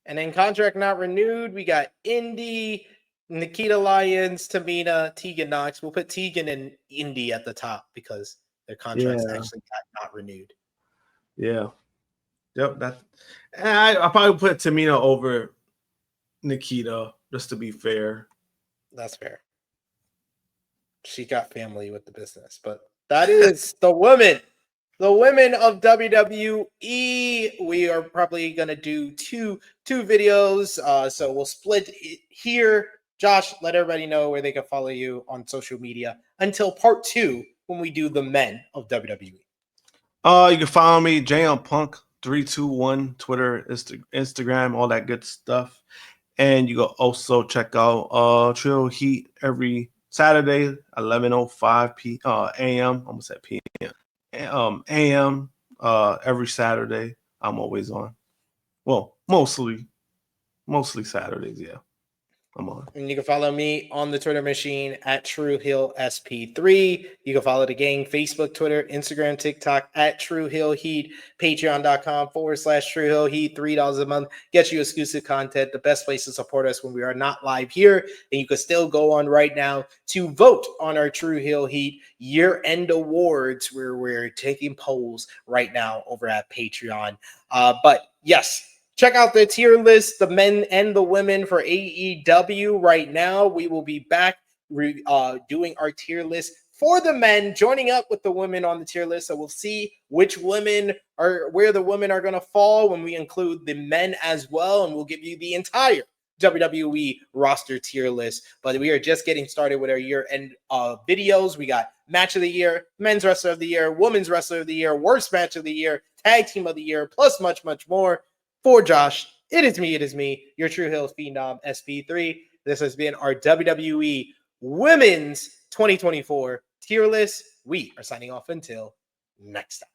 And then contract not renewed, we got Indy, Nikita Lyons, Tamina, Tegan Knox. We'll put Tegan and Indy at the top because their contracts actually got not renewed. Yeah. Yep. I'll probably put Tamina over Nikita, just to be fair. That's fair. She got family with the business, but that is the women. The women of WWE. We are probably gonna do two videos. So we'll split it here. Josh, let everybody know where they can follow you on social media until part 2 when we do the men of WWE. You can follow me, JMPunk321, Twitter, Instagram, all that good stuff. And you can also check out Trill Heat every Saturday, 11:05 a.m. Almost at p.m. a.m. Every Saturday. I'm always on. Well, mostly Saturdays. Yeah, I'm on. And you can follow me on the Twitter machine at TrueHillSP3. You can follow the gang, Facebook, Twitter, Instagram, TikTok at TrueHillHeat, Patreon.com/TrueHillHeat, $3 a month. Gets you exclusive content, the best place to support us when we are not live here. And you can still go on right now to vote on our True Hill Heat year-end awards where we're taking polls right now over at Patreon. But yes, check out the tier list, the men and the women for AEW right now. We will be back doing our tier list for the men, joining up with the women on the tier list. So we'll see which women are where the women are going to fall when we include the men as well. And we'll give you the entire WWE roster tier list. But we are just getting started with our year-end videos. We got match of the year, men's wrestler of the year, women's wrestler of the year, worst match of the year, tag team of the year, plus much, much more. For Josh, it is me, your True Hills Phenom SP3. This has been our WWE Women's 2024 tier list. We are signing off until next time.